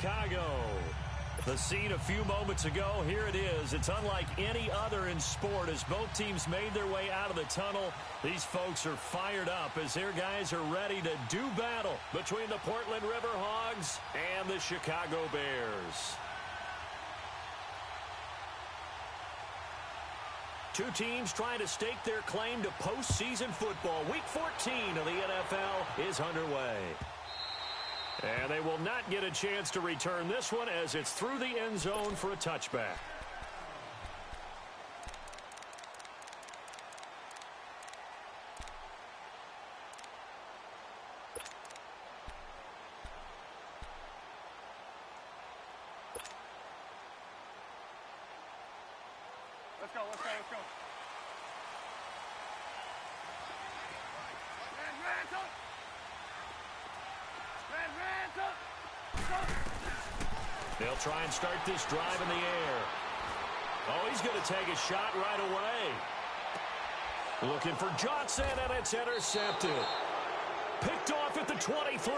Chicago. The scene a few moments ago, here it is. It's unlike any other in sport as both teams made their way out of the tunnel. These folks are fired up as their guys are ready to do battle between the Portland Riverhogs and the Chicago Bears. Two teams trying to stake their claim to postseason football. Week 14 of the NFL is underway. And they will not get a chance to return this one as it's through the end zone for a touchback. Let's go, let's go, let's go. They'll try and start this drive in the air. Oh, he's going to take a shot right away. Looking for Johnson, and it's intercepted. Picked off at the 23.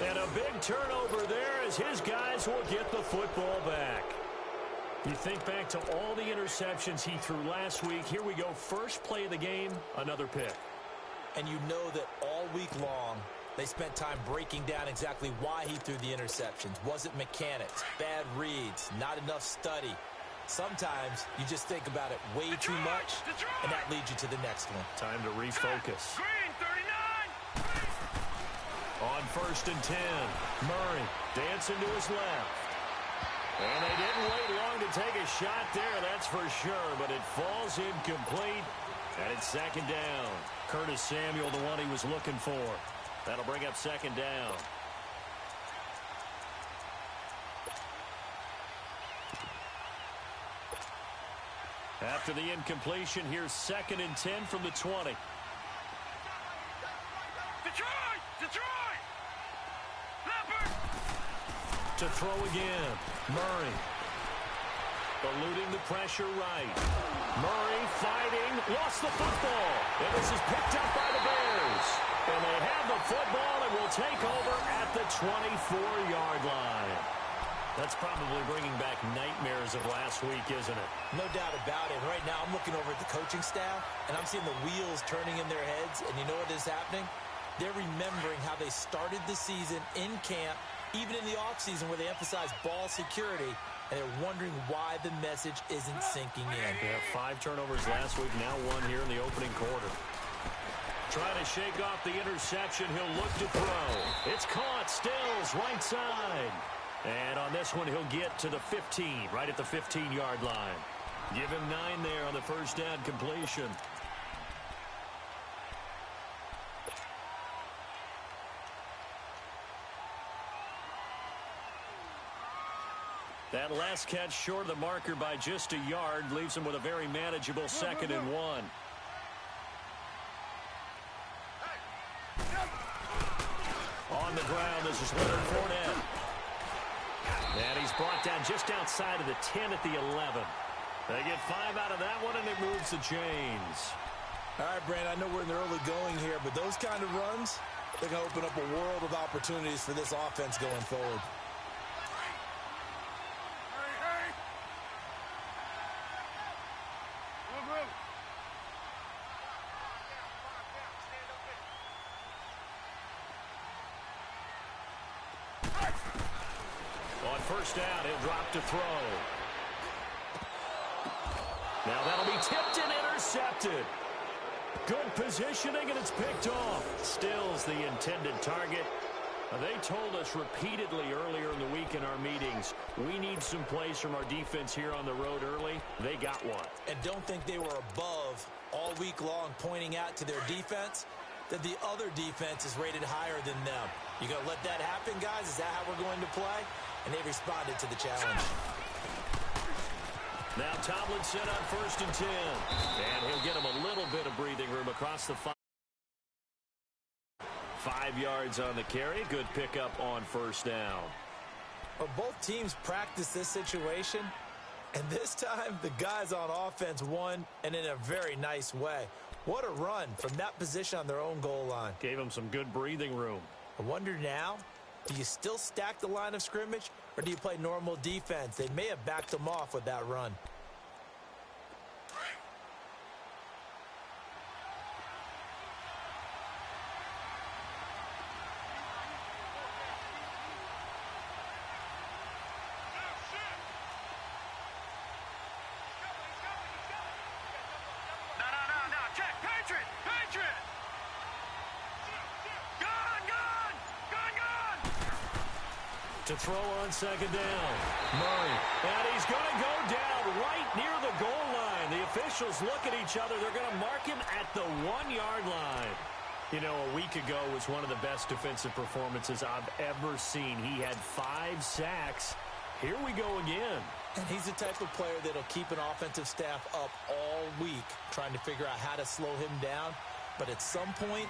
And a big turnover there as his guys will get the football back. You think back to all the interceptions he threw last week. Here we go. First play of the game, another pick. And you know that all week long, they spent time breaking down exactly why he threw the interceptions. Was it mechanics, bad reads, not enough study? Sometimes you just think about it way too much, and that leads you to the next one. Time to refocus. Green, 39. On 1st and 10, Murray dancing to his left. And they didn't wait long to take a shot there, that's for sure, but it falls incomplete, and it's second down. Curtis Samuel, the one he was looking for. That'll bring up second down. After the incompletion, here's 2nd and 10 from the 20. Detroit! Detroit! Leopard! To throw again, Murray. Eluding the pressure right. Murray fighting, lost the football. And this is picked up by the Bears. And they have the football and will take over at the 24-yard line. That's probably bringing back nightmares of last week, isn't it? No doubt about it. Right now, I'm looking over at the coaching staff, and I'm seeing the wheels turning in their heads. And you know what is happening? They're remembering how they started the season in camp, even in the offseason where they emphasized ball security, and they're wondering why the message isn't sinking in. Yeah, 5 turnovers last week, now 1 here in the opening quarter. Trying to shake off the interception, he'll look to throw. It's caught, Stills, right side. And on this one, he'll get to the 15, right at the 15-yard line. Give him 9 there on the first down completion. That last catch short of the marker by just a yard leaves him with a very manageable 2nd and 1. On the ground, this is Leonard Fournette. And he's brought down just outside of the 10 at the 11. They get 5 out of that one, and it moves the chains. All right, Brandon, I know we're in the early going here, but those kind of runs, they're going to open up a world of opportunities for this offense going forward. On first down, he'll drop to throw. Now that'll be tipped and intercepted. Good positioning, and it's picked off. Stills the intended target. They told us repeatedly earlier in the week in our meetings, we need some plays from our defense here on the road early. They got one. And don't think they were above all week long pointing out to their defense that the other defense is rated higher than them. You going to let that happen, guys? Is that how we're going to play? And they responded to the challenge. Now Tomlinson on 1st and 10. And he'll get him a little bit of breathing room across the 5. 5 yards on the carry. Good pickup on first down. Well, both teams practice this situation. And this time, the guys on offense won, and in a very nice way. What a run from that position on their own goal line. Gave him some good breathing room. I wonder now Do you still stack the line of scrimmage, or do you play normal defense? They may have backed them off with that run. To throw on second down. Murray. And he's going to go down right near the goal line. The officials look at each other. They're going to mark him at the 1-yard line. You know, a week ago was one of the best defensive performances I've ever seen. He had 5 sacks. Here we go again. And he's the type of player that'll keep an offensive staff up all week trying to figure out how to slow him down. But at some point,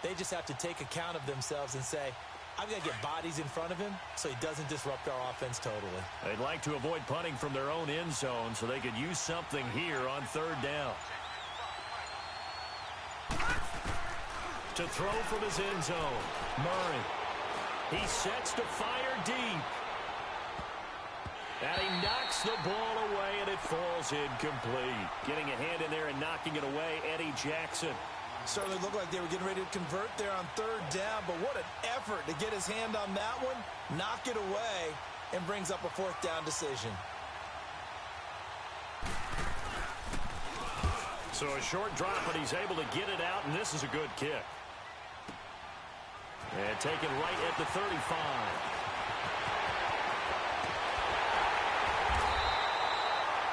they just have to take account of themselves and say, I've got to get bodies in front of him so he doesn't disrupt our offense totally. They'd like to avoid punting from their own end zone so they could use something here on third down. To throw from his end zone. Murray. He sets to fire deep. And he knocks the ball away, and it falls incomplete. Getting a hand in there and knocking it away, Eddie Jackson. Certainly looked like they were getting ready to convert there on third down, but what an effort to get his hand on that one, knock it away, and brings up a fourth down decision. So a short drop, but he's able to get it out, and this is a good kick. And taken right at the 35.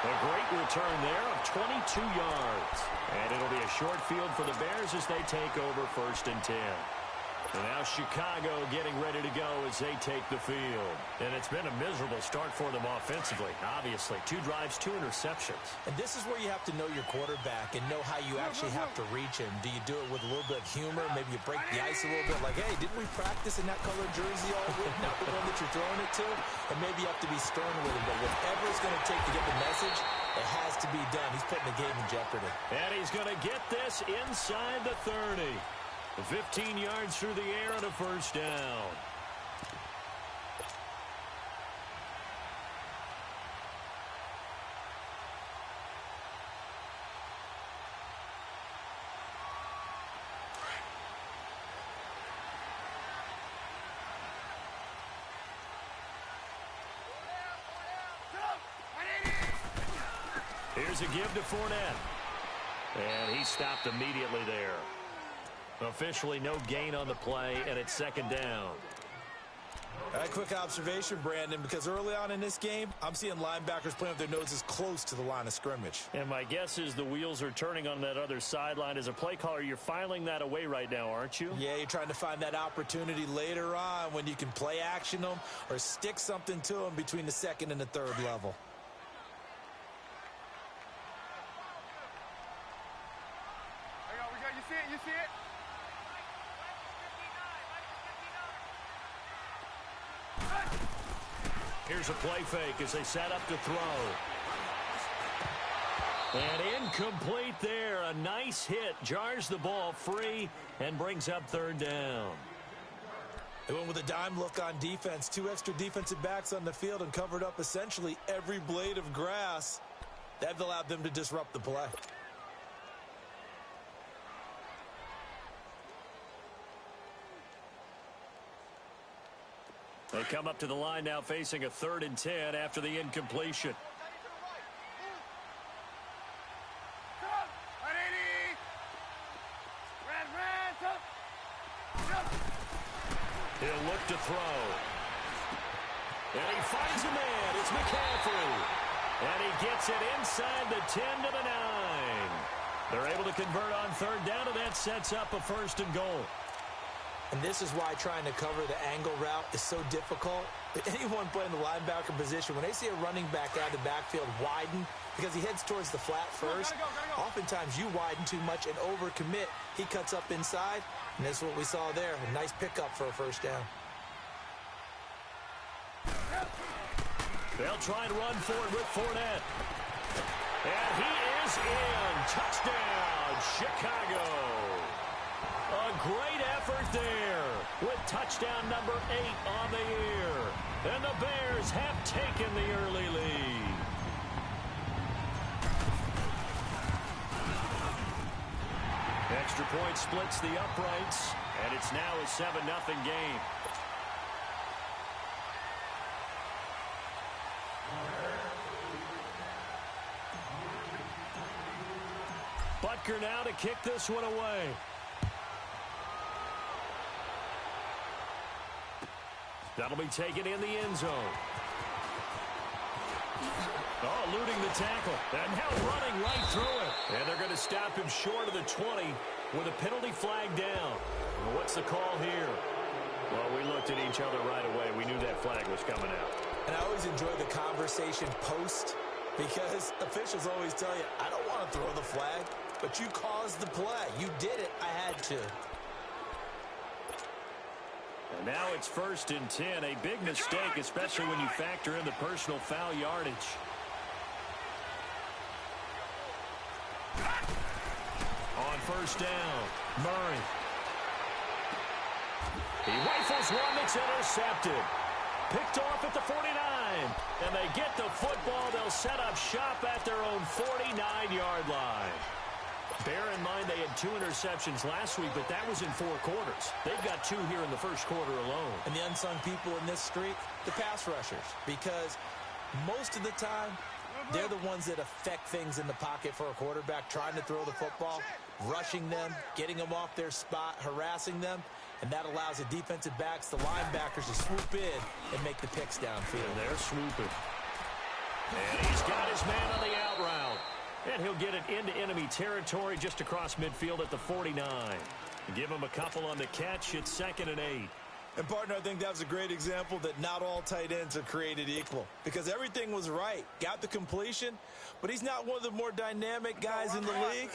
A great return there of 22 yards. And it'll be a short field for the Bears as they take over 1st and 10. And now Chicago getting ready to go as they take the field. And it's been a miserable start for them offensively, obviously. 2 drives, 2 interceptions. And this is where you have to know your quarterback and know how you actually have to reach him. Do you do it with a little bit of humor? Maybe you break the ice a little bit like, hey, didn't we practice in that colored jersey all week? Not the one that you're throwing it to. And maybe you have to be stern with him. But whatever it's going to take to get the message, it has to be done. He's putting the game in jeopardy. And he's going to get this inside the 30. 15 yards through the air on a first down. Here's a give to Fournette. And he stopped immediately there. Officially no gain on the play, and it's second down. A quick observation, Brandon, because early on in this game, I'm seeing linebackers playing with their noses close to the line of scrimmage. And my guess is the wheels are turning on that other sideline. As a play caller, you're filing that away right now, aren't you? Yeah, you're trying to find that opportunity later on when you can play action them or stick something to them between the 2nd and the 3rd level. You see it? Here's a play fake as they set up to throw. And incomplete there. A nice hit. Jars the ball free and brings up 3rd down. They went with a dime look on defense. 2 extra defensive backs on the field and covered up essentially every blade of grass. That allowed them to disrupt the play. They come up to the line now facing a 3rd and 10 after the incompletion. He'll look to throw. And he finds a man. It's McCaffrey. And he gets it inside the 10 to the 9. They're able to convert on 3rd down, and that sets up a 1st and goal. And this is why trying to cover the angle route is so difficult. Anyone playing the linebacker position, when they see a running back out of the backfield widen, because he heads towards the flat first, oftentimes you widen too much and overcommit. He cuts up inside, and that's what we saw there. A nice pickup for a 1st down. They'll try and run forward with Fournette. And he is in. Touchdown, Chicago. A great effort there with touchdown number 8 on the year. And the Bears have taken the early lead. Extra point splits the uprights, and it's now a 7-0 game. Butker now to kick this one away. That'll be taken in the end zone. Oh, eluding the tackle. And now running right through it. And they're going to stop him short of the 20 with a penalty flag down. Well, what's the call here? Well, we looked at each other right away. We knew that flag was coming out. And I always enjoy the conversation post because officials always tell you, I don't want to throw the flag, but you caused the play. You did it. I had to. And now it's 1st and 10. A big mistake, especially when you factor in the personal foul yardage. On 1st down, Murray. He rifles one that's intercepted. Picked off at the 49. And they get the football. They'll set up shop at their own 49-yard line. Bear in mind they had 2 interceptions last week, but that was in 4 quarters. They've got 2 here in the first quarter alone. And the unsung people in this streak, the pass rushers, because most of the time, they're the ones that affect things in the pocket for a quarterback, trying to throw the football, rushing them, getting them off their spot, harassing them, and that allows the defensive backs, the linebackers, to swoop in and make the picks downfield. And they're swooping. And he's got his man on the out route. And he'll get it into enemy territory just across midfield at the 49. Give him a couple on the catch. It's 2nd and 8. And, partner, I think that was a great example that not all tight ends are created equal because everything was right. Got the completion, but he's not one of the more dynamic guys in the league.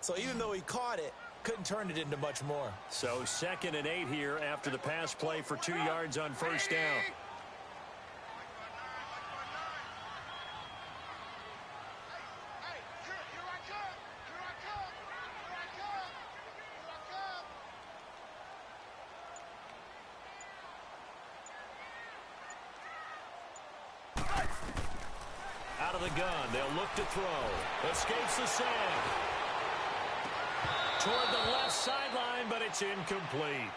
So even though he caught it, couldn't turn it into much more. So 2nd and 8 here after the pass play for 2 yards on 1st down. Out of the gun, they'll look to throw. Escapes the sack. Toward the left sideline, but it's incomplete.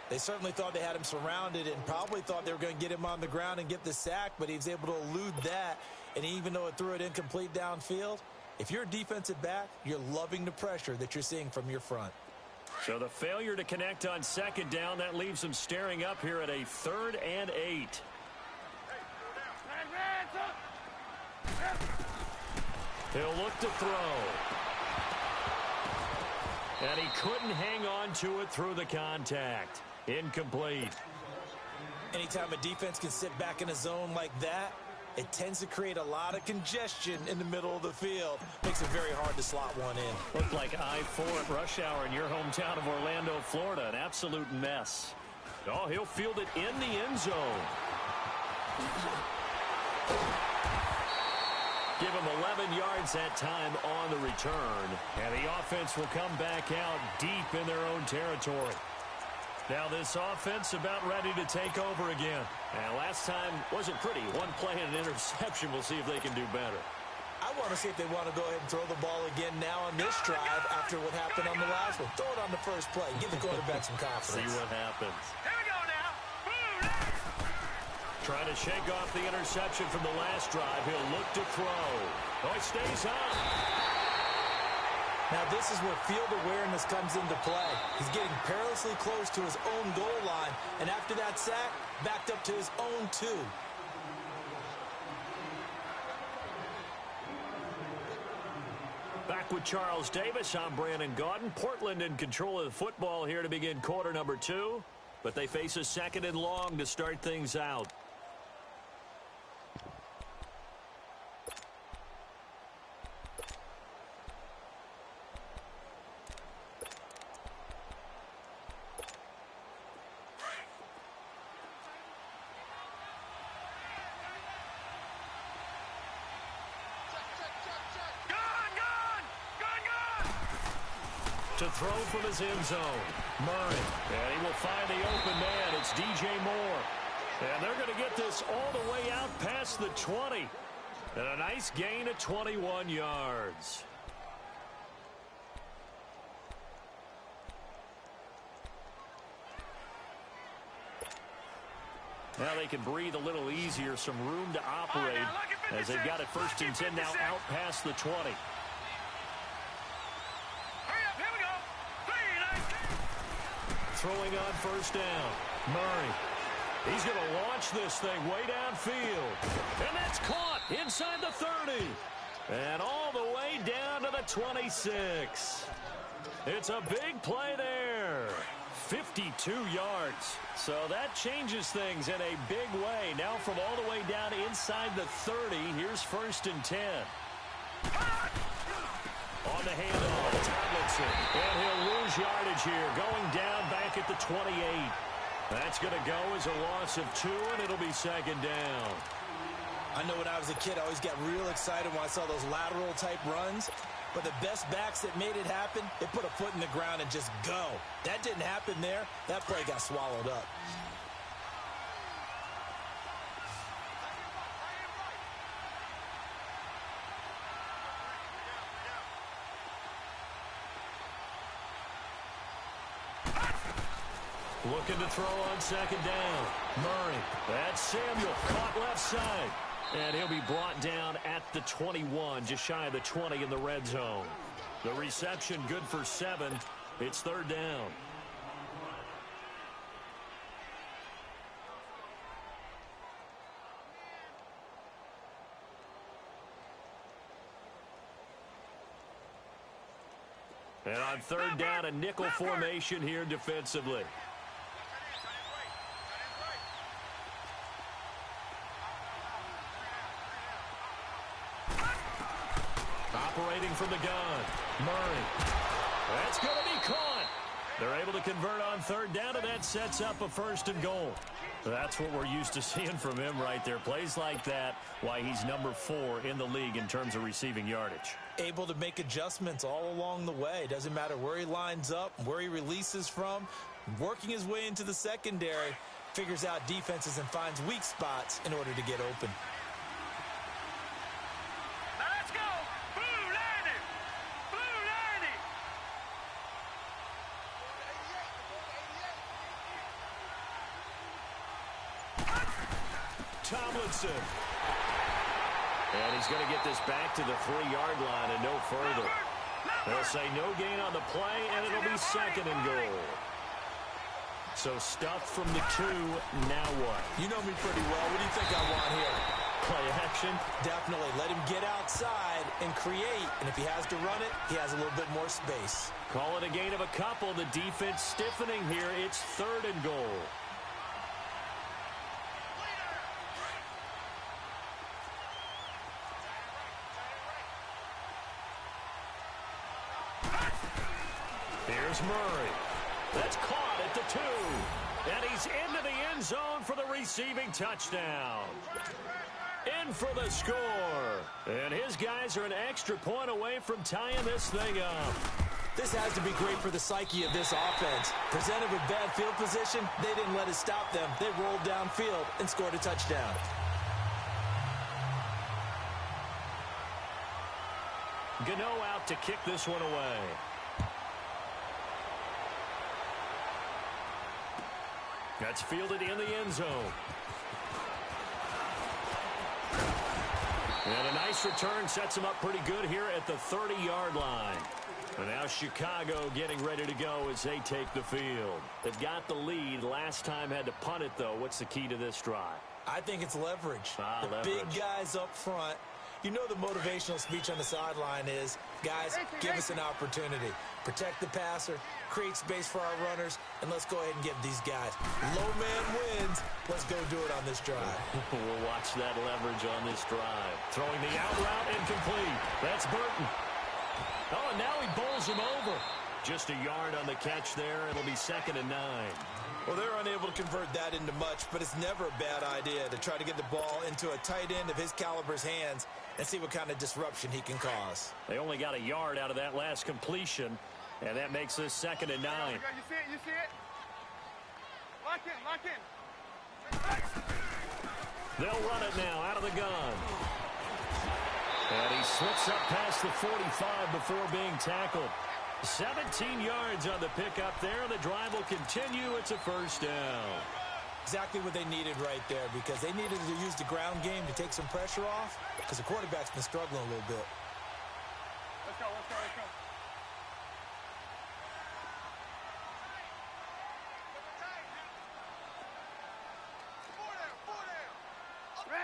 They certainly thought they had him surrounded and probably thought they were going to get him on the ground and get the sack, but he was able to elude that. And even though it threw it incomplete downfield, if you're a defensive back, you're loving the pressure that you're seeing from your front. So the failure to connect on 2nd down, that leaves them staring up here at a 3rd and 8. He'll look to throw. And he couldn't hang on to it through the contact. Incomplete. Anytime a defense can sit back in a zone like that, it tends to create a lot of congestion in the middle of the field. Makes it very hard to slot one in. Looked like I-4 at rush hour in your hometown of Orlando, Florida. An absolute mess. Oh, he'll field it in the end zone. Give him 11 yards that time on the return. And the offense will come back out deep in their own territory. Now this offense about ready to take over again. And last time wasn't pretty. One play and an interception. We'll see if they can do better. I want to see if they want to go ahead and throw the ball again now on this drive after what happened on the last one. Throw it on the first play. Give the quarterback some confidence. See what happens. Here we go now. Trying to shake off the interception from the last drive. He'll look to throw. Oh, he stays up. Now this is where field awareness comes into play. He's getting perilously close to his own goal line. And after that sack, backed up to his own 2. Back with Charles Davis, I'm Brandon Gaudin. Portland in control of the football here to begin quarter number 2. But they face a 2nd and long to start things out. To throw from his end zone. Murray. And he will find the open man. It's DJ Moore. And they're going to get this all the way out past the 20. And a nice gain of 21 yards. Now they can breathe a little easier, some room to operate as they've got it 1st and 10 now out past the 20. Hurry up, here we go. 3, 19. Throwing on 1st down. Murray. He's going to launch this thing way downfield. And that's caught inside the 30. And all the way down to the 26. It's a big play there. 52 yards. So that changes things in a big way. Now from all the way down inside the 30, here's 1st and 10. On the handoff, Tomlinson. And he'll lose yardage here, going down back at the 28. That's going to go as a loss of 2, and it'll be 2nd down. I know when I was a kid, I always got real excited when I saw those lateral-type runs. But the best backs that made it happen, they put a foot in the ground and just go. That didn't happen there. That play got swallowed up. Looking to throw on 2nd down. Murray. That's Samuel. Caught left side. And he'll be brought down at the 21, just shy of the 20 in the red zone. The reception good for 7. It's 3rd down. And on 3rd down, a nickel formation here defensively. Operating from the gun. Murray. That's going to be caught. They're able to convert on 3rd down, and that sets up a 1st and goal. That's what we're used to seeing from him right there. Plays like that, why he's number 4 in the league in terms of receiving yardage. Able to make adjustments all along the way. Doesn't matter where he lines up, where he releases from. Working his way into the secondary, figures out defenses and finds weak spots in order to get open. Tomlinson. And he's going to get this back to the 3-yard line and no further. They'll say no gain on the play, and it'll be 2nd and goal. So stuffed from the 2, now what? You know me pretty well. What do you think I want here? Play action? Definitely. Let him get outside and create. And if he has to run it, he has a little bit more space. Call it a gain of a couple. The defense stiffening here. It's 3rd and goal. Here's Murray. That's caught at the 2. And he's into the end zone for the receiving touchdown. In for the score. And his guys are an extra point away from tying this thing up. This has to be great for the psyche of this offense. Presented with bad field position, they didn't let it stop them. They rolled downfield and scored a touchdown. Gano out to kick this one away. That's fielded in the end zone. And a nice return sets him up pretty good here at the 30-yard line. And now Chicago getting ready to go as they take the field. They've got the lead. Last time had to punt it, though. What's the key to this drive? I think it's leverage. Leverage. Big guys up front. You know the motivational speech on the sideline is, guys, give us an opportunity. Protect the passer, create space for our runners, and let's go ahead and give these guys. Low man wins. Let's go do it on this drive. We'll watch that leverage on this drive. Throwing the out route incomplete. That's Burton. Oh, and now he bowls him over. Just a yard on the catch there. It'll be 2nd and 9. Well, they're unable to convert that into much, but it's never a bad idea to try to get the ball into a tight end of his caliber's hands and see what kind of disruption he can cause. They only got a yard out of that last completion. And that makes this 2nd and 9. You see it? You see it? Lock in, lock in. They'll run it now out of the gun. And he slips up past the 45 before being tackled. 17 yards on the pickup there. The drive will continue. It's a first down. Exactly what they needed right there, because they needed to use the ground game to take some pressure off, because the quarterback's been struggling a little bit. Let's go, let's go, let's go.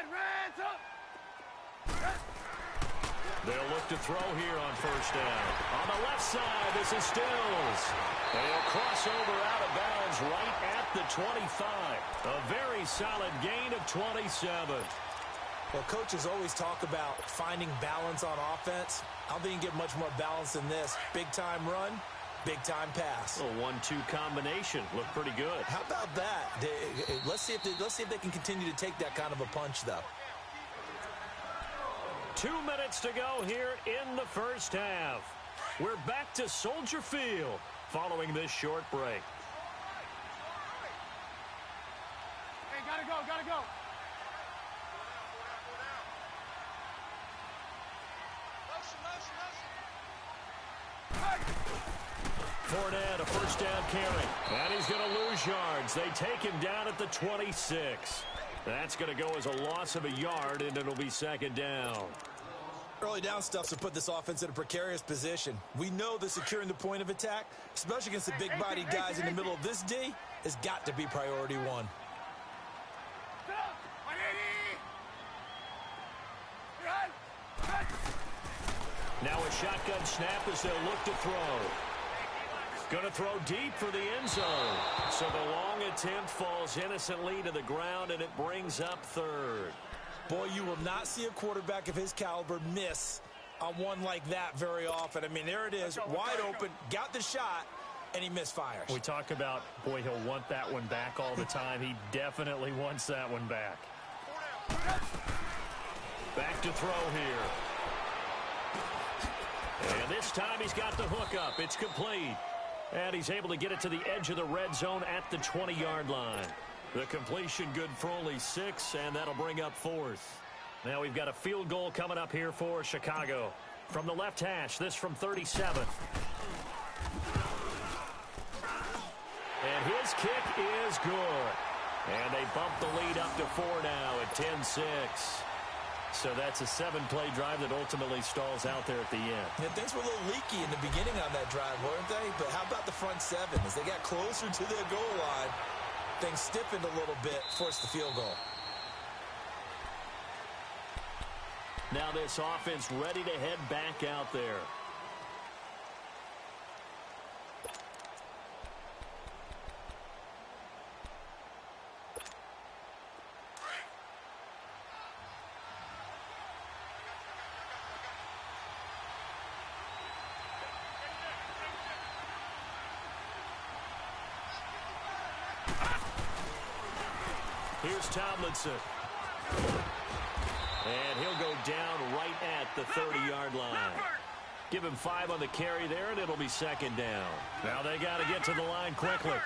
Red's up! They'll look to throw here on first down. On the left side, this is Stills. They'll cross over out of bounds right at the 25. A very solid gain of 27. Well, coaches always talk about finding balance on offense. I don't think you can get much more balance than this. Big-time run, big-time pass. A 1-2 combination. Looked pretty good. How about that? Let's see if they can continue to take that kind of a punch, though. 2 minutes to go here in the first half. We're back to Soldier Field following this short break. Hey, gotta go, gotta go. Fournette, a first down carry. And he's going to lose yards. They take him down at the 26. That's going to go as a loss of a yard, and it'll be 2nd down. Early down stuff's to put this offense in a precarious position. We know that securing the point of attack, especially against the big-bodied guys in the middle of this D, has got to be priority one. Now a shotgun snap as they'll look to throw. Going to throw deep for the end zone. So the long attempt falls innocently to the ground, and it brings up 3rd. Boy, you will not see a quarterback of his caliber miss on one like that very often. I mean, there it is, wide open, got the shot, and he misfires. We talk about, boy, he'll want that one back all the time. He definitely wants that one back. Back to throw here. And this time he's got the hook up. It's complete. And he's able to get it to the edge of the red zone at the 20-yard line. The completion good for only 6, and that'll bring up 4th. Now we've got a field goal coming up here for Chicago. From the left hash, this from 37. And his kick is good. And they bump the lead up to 4 now at 10-6. So that's a 7-play drive that ultimately stalls out there at the end. Yeah, things were a little leaky in the beginning on that drive, weren't they? But how about the front 7? As they got closer to their goal line, things stiffened a little bit, forced the field goal. Now this offense ready to head back out there. Here's Tomlinson. And he'll go down right at the 30-yard line. Give him 5 on the carry there, and it'll be 2nd down. Now they got to get to the line quickly.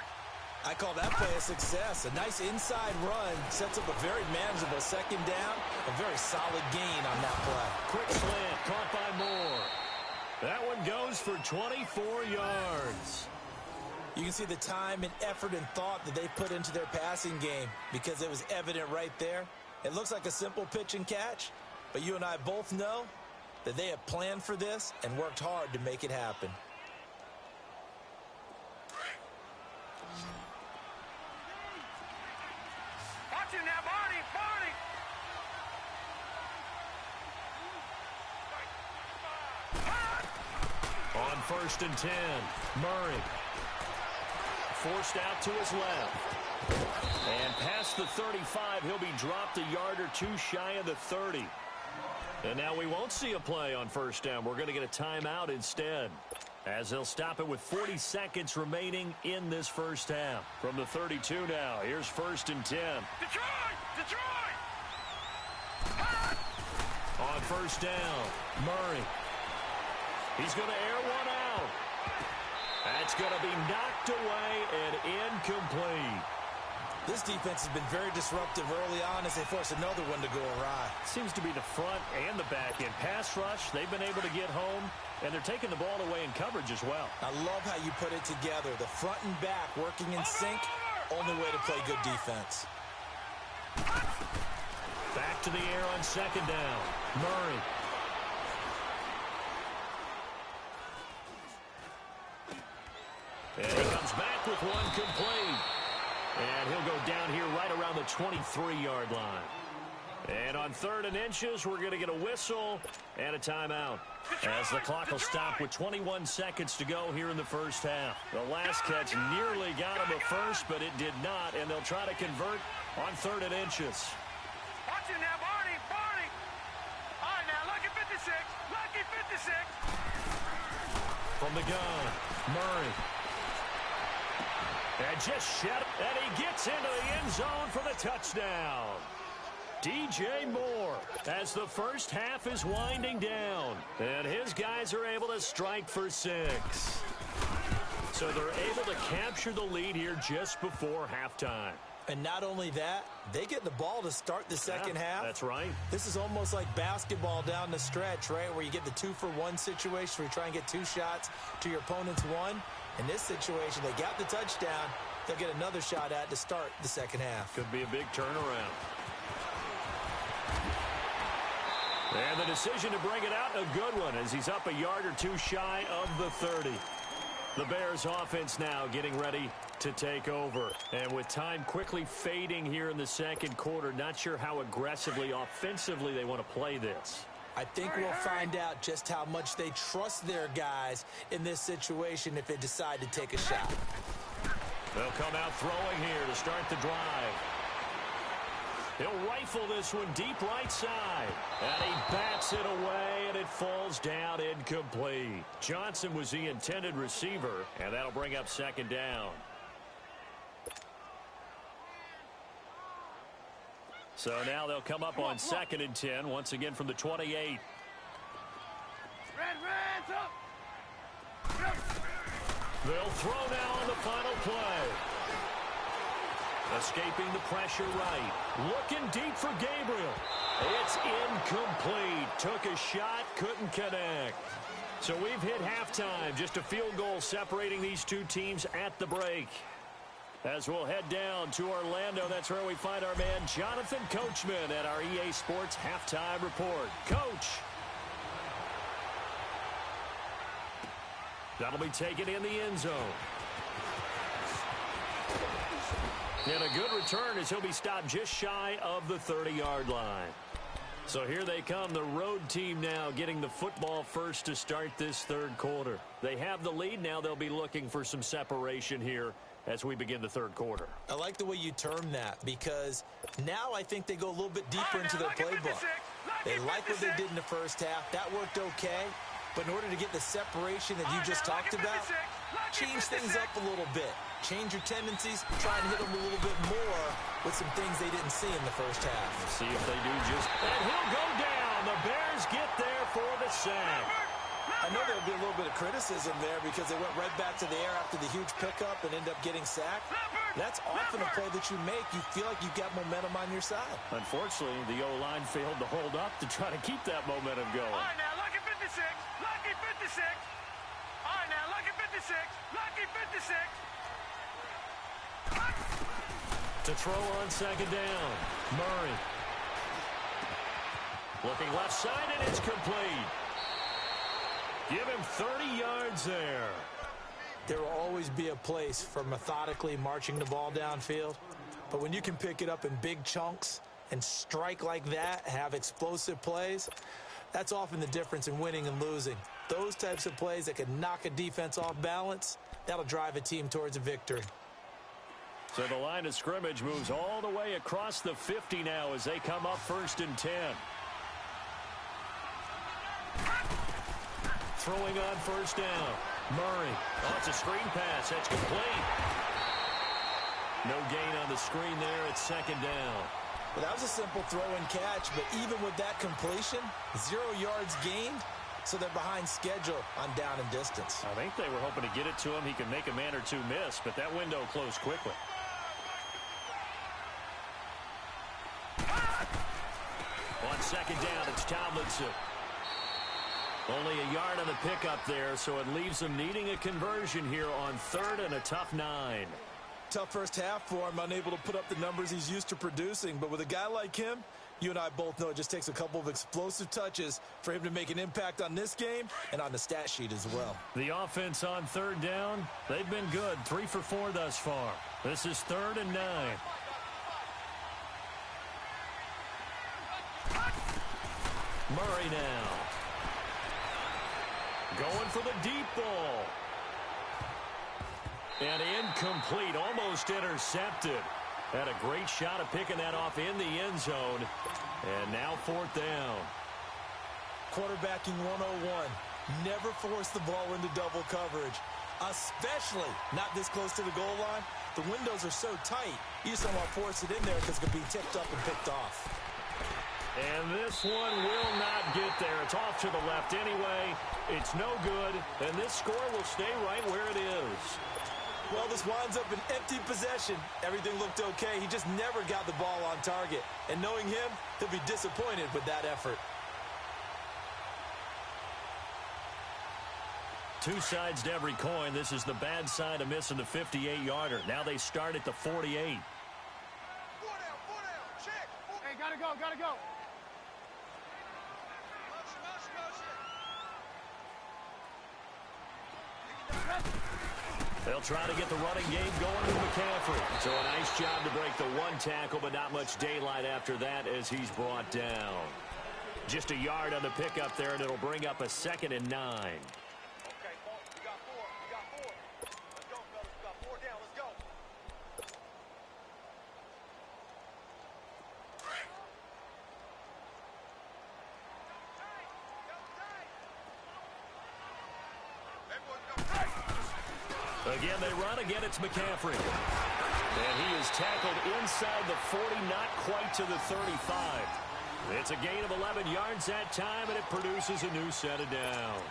I call that play a success. A nice inside run sets up a very manageable 2nd down. A very solid gain on that play. Quick slant, caught by Moore. That one goes for 24 yards. You can see the time and effort and thought that they put into their passing game because it was evident right there. It looks like a simple pitch and catch, but you and I both know that they have planned for this and worked hard to make it happen. Watch him now, Barney, Barney! On 1st and 10, Murray. Forced out to his left. And past the 35, he'll be dropped a yard or 2 shy of the 30. And now we won't see a play on 1st down. We're going to get a timeout instead, as they'll stop it with 40 seconds remaining in this first half. From the 32 now, here's 1st and 10. Detroit! Detroit! On 1st down, Murray. He's going to air one out. That's going to be knocked away and incomplete. This defense has been very disruptive early on as they force another one to go awry. Seems to be the front and the back end. Pass rush, they've been able to get home, and they're taking the ball away in coverage as well. I love how you put it together. The front and back working in sync, only way to play good defense. Back to the air on second down. Murray. And he comes back with one complete. And he'll go down here right around the 23-yard line. And on 3rd and inches, we're going to get a whistle and a timeout. As the clock will stop with 21 seconds to go here in the first half. The last catch nearly got him a first, but it did not. And they'll try to convert on 3rd and inches. Watch it now, Barney, Barney. All right, now, lucky 56, lucky 56. From the gun, Murray. And just shut it, and he gets into the end zone for the touchdown. DJ Moore as the first half is winding down. And his guys are able to strike for 6. So they're able to capture the lead here just before halftime. And not only that, they get the ball to start the second half. That's right. This is almost like basketball down the stretch, right, where you get the 2-for-1 situation where you try and get 2 shots to your opponent's 1. In this situation, they got the touchdown. They'll get another shot at to start the second half. Could be a big turnaround. And the decision to bring it out, a good one, as he's up a yard or 2 shy of the 30. The Bears offense now getting ready to take over. And with time quickly fading here in the second quarter, not sure how aggressively, offensively they want to play this. I think we'll find out just how much they trust their guys in this situation if they decide to take a shot. They'll come out throwing here to start the drive. He'll rifle this one deep right side. And he bats it away, and it falls down incomplete. Johnson was the intended receiver, and that'll bring up second down. So now they'll come up on 2nd and 10, once again from the 28. Reds up. They'll throw now on the final play. Escaping the pressure right. Looking deep for Gabriel. It's incomplete. Took a shot, couldn't connect. So we've hit halftime. Just a field goal separating these two teams at the break. As we'll head down to Orlando, that's where we find our man Jonathan Coachman at our EA Sports Halftime Report. Coach. That'll be taken in the end zone. And a good return as he'll be stopped just shy of the 30-yard line. So here they come, the road team now getting the football first to start this third quarter. They have the lead. Now they'll be looking for some separation here as we begin the third quarter. I like the way you term that because now I think they go a little bit deeper into their playbook. They like what they did in the first half. That worked okay. But in order to get the separation that you just talked about, change things up a little bit. Change your tendencies, try and hit them a little bit more with some things they didn't see in the first half. We'll see if they do just... And he'll go down. The Bears get there for the sack. I know there'll be a little bit of criticism there because they went right back to the air after the huge pickup and ended up getting sacked. That's often a play that you make. You feel like you've got momentum on your side. Unfortunately, the O-line failed to hold up to try to keep that momentum going. All right, now, lucky 56. Lucky 56. All right, now, lucky 56. Lucky 56. To throw on second down, Murray. Looking left side, and it's complete. Give him 30 yards there. There will always be a place for methodically marching the ball downfield. But when you can pick it up in big chunks and strike like that, have explosive plays, that's often the difference in winning and losing. Those types of plays that can knock a defense off balance, that'll drive a team towards a victory. So the line of scrimmage moves all the way across the 50 now as they come up 1st and 10. Throwing on first down. Murray. Oh, it's a screen pass. That's complete. No gain on the screen there. It's second down. Well, that was a simple throw and catch, but even with that completion, 0 yards gained, so they're behind schedule on down and distance. I think they were hoping to get it to him. He could make a man or two miss, but that window closed quickly. On second down, it's Tomlinson. Only a yard on the pickup there, so it leaves them needing a conversion here on 3rd and a tough 9. Tough first half for him, unable to put up the numbers he's used to producing. But with a guy like him, you and I both know it just takes a couple of explosive touches for him to make an impact on this game and on the stat sheet as well. The offense on 3rd down, they've been good. 3 for 4 thus far. This is 3rd and 9. Murray now. Going for the deep ball. And incomplete, almost intercepted. Had a great shot of picking that off in the end zone. And now 4th down. Quarterbacking 101. Never force the ball into double coverage, especially not this close to the goal line. The windows are so tight, you just don't want to force it in there because it could be tipped up and picked off. And this one will not get there. It's off to the left anyway. It's no good, and this score will stay right where it is. Well, this winds up an empty possession. Everything looked okay. He just never got the ball on target. And knowing him, he'll be disappointed with that effort. Two sides to every coin. This is the bad side of missing the 58-yarder. Now they start at the 48. 4 down, check. Hey, gotta go. Motion. They'll try to get the running game going with McCaffrey. So a nice job to break the one tackle, but not much daylight after that as he's brought down. Just a yard on the pickup there, and it'll bring up a 2nd and 9. Okay, we got 4. Let's go, fellas. We got 4 down. Let's go. Again, they run. Again, it's McCaffrey. And he is tackled inside the 40, not quite to the 35. It's a gain of 11 yards that time, and it produces a new set of downs.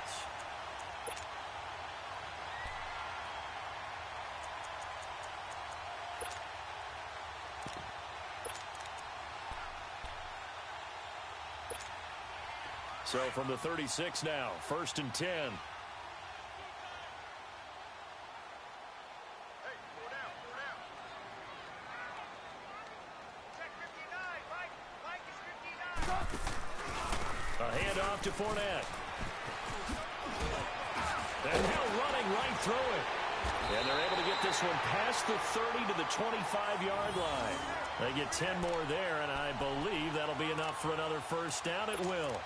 So from the 36 now, 1st and 10. A handoff to Fournette. And now running right through it. And they're able to get this one past the 30 to the 25-yard line. They get 10 more there, and I believe that'll be enough for another first down. It will.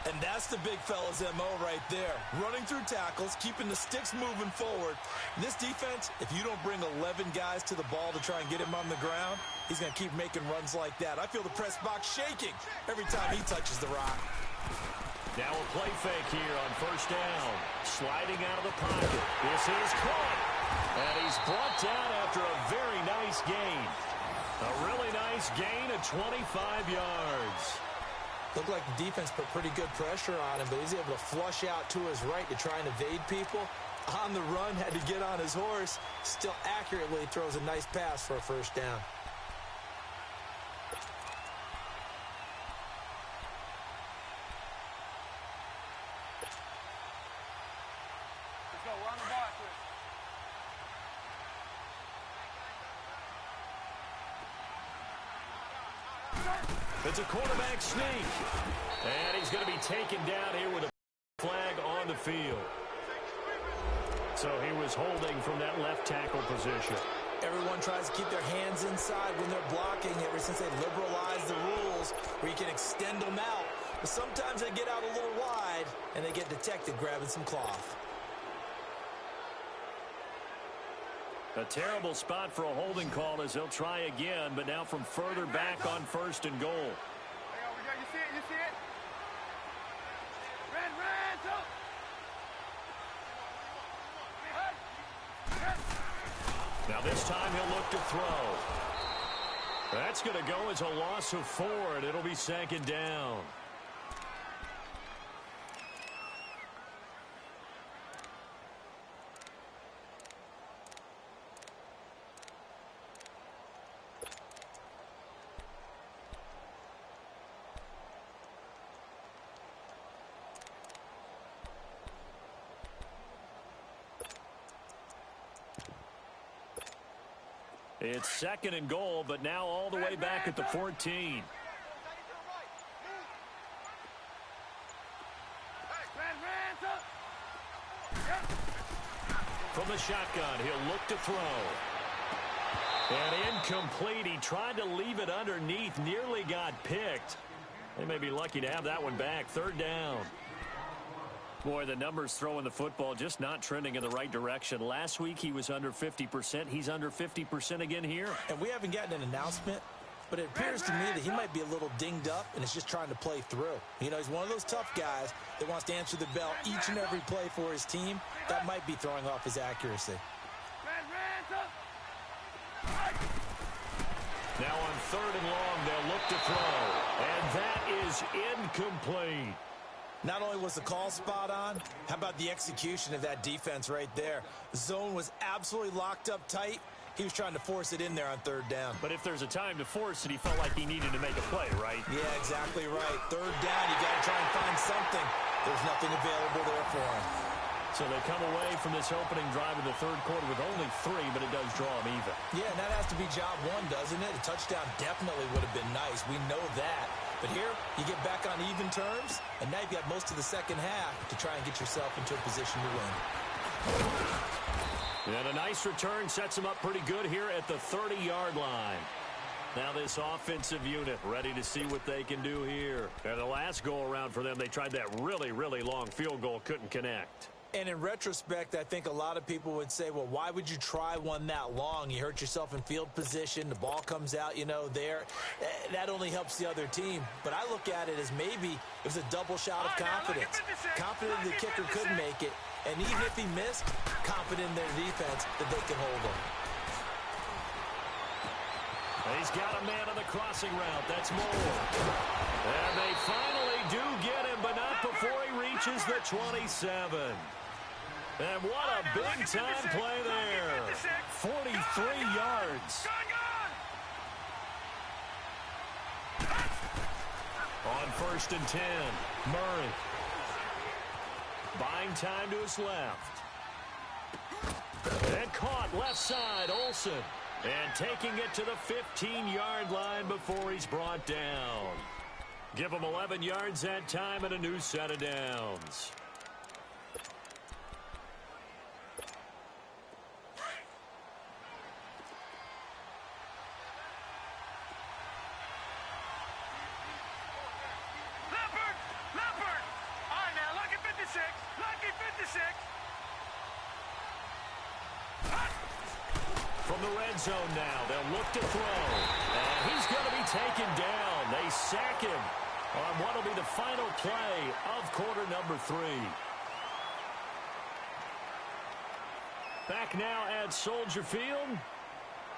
And that's the big fella's MO right there. Running through tackles, keeping the sticks moving forward. In this defense, if you don't bring 11 guys to the ball to try and get him on the ground, he's going to keep making runs like that. I feel the press box shaking every time he touches the rock. Now a play fake here on 1st down. Sliding out of the pocket. This is caught. And he's brought down after a very nice gain. A really nice gain of 25 yards. Looked like the defense put pretty good pressure on him, but he's able to flush out to his right to try and evade people. On the run, had to get on his horse. Still accurately throws a nice pass for a 1st down. Let's go. We're on the ball after this. It's a quarterback sneak. And he's going to be taken down here with a flag on the field. So he was holding from that left tackle position. Everyone tries to keep their hands inside when they're blocking ever since they liberalized the rules where you can extend them out. But sometimes they get out a little wide and they get detected grabbing some cloth. A terrible spot for a holding call as they'll try again, but now from further back on 1st and goal. You see it? Red, up. Now this time he'll look to throw. That's going to go as a loss of 4, and it'll be 2nd down. It's 2nd and goal, but now all the way back at the 14. From the shotgun, he'll look to throw. And incomplete. He tried to leave it underneath, nearly got picked. They may be lucky to have that one back. 3rd down. Boy, the numbers throwing the football just not trending in the right direction. Last week he was under 50%. He's under 50% again here. And we haven't gotten an announcement, but it appears to me that he might be a little dinged up and is just trying to play through. You know, he's one of those tough guys that wants to answer the bell each and every play for his team. That might be throwing off his accuracy. Now on 3rd and long, they'll look to throw. And that is incomplete. Not only was the call spot on, how about the execution of that defense right there? The zone was absolutely locked up tight. He was trying to force it in there on 3rd down. But if there's a time to force it, he felt like he needed to make a play, right? Yeah, exactly right. 3rd down, you got to try and find something. There's nothing available there for him. So they come away from this opening drive in the 3rd quarter with only 3, but it does draw them even. Yeah, and that has to be job 1, doesn't it? A touchdown definitely would have been nice. We know that. But here, you get back on even terms, and now you've got most of the 2nd half to try and get yourself into a position to win. And a nice return sets them up pretty good here at the 30-yard line. Now this offensive unit ready to see what they can do here. And the last go-around for them, they tried that really, really long field goal, couldn't connect. And in retrospect, I think a lot of people would say, well, why would you try one that long? You hurt yourself in field position. The ball comes out, you know, there. That only helps the other team. But I look at it as maybe it was a double shot of confidence. Confident the kicker could make it. And even if he missed, confident in their defense that they could hold him. He's got a man on the crossing route. That's Moore. And they finally do get him, but not before he reaches the 27. And what a big-time play there. 43 yards. On 1st and 10, Murray. Buying time to his left. And caught left side, Olsen. And taking it to the 15-yard line before he's brought down. Give him 11 yards that time and a new set of downs. Leopard! All right, now, lucky 56. Lucky 56. From the red zone now, they'll look to throw. And he's going to be taken down. They sack him on what will be the final play of quarter number 3. Back now at Soldier Field.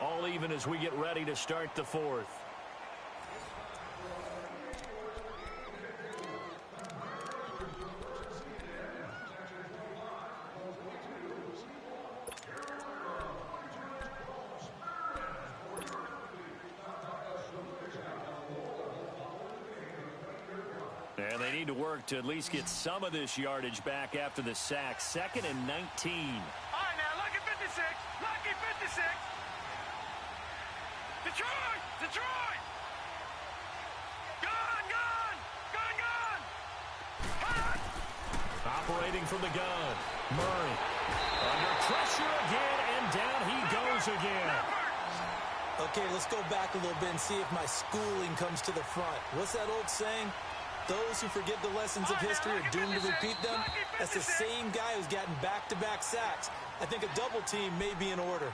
All even as we get ready to start the 4th. And they need to work to at least get some of this yardage back after the sack. 2nd and 19. All right, now, lucky 56. Lucky 56. Detroit! Detroit! Gun! Gun! Gun! Gun! Hot! Operating from the gun. Murray. Under pressure again, and down he goes again. Okay, let's go back a little bit and see if my schooling comes to the front. What's that old saying? Those who forget the lessons of history are doomed to repeat them. That's the same guy who's gotten back-to-back sacks. I think a double team may be in order.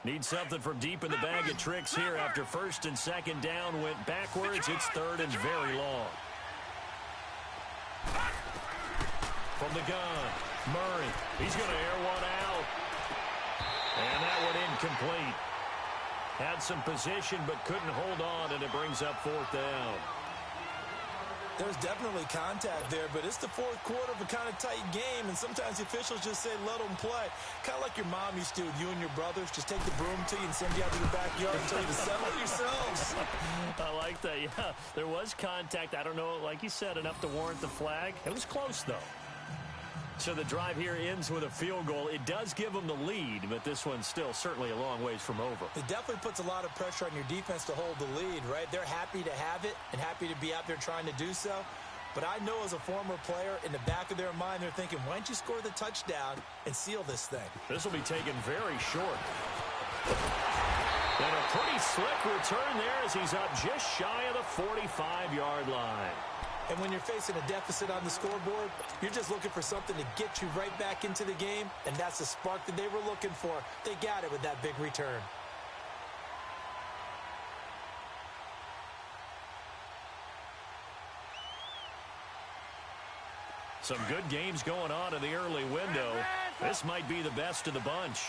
Need something from deep in the bag of tricks here after 1st and 2nd down went backwards. It's 3rd and very long. From the gun, Murray. He's going to air one out. And that one incomplete. Had some position but couldn't hold on, and it brings up 4th down. There's definitely contact there, but it's the 4th quarter of a kind of tight game, and sometimes the officials just say, let them play. Kind of like your mom used to with you and your brothers. Just take the broom to you and send you out to the backyard and tell you to settle yourselves. I like that, yeah. There was contact. I don't know, like you said, enough to warrant the flag. It was close, though. So the drive here ends with a field goal. It does give them the lead, but this one's still certainly a long ways from over. It definitely puts a lot of pressure on your defense to hold the lead, right? They're happy to have it and happy to be out there trying to do so. But I know as a former player, in the back of their mind, they're thinking, why don't you score the touchdown and seal this thing? This will be taken very short. And a pretty slick return there as he's up just shy of the 45-yard line. And when you're facing a deficit on the scoreboard, you're just looking for something to get you right back into the game, and that's the spark that they were looking for. They got it with that big return. Some good games going on in the early window. This might be the best of the bunch.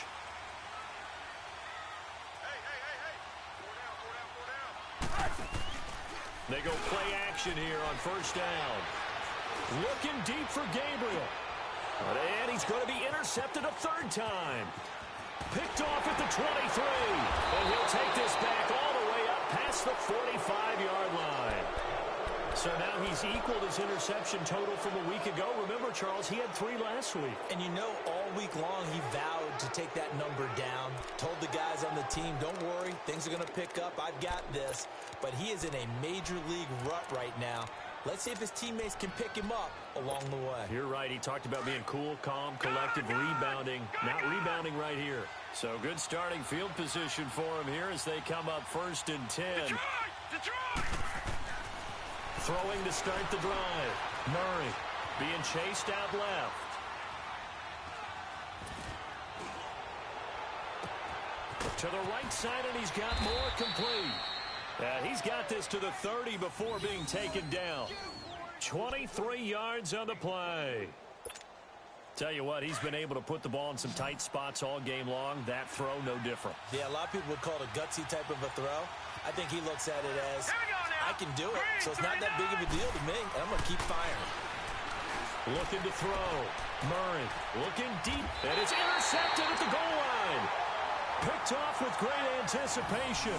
They go play action here on first down. Looking deep for Gabriel. And he's going to be intercepted a third time. Picked off at the 23. And he'll take this back all the way up past the 45-yard line. So now he's equaled his interception total from a week ago. Remember, Charles, he had 3 last week. And you know, all week long he vowed to take that number down. Told the guys on the team, don't worry, things are going to pick up. I've got this. But he is in a major league rut right now. Let's see if his teammates can pick him up along the way. You're right. He talked about being cool, calm, collected, rebounding. Not rebounding right here. So good starting field position for him here as they come up first and 10. Detroit! Throwing to start the drive. Murray being chased out left. To the right side, and he's got more complete. He's got this to the 30 before being taken down. 23 yards on the play. Tell you what, he's been able to put the ball in some tight spots all game long. That throw, no different. Yeah, a lot of people would call it a gutsy type of a throw. I think he looks at it as, I can do it, so it's not that big of a deal to me, and I'm going to keep firing. Looking to throw. Murray looking deep, and it's intercepted at the goal line. Picked off with great anticipation.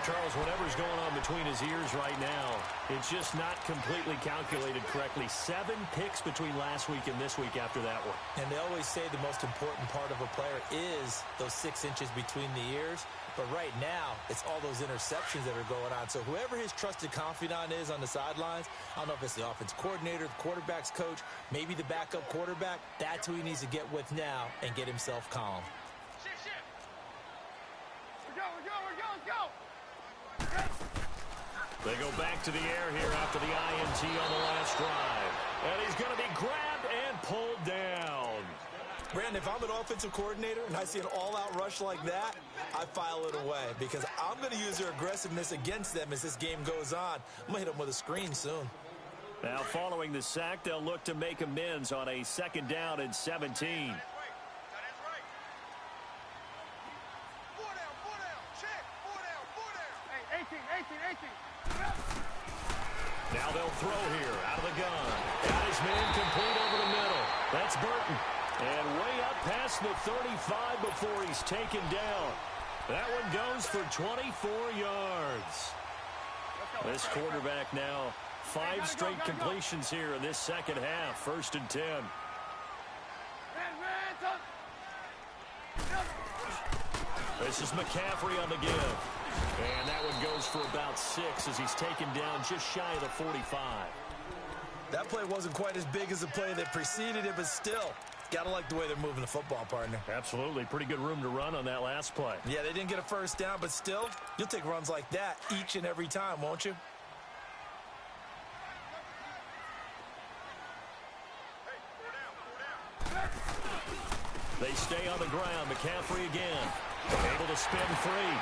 Charles, whatever's going on between his ears right now, it's just not completely calculated correctly. 7 picks between last week and this week after that one. And they always say the most important part of a player is those 6 inches between the ears. But right now, it's all those interceptions that are going on. So whoever his trusted confidant is on the sidelines, I don't know if it's the offense coordinator, the quarterback's coach, maybe the backup quarterback, that's who he needs to get with now and get himself calm. Shift. We're go. They go back to the air here after the INT on the last drive. And he's going to be grabbed and pulled down. Brandon, if I'm an offensive coordinator and I see an all-out rush like that, I file it away because I'm going to use their aggressiveness against them as this game goes on. I'm going to hit them with a screen soon. Now, following the sack, they'll look to make amends on a 2nd down and 17. Now they'll throw here out of the gun. Got his man complete over the middle. That's Burton. And way up past the 35 before he's taken down. That one goes for 24 yards. This quarterback now 5 straight completions here in this second half. 1st and 10. This is McCaffrey on the give. And that one goes for about 6 as he's taken down just shy of the 45. That play wasn't quite as big as the play that preceded it, but still, gotta like the way they're moving the football, partner. Absolutely. Pretty good room to run on that last play. Yeah, they didn't get a first down, but still, you'll take runs like that each and every time, won't you? They stay on the ground. McCaffrey again. Able to spin free.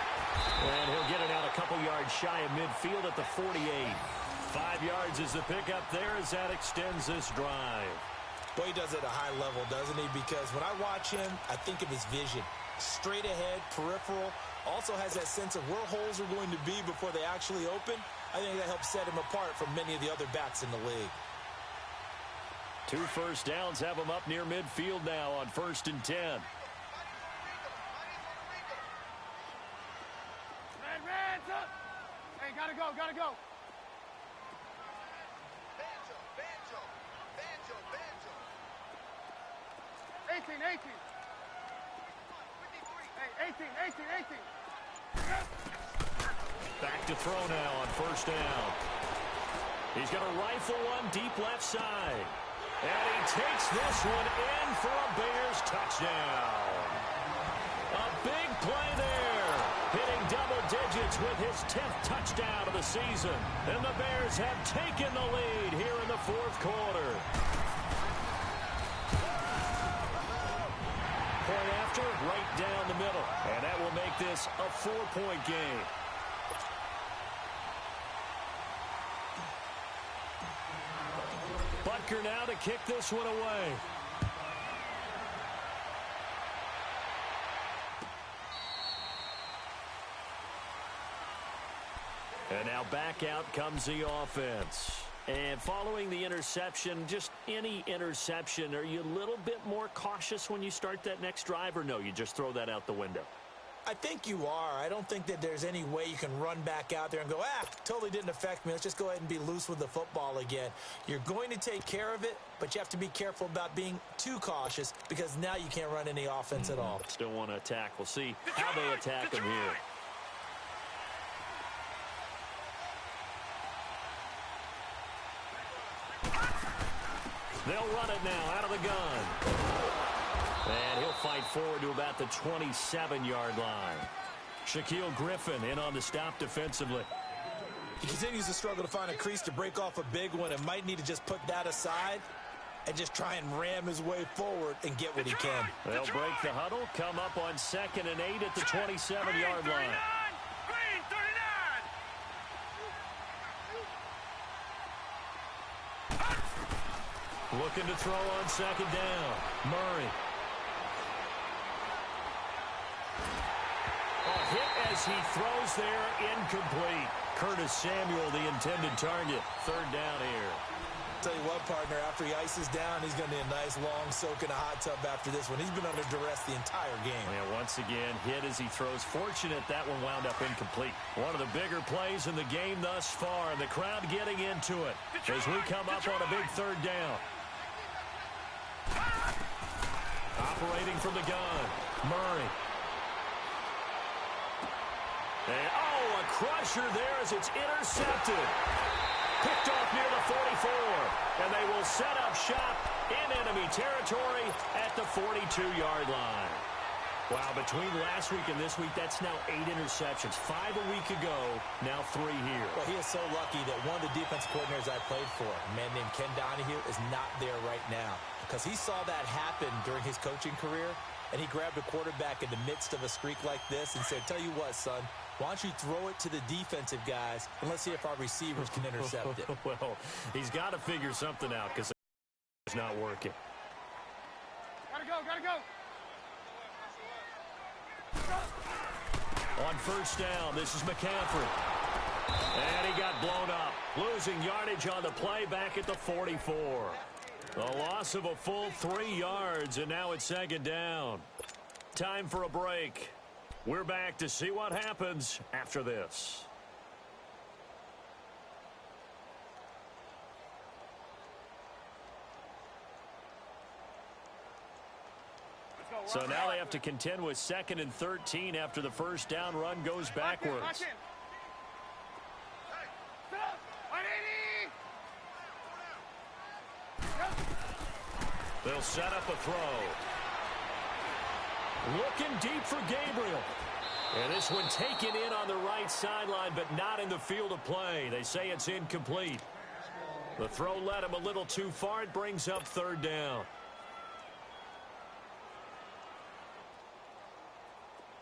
And he'll get it out a couple yards shy of midfield at the 48. 5 yards is the pickup there as that extends this drive. Boy, he does it at a high level, doesn't he? Because when I watch him, I think of his vision. Straight ahead, peripheral. Also has that sense of where holes are going to be before they actually open. I think that helps set him apart from many of the other backs in the league. 2 first downs have him up near midfield now on 1st and 10. Hands up. Hey, gotta go. 18, 18. Hey, 18. Back to throw now on first down. He's going to rifle one deep left side. And he takes this one in for a Bears touchdown. A big play there. Hitting double digits with his 10th touchdown of the season. And the Bears have taken the lead here in the fourth quarter. Point after, right down the middle. And that will make this a 4-point game. Butker now to kick this one away. And now back out comes the offense. And following the interception, just any interception, are you a little bit more cautious when you start that next drive, or no, you just throw that out the window? I think you are. I don't think that there's any way you can run back out there and go, totally didn't affect me. Let's just go ahead and be loose with the football again. You're going to take care of it, but you have to be careful about being too cautious because now you can't run any offense at all. Still want to attack. We'll see how they attack him here. They'll run it now out of the gun. And he'll fight forward to about the 27-yard line. Shaquille Griffin in on the stop defensively. He continues to struggle to find a crease to break off a big one and might need to just put that aside and just try and ram his way forward and get what he can. They'll break the huddle, come up on 2nd and 8 at the 27-yard line. Green 39. Looking to throw on 2nd down. Murray. A hit as he throws there, incomplete. Curtis Samuel, the intended target. 3rd down here. Tell you what, partner, after he ices down, he's going to need a nice long soak in a hot tub after this one. He's been under duress the entire game. Yeah, once again, hit as he throws. Fortunate that one wound up incomplete. One of the bigger plays in the game thus far, and the crowd getting into it as we come up on a big 3rd down. Operating from the gun, Murray. And, a crusher there as it's intercepted. Picked off near the 44. And they will set up shop in enemy territory at the 42-yard line. Wow, between last week and this week, that's now 8 interceptions. 5 a week ago, now 3 here. Well, he is so lucky that one of the defense coordinators I played for, a man named Ken Donahue, is not there right now. Because he saw that happen during his coaching career, and he grabbed a quarterback in the midst of a streak like this and said, tell you what, son, why don't you throw it to the defensive guys, and let's see if our receivers can intercept it. Well, he's got to figure something out because it's not working. Gotta go. On 1st down, this is McCaffrey. And he got blown up. Losing yardage on the play back at the 44. A loss of a full 3 yards, and now it's 2nd down. Time for a break. We're back to see what happens after this. So now they have to contend with 2nd and 13 after the 1st down run goes backwards. They'll set up a throw. Looking deep for Gabriel. And this one taken in on the right sideline, but not in the field of play. They say it's incomplete. The throw led him a little too far. It brings up 3rd down.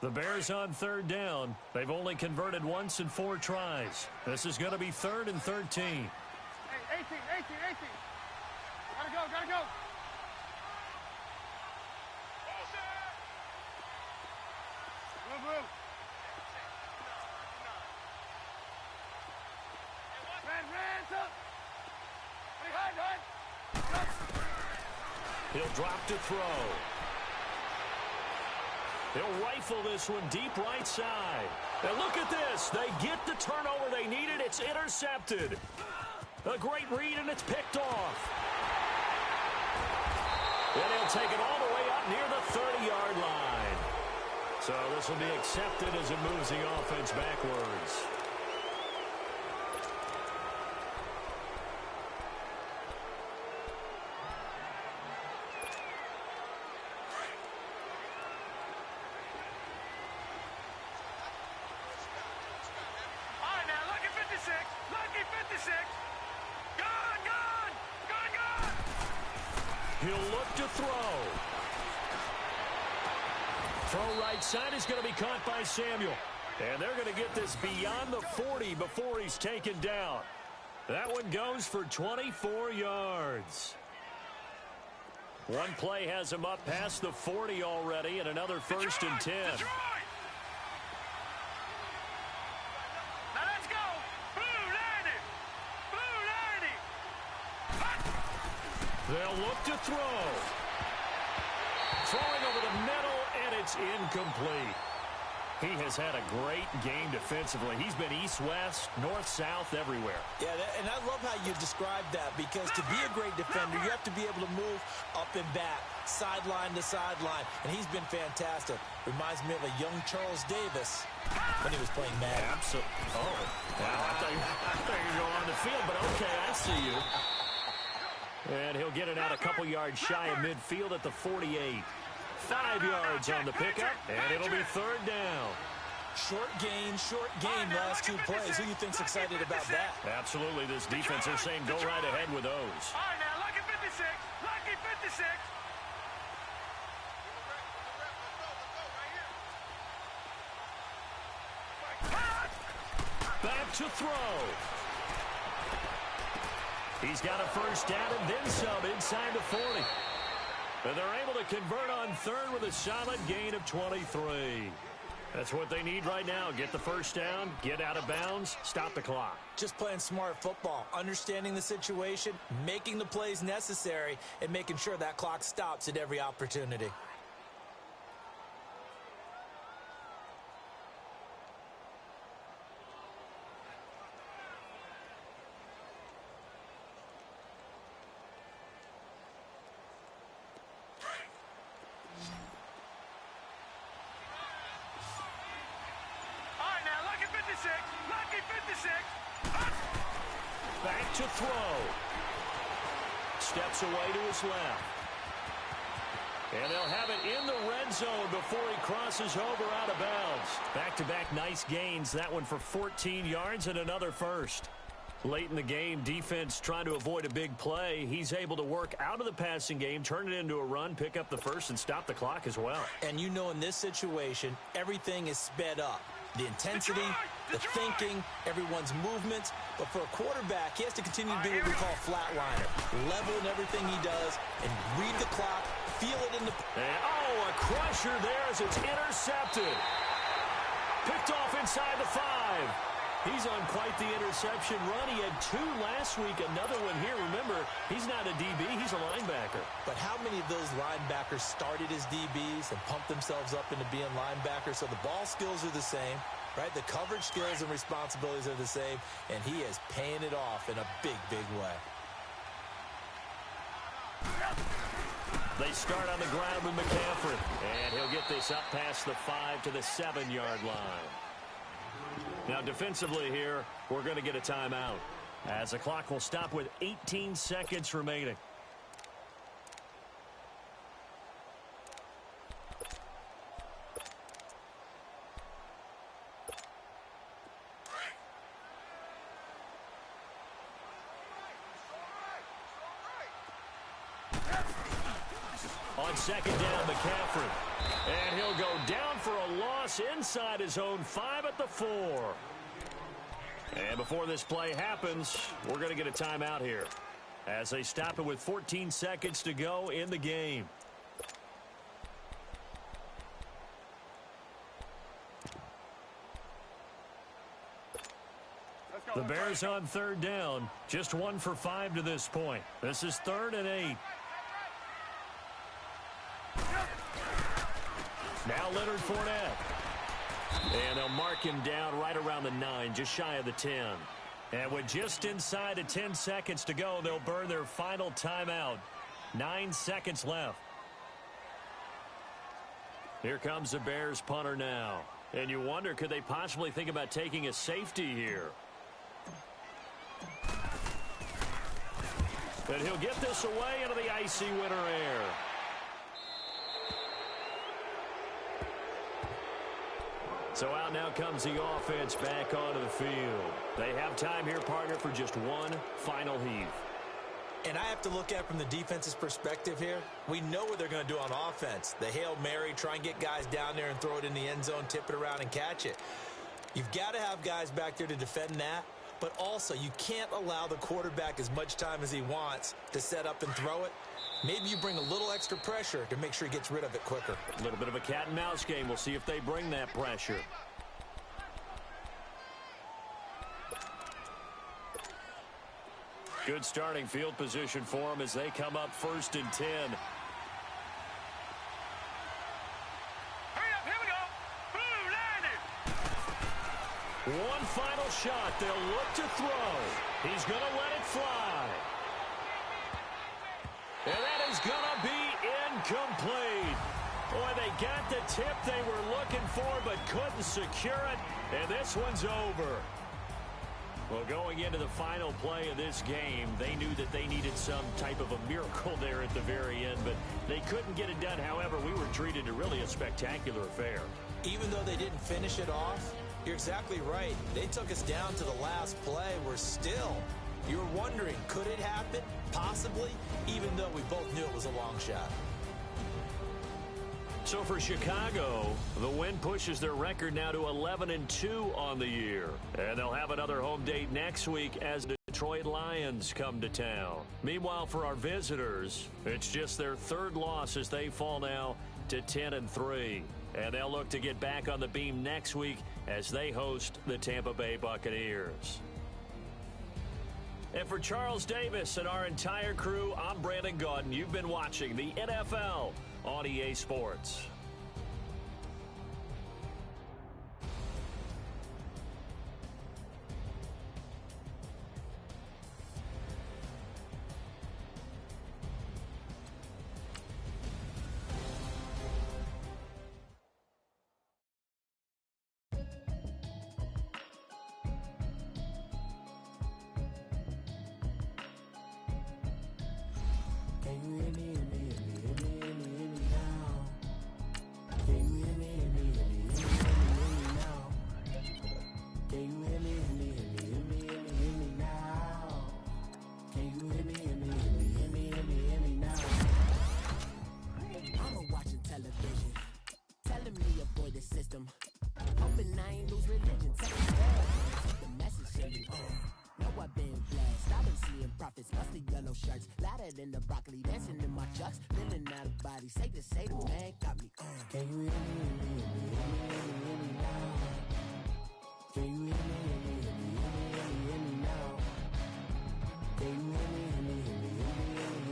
The Bears on 3rd down. They've only converted once in 4 tries. This is going to be 3rd and 13. Hey, 18. Gotta go. Move. Hands up. Hide. He'll drop to throw. He'll rifle this one deep right side. And look at this. They get the turnover they needed. It's intercepted. A great read, and it's picked off. And he'll take it all the way up out near the 30-yard line. So this will be accepted as it moves the offense backwards. He'll look to throw. Throw right side is going to be caught by Samuel. And they're going to get this beyond the 40 before he's taken down. That one goes for 24 yards. One play has him up past the 40 already, and another first and 10. Detroit! Now let's go. Blue 90. Blue 90. They'll look to throw. Throwing over the middle, and it's incomplete. He has had a great game defensively. He's been east-west, north-south, everywhere. Yeah, and I love how you described that, because to be a great defender, you have to be able to move up and back, sideline to sideline, and he's been fantastic. Reminds me of a young Charles Davis when he was playing Madden. Absolutely. Oh, wow. I thought you were going on the field, but okay, I see you. And he'll get it out a couple yards shy of midfield at the 48. 5 yards on the pickup, and it'll be third down. Short game last two plays. Who do you think's excited about that? Absolutely. This defense, they're saying go right ahead with those. All right, now, lucky 56. Lucky 56. Back to throw. He's got a first down and then some inside the 40. And they're able to convert on third with a solid gain of 23. That's what they need right now. Get the first down, get out of bounds, stop the clock. Just playing smart football, understanding the situation, making the plays necessary, and making sure that clock stops at every opportunity. Back to throw. Steps away to his left. And they'll have it in the red zone before he crosses over out of bounds. Back-to-back nice gains. That one for 14 yards and another first. Late in the game, defense trying to avoid a big play. He's able to work out of the passing game, turn it into a run, pick up the first, and stop the clock as well. And you know in this situation, everything is sped up. The intensity, the thinking, everyone's movements. But for a quarterback, he has to continue to do what we call flatliner. Level in everything he does and read the clock, feel it in the... And, a crusher there as it's intercepted. Picked off inside the 5. He's on quite the interception run. He had 2 last week, another one here. Remember, he's not a DB, he's a linebacker. But how many of those linebackers started as DBs and pumped themselves up into being linebackers? So the ball skills are the same, right? The coverage skills and responsibilities are the same, and he is paying it off in a big, big way. They start on the ground with McCaffrey, and he'll get this up past the 5 to the 7-yard line. Now, defensively here, we're going to get a timeout, as the clock will stop with 18 seconds remaining. On second down, McCaffrey. And he'll go down for a loss inside his own 5 at the 4. And before this play happens, we're going to get a timeout here, as they stop it with 14 seconds to go in the game. The Bears on third down, just 1 for 5 to this point. This is 3rd and 8. Now Leonard Fournette. And they'll mark him down right around the 9, just shy of the 10. And with just inside of 10 seconds to go, they'll burn their final timeout. 9 seconds left. Here comes the Bears punter now. And you wonder, could they possibly think about taking a safety here? And he'll get this away into the icy winter air. So out now comes the offense back onto the field. They have time here, partner, for just one final heave. And I have to look at it from the defense's perspective here. We know what they're going to do on offense. The Hail Mary, try and get guys down there and throw it in the end zone, tip it around and catch it. You've got to have guys back there to defend that. But also, you can't allow the quarterback as much time as he wants to set up and throw it. Maybe you bring a little extra pressure to make sure he gets rid of it quicker. A little bit of a cat and mouse game. We'll see if they bring that pressure. Good starting field position for them as they come up 1st and 10. Hurry up, here we go. Boom, landed. One final shot. They'll look to throw. He's going to let it fly. And that is going to be incomplete. Boy, they got the tip they were looking for but couldn't secure it. And this one's over. Well, going into the final play of this game, they knew that they needed some type of a miracle there at the very end, but they couldn't get it done. However, we were treated to really a spectacular affair. Even though they didn't finish it off, you're exactly right. They took us down to the last play. We're still, you were wondering, could it happen? Possibly, even though we both knew it was a long shot. So for Chicago, the win pushes their record now to 11-2 on the year. And they'll have another home date next week as the Detroit Lions come to town. Meanwhile, for our visitors, it's just their 3rd loss as they fall now to 10-3. And they'll look to get back on the beam next week as they host the Tampa Bay Buccaneers. And for Charles Davis and our entire crew, I'm Brandon Gaudin. You've been watching the NFL on EA Sports. In the broccoli, dancing in my chucks, feeling out of body. Say the man got me. Can you hear me now? Can you hear me now? Can you hear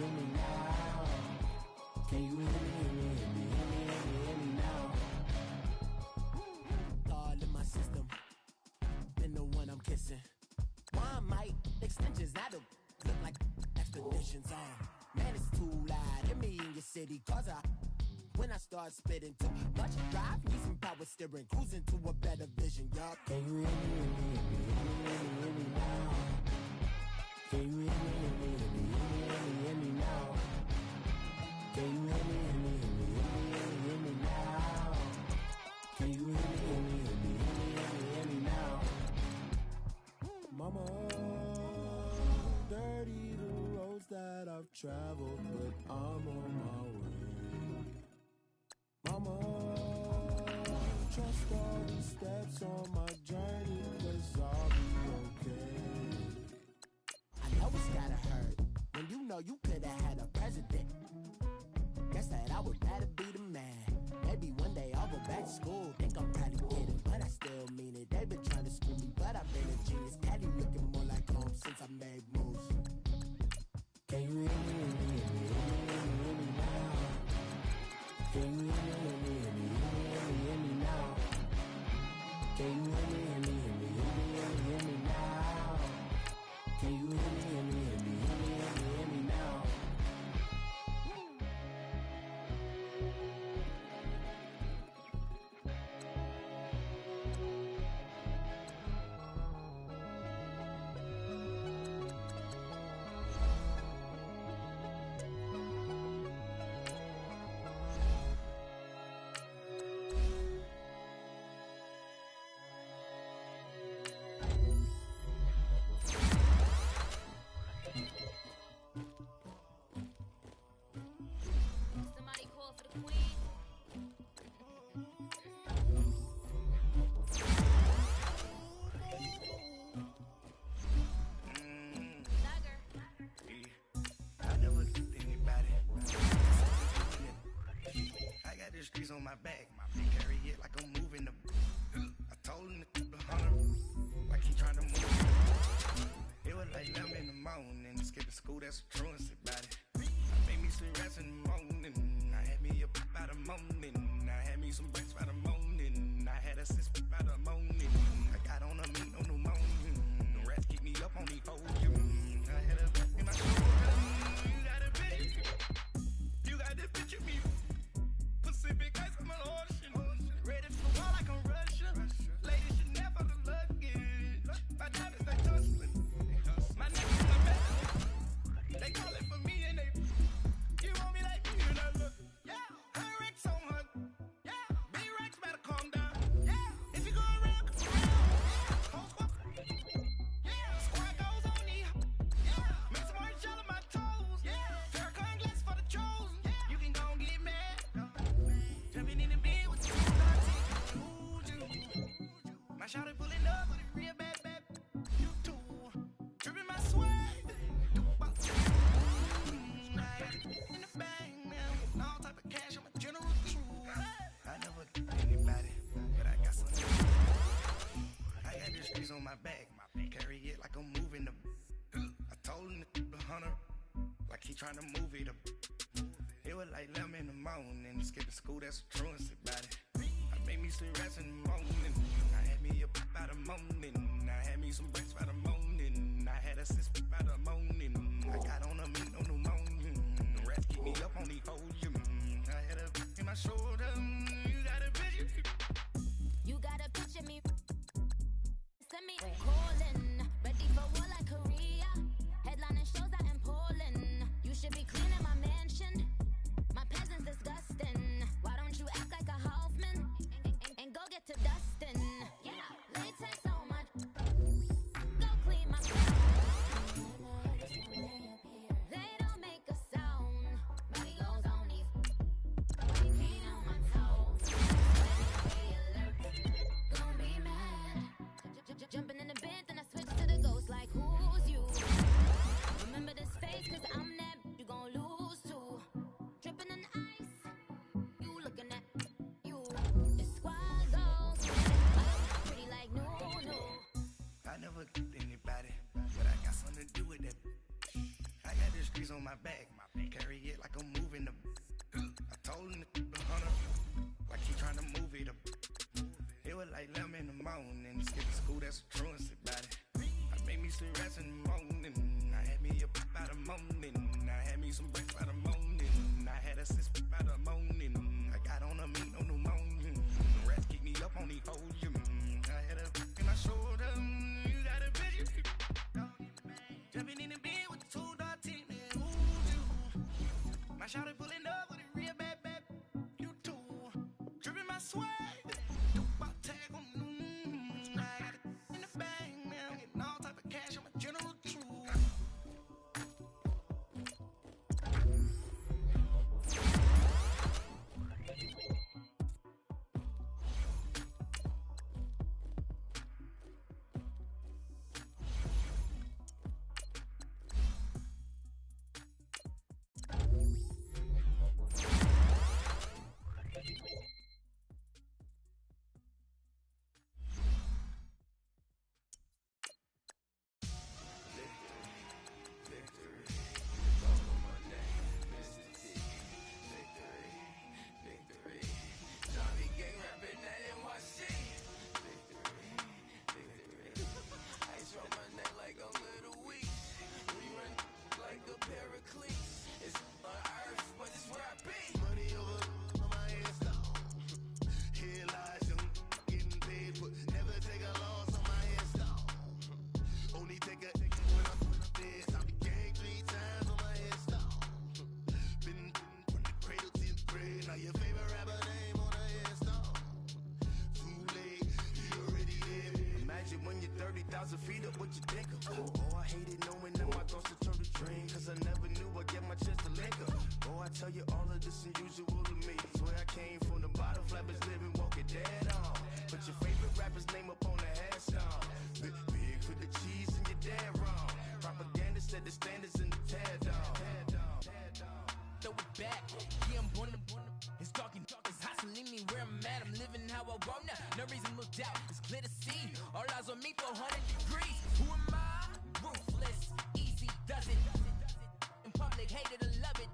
me now? Can you hear me now? God in my system, been the one I'm kissing. Why might extensions that'll look like expeditions on. Man, it's too loud. Hit me in your city, cause when I start spitting too much drive, need some power steering, cruising to a better vision, y'all. Can you hear me now? Can you hear me now? Can you hear me now? Can you hear me now? Mama, dirty that I've traveled, but I'm on my way. Mama, trust all these steps on my journey, 'cause I'll be okay. I know it's gotta hurt when you know you could've had a president. Guess that I would rather be the man. Maybe one day I'll go back to school. Think I'm probably kidding, but I still mean it. They've been trying to screw me, but I've been a genius. Daddy looking more like home since I made moves. Can you hear me now? Can you hear me now? Can you hear me now? Can you hear me now? school, that's a truancy about it. I made me some rest in the morning. I had me a pop by the morning. I had me some breaks by the morning. I had a sis by the morning. I got on a meat on the morning. The rats keep me up on the podium. I had a in my shoulder. You got a bitch. You got this bitch with me. Pacific ice on my ocean. Ready for war like I'm Russian. Ladies should never the luggage. My diamonds they tussling. My niggas are better. They call it for me and they. You want me like me and I look. Yeah, her Rex on her. Yeah, B-Rex better calm down. Yeah, if you go around, come around. Whole squad. Yeah, squad goes on me. Yeah, make some orange gel on my toes. Yeah, Farrakhan glass for the trolls. You can go and get mad. Jumping in the bed with the my shawty pulling up with a real bad. You too. Dripping my sweat. In the bag now. All type of cash. I'm a general true. I never get anybody, but I got something. I got the streets on my back. Carry it like I'm moving the. I told him the hunter, like he trying to move it up. It was like 11 in the morning. Skipping school, that's a truancy about it. I made me some rest in the morning. I had me a pop by the morning. I had me some breaks by the morning. I had a sis by the morning. I got on a meat on the morning. The rats keep me up on the podium. I had a in my shoulder. You got a bitch. You gotta picture me. Send me calling. Ready for war like Korea. Headlining shows out in Poland. You should be cleaning my mansion. My peasants disgusting. Why don't you act like a Hoffman and go get to Dustin? Yeah, latex on my. Go clean my. They don't make a sound. Money goes on these. Clean on my toes. Be alert. Gonna be mad. Jumping in the bed, then I switch to the ghost like who's you? Remember this face, cause I'm that you gon' lose too. Dripping in ice, you looking at you. The squad goes pretty like no. I never get anybody, but I got something to do with that. I got the streets on my back. Carry it like I'm moving the. I told him the hunter, like he trying to move it up. It was like 11 in the morning. Skipping school, that's a truancy about it. I made me some rest in the morning. I had me a pop by the morning. I had me some breaks by the morning. I had a sis by the morning. I got on a meat on the morning. The rats keep me up on the podium. I had a in my shoulder. You got a bitch. Jumping in the bed with the 2.10. My shawty pulling up with a real bad. You too. Dripping my sweat. Tag on. I got it in the bag now. Getting all type of cash. I'm a general true. No reason to look out, it's clear to see. All eyes on me for 100 degrees. Who am I? Ruthless, easy does it.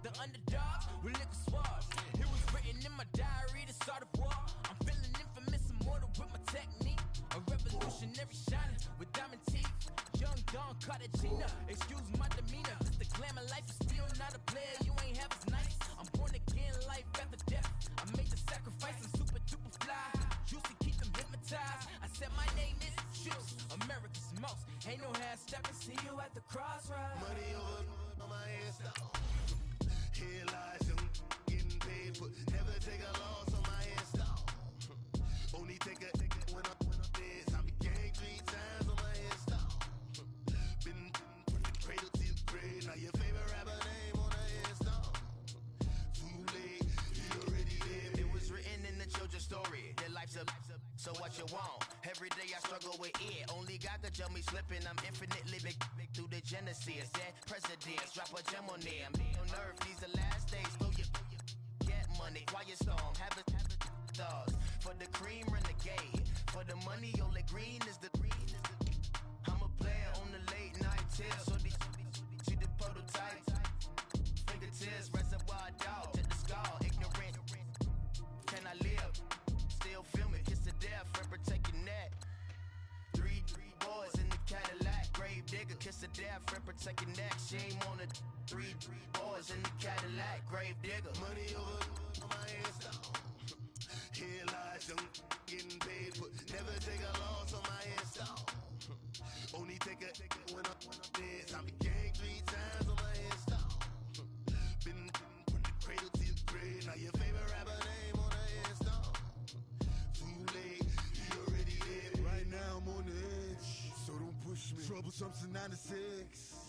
the underdogs with liquor swabs. It was written in my diary, the start of war. I'm feeling infamous, immortal with my technique. A revolutionary shining with diamond teeth. Young Don Cartagena, excuse my demeanor. Just the glamour life, you still not a player, you ain't half as nice. I'm born again, life after death. I made the sacrifice, I'm super duper fly. Juicy, keep them hypnotized. I said my name is Juice, America's most. Ain't no half stepping, see you at the crossroads. Money over on my headstone. Here lies young, getting paid, but never take a loss on my headstone. Only take a when I'm dead. I be gang 3 times on my headstone. Been from the cradle to the grave. Now your favorite rapper name on a headstone. Too late, you already dead. It was written in the children's story. Their life's a so what you want? Every day I struggle with it. Only God could tell me slipping. I'm infinitely big through the genesis. Dead presidents, drop a gem on them. On earth, these the last days. Throw your get money, quiet storm. Have a dogs for the cream renegade. For the money, only green is the green. I'm a player on the late night till. So they see the prototype. Fingertips, reservoir dog to the skull. Ignorant. Can I live? Still feel me, kiss to death, friend protect your neck. Three boys in the Cadillac, grave digger, kiss to death, friend protect your neck. Shame on the three boys in the Cadillac, grave digger. Money over on my headstone. Here lies young, getting paid, but never take a loss on my headstone. Only take a when I'm dead. I be gang 3 times on my headstone. Been from the cradle to the grave. Now your favorite rapper name on a headstone. Too late, you already dead. Right now I'm on the edge, so don't push me. Troublesome to 9 to 6.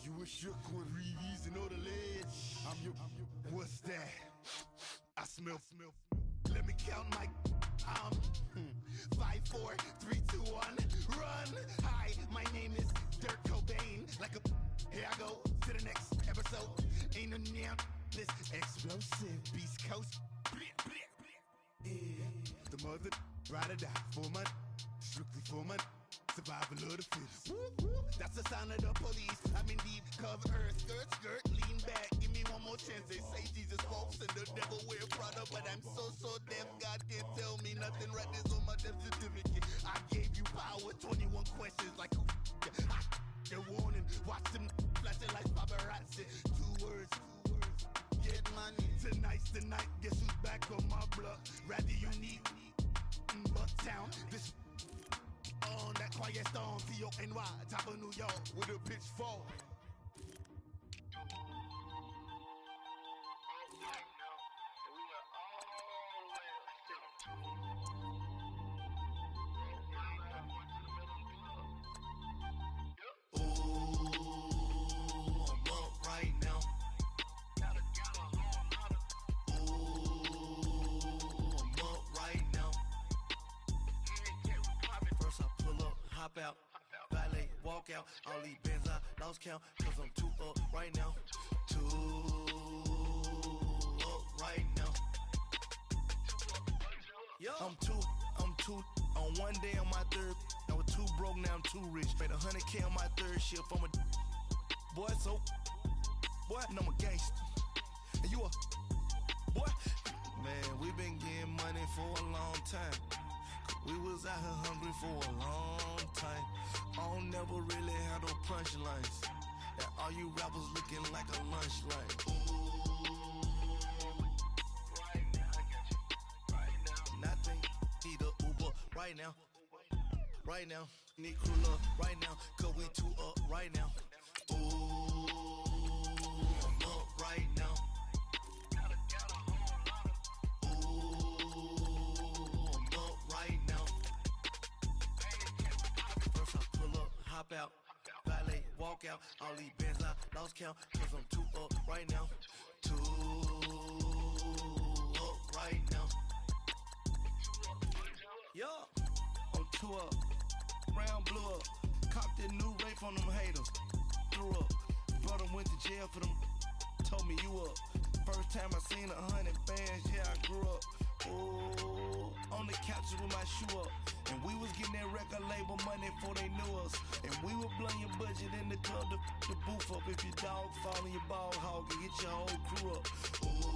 You a shook one, Reeves and all the ledge. I'm your. What's that? I smell. Let me count my. 5, 4, 3, 2, 1, run. Hi, my name is Dirk Cobain. Like a. Here I go to the next episode. Ain't no damn this explosive Beast Coast. Yeah. The mother ride or die for my. Strictly for my. Survival of the fittest. That's the sound of the police. I'm in deep cover earth. Skirt, lean back. Give me one more chance. They say Jesus walks and the devil wear Prada, but I'm so deaf. God can't tell me nothing. Right this on my death certificate. I gave you power. 21 questions like who? They're warning. Watch them flashing like paparazzi. 2 words. Get money. Tonight's the night. Guess who's back on my block? Rather unique. Bucktown. This. On that quiet storm, T-O-N-Y, top of New York, with a pitchfork. Out, valet, walk out, all these bands I lost count, cause I'm 2 up right now, 2 up right now. Yo. I'm two, on one day on my third, I was 2 broke, now I'm 2 rich, made 100K on my third shift, I'm a boy, so, boy, and I'm a gangster, and you a, boy, man, we been getting money for a long time. We was out here hungry for a long time. I don't never really have no punchlines. That all you rappers looking like a lunch line. Right now, I got you. Right now. Nothing. Need a Uber right now. Right now. Need crew love right now. Cause we 2 up right now. Ooh, I'm up right now. Hop out, valet, walk out, all these bands I lost count, cause I'm 2 up right now, 2 up right now. Yo, I'm 2 up, round blew up, copped that new rape on them haters, threw up, brother went to jail for them, told me you up, first time I seen 100 bands, yeah I grew up, ooh, on the couch with my shoe up. And we was getting that record label money before they knew us. And we would blow your budget in the club the booth up. If your dog fall in your ball hog and get your whole crew up. Ooh,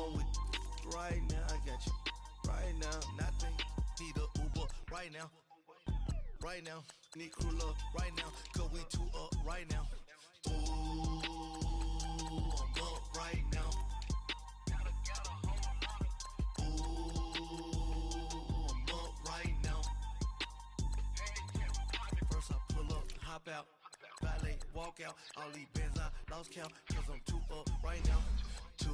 I'm with right now. I got you right now. Nothing. Need a Uber right now. Right now. Need crew love right now. Cause we two up right now. Ooh, I'm up right now. Hop out, valet, walk out. All these bands I lost count, cause I'm too up right now. Too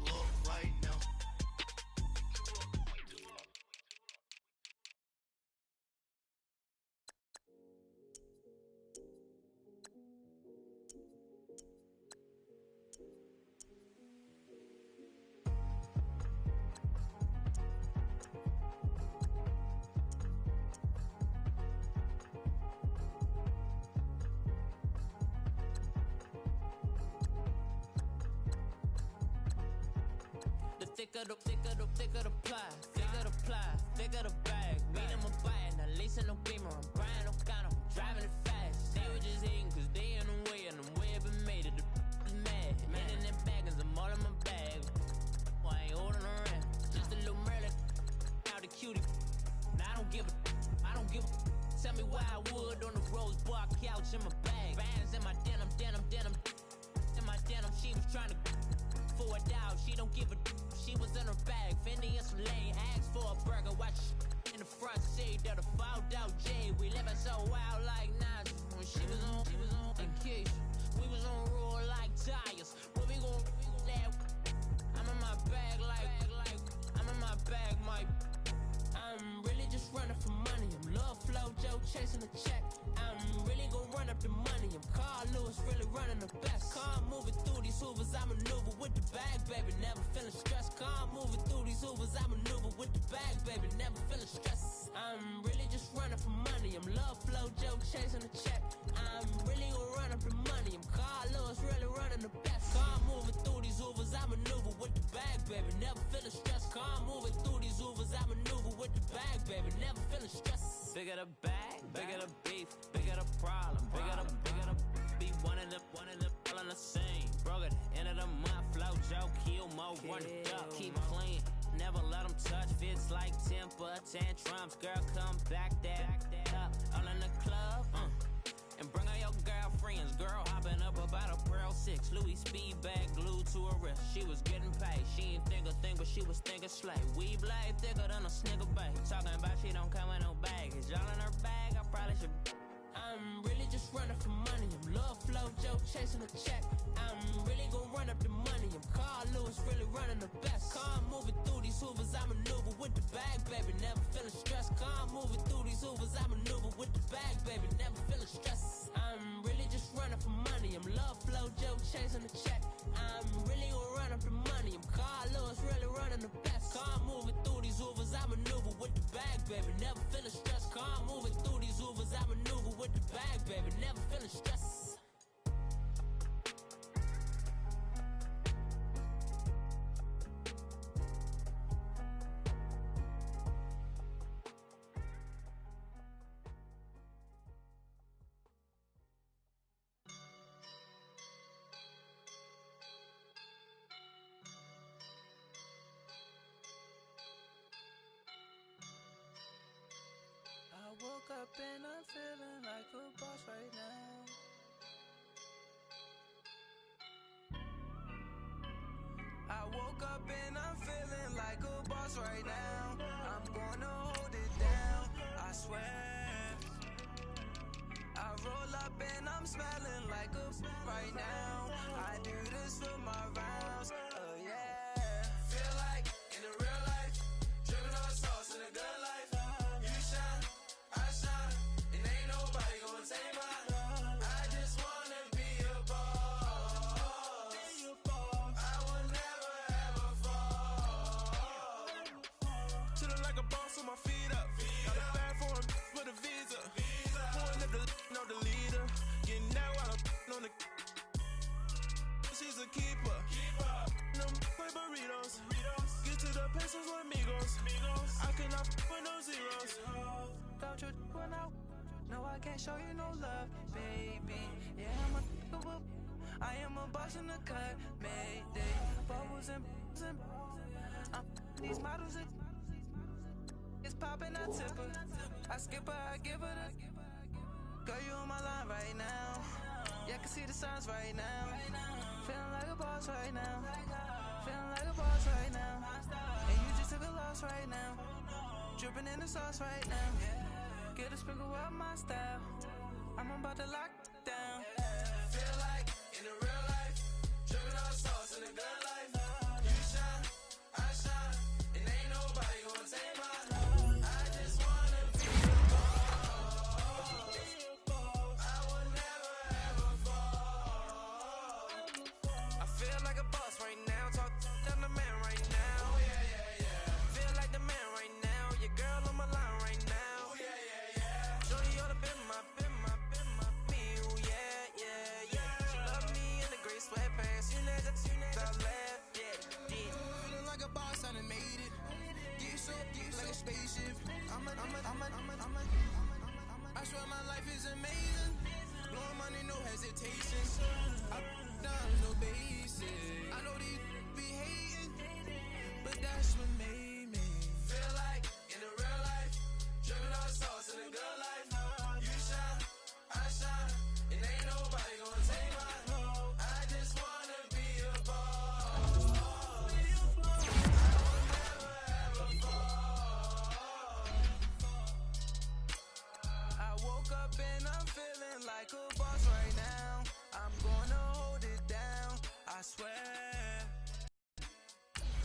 up right now. Thicker the pie, thicker the bag. Meet him a buying, not leasing no beamer. I'm Brian O'Connor, I'm driving it fast. They were just hating cause they in the way, and the way I've been made it. The is mad. Man in them baggins, I'm all in my bag. Well, I ain't holding around. Just a little Merlin, out the cutie. Now I don't give a. Tell me why I would on the rose bar couch in my bag. Bands in my denim. In my denim, she was trying to for a doubt. She don't give a. She was in her bag, Fendi and some lane. Asked for a burger, watch in the front seat of the fouled out J. We living so wild like Nas. When she was on vacation, we was on roll like tires. Where we gon' let? I'm in my bag like I'm in my bag, Mike. I'm really just running for money. I'm Love Flow Joe chasing the check. I'm really gon' run up the money. I'm Carl Lewis, really running the best. Car moving through these Hoovers, I maneuver with the bag, baby. Never feeling stressed. Car moving through these Hoovers, I maneuver with the bag, baby. Never feeling stressed. I'm really just running for money. I'm Love Flow Joe chasing the check. I'm really gon' run up the money. I'm Carl Lewis, really running the best. Car moving through these Hoovers, I maneuver with the bag, baby. Never feeling stressed. Car moving through these Hoovers, I maneuver with the bag, baby. Never feeling stressed. Bigger the bag, bigger the beef, bigger the problem, bigger the be one of them, all in the same. Broke at the end of the month, Flow Joe, kill mo, run it up, keep clean. Never let them touch, fits like temper tantrums. Girl, come back that up, all in the club, and bring all your girlfriends. Girl hopping up about a Pearl 6, Louis speed bag glued to her wrist. She was getting paid, she ain't think a thing, but she was thinking slay. We blade thicker than a snicker bag. Talking about she don't come with no baggage. All in her bag, I probably should. I'm really just running for money. I'm Love Flow Joe chasing a check. I'm really gon' run up the money. I'm Carl Lewis, really running the best. Car moving through these Hoovers, I maneuver with the bag, baby. Never feeling stressed. Car moving through these Hoovers, I maneuver with the bag, baby. Never feeling stressed. I'm really just running for money. I'm Love Flow Joe chasing a check. I'm really gon' run up the money. I'm Carl Lewis, really running the best. Car moving through these Hoovers, I maneuver with the bag, baby. Never feeling stressed. Car moving through these Hoovers, I maneuver with the bag, baby. Never feeling stressed. I woke up and I'm feeling like a boss right now. I woke up and I'm feeling like a boss right now. I'm gonna hold it down, I swear. I roll up and I'm smelling like a right now. I do this for my rounds, oh yeah. Feel like in the real life, dripping on sauce in a good life. You shine, I shine, and ain't nobody gonna take mine. I just wanna be a boss. I will never ever fall. Chillin' like a boss with my feet up. Got a bag for him with a visa. Pulling up the know the leader. Getting that while I'm on the. She's a keeper. Them play burritos. Get to the pesos with amigos. I cannot with no zeros. Don't you run out? No, I can't show you no love, baby. Yeah, I am a boss in the cut, Mayday. Bubbles and I'm these models. It's popping, I tip her. I skip her, I give her the. Girl, you on my line right now. Yeah, I can see the signs right now. Feeling like a boss right now. Feeling like a boss right now. And you just took a loss right now. Dripping in the sauce right now. Get a sprinkle up my style. I'm about to lock down. Feel like in the real life, dripping all sauce in the good life. You shine, I shine, and ain't nobody gonna take my love. I just wanna be a boss. I will never ever fall. I feel like a boss right now. Talk to the man right now. Oh yeah, yeah, yeah. Feel like the man right now. Your girl on my line right now. Oh yeah, yeah, yeah. Shorty oughta been my me. Oh yeah, yeah, yeah. She love me in the gray sweatpants. You never left. Yeah, did. Feeling like a boss, I done made it. Get so deep like a spaceship. I swear my life is amazing. Blowing money, no hesitation. I down, no basic. I know these be hating, but that's what made me feel like in the real life, dripping all sauce in the good life. You shine, I shine, and ain't nobody gonna take my love. I just wanna be a boss. I will never ever fall. I woke up and I'm feeling like a boss right now. I'm gonna hold it down, I swear.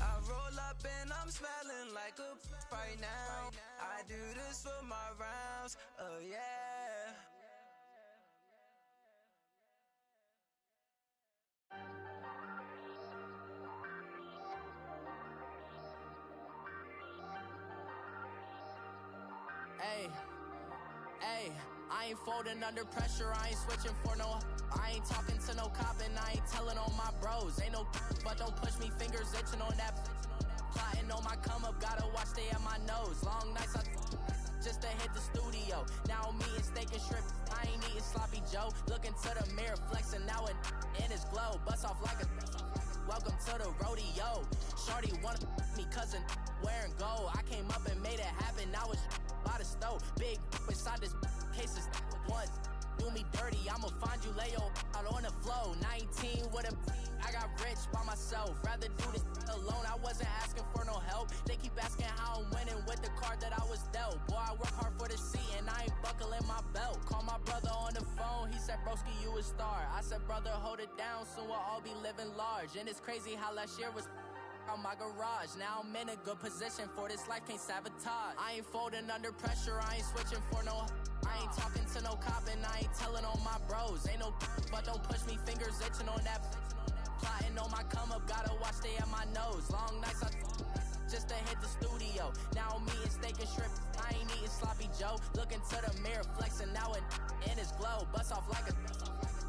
I roll up and I'm smelling like a right now. I do this for my rounds, oh yeah. Hey, I ain't folding under pressure, I ain't switching for no. I ain't talking to no cop and I ain't telling on my bros. Ain't no but don't push me, fingers itching on that. Plotting on my come up, gotta watch stay at my nose. Long nights I just to hit the studio. Now I'm eating steak and shrimp, I ain't eating sloppy Joe. Looking to the mirror, flexing now and in his glow. Bust off like a welcome to the rodeo. Shorty wanna me cousin wearing gold. I came up and made it happen, now it's by the stove. Big inside this cases once do me dirty, I'ma find you lay out on the floor. 19 with a I got rich by myself. Rather do this alone, I wasn't asking for no help. They keep asking how I'm winning with the card that I was dealt. Boy, I work hard for the seat and I ain't buckling my belt. Call my brother on the phone, he said, broski, you a star. I said, brother, hold it down, soon we'll all be living large. And it's crazy how last year was out my garage. Now I'm in a good position for this life, can't sabotage. I ain't folding under pressure, I ain't switching for no. I ain't talking to no cop and I ain't telling on my bros. Ain't no but don't push me, fingers itching on that. Plotting on my come up, gotta watch stay at my nose. Long nights I just to hit the studio. Now I'm eating steak and shrimp, I ain't eating sloppy Joe. Looking to the mirror, flexing now and in his glow. Bust off like a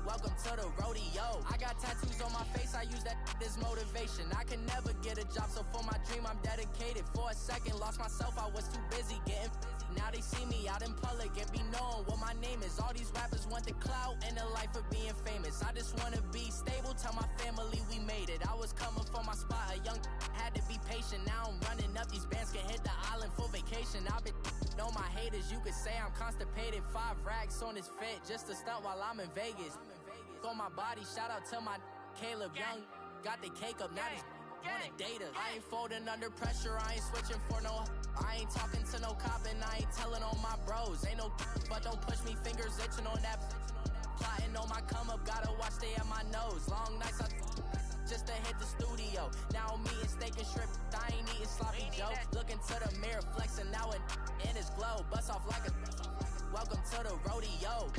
welcome to the rodeo. I got tattoos on my face, I use that as motivation. I can never get a job, so for my dream I'm dedicated. For a second, lost myself, I was too busy getting busy. Now they see me out in public and be knowing what my name is. All these rappers want the clout and the life of being famous. I just wanna be stable, tell my family we made it. I was coming for my spot, a young had to be patient. Now I'm running up, these bands can hit the island for vacation. I've been know my haters, you could say I'm constipated. 5 racks on his fit, just to stunt while I'm in Vegas. On my body, shout out to my Caleb Young. Got the cake up, now these wanna date us. I ain't folding under pressure, I ain't switching for no. I ain't talking to no cop and I ain't telling on my bros. Ain't no but don't push me, fingers itching on that. Plotting on my come up, gotta watch stay at my nose. Long nights I just to hit the studio. Now I'm eating steak and shrimp, I ain't eating sloppy Joe. Looking to the mirror, flexing now and in his glow. Bust off like a welcome to the rodeo.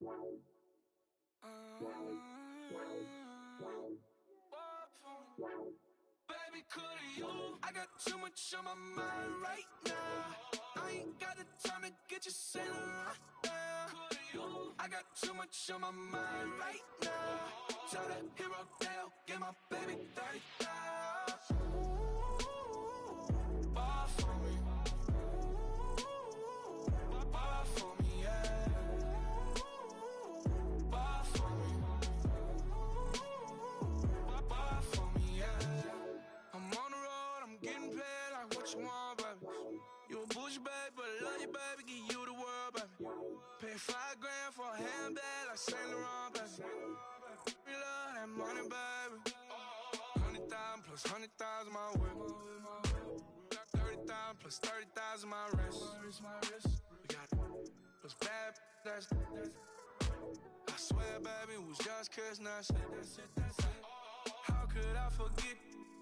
Baby, could you? I got too much on my mind right now. I ain't got the time to get you sailing right now. Could you? I got too much on my mind right now. Tell that hero Dale, get my baby 30,000. Bar for me. Bar for me, yeah. Bar for me. Bar for me, yeah. I'm on the road, I'm getting paid like what you want, baby. You a bullshit, baby, but I love you, baby. Give you the world, baby. Pay $5 grand for a handbag like Saint Laurent, baby. You love that money, baby. 100,000 plus 100,000 my way. Got 30,000 plus 30,000 my wrist. We got those bad, that's I swear, baby, it was just kiss, now that's it. How could I forget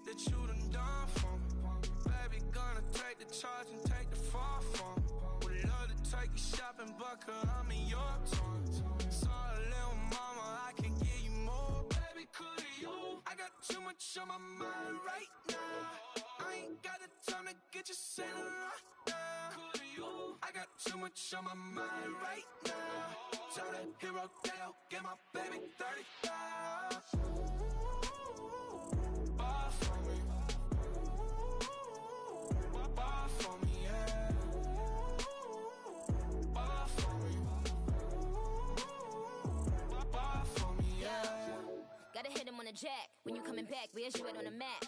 that you done for me? Baby, gonna take the charge and take the fall from me. Would love to take you shopping, but I'm in your toys. Sorry, little mama, I can give you more. Baby, could you? I got too much on my mind right now. I ain't got the time to get you sailing right now. Could you? I got too much on my mind right now. Tell that hero Dale, get my baby 30,000. Bar for me. Bar for me, yeah. Bar for me. Bar for me, yeah. Gotta hit him on the jack. When you coming back, where's you at on the map?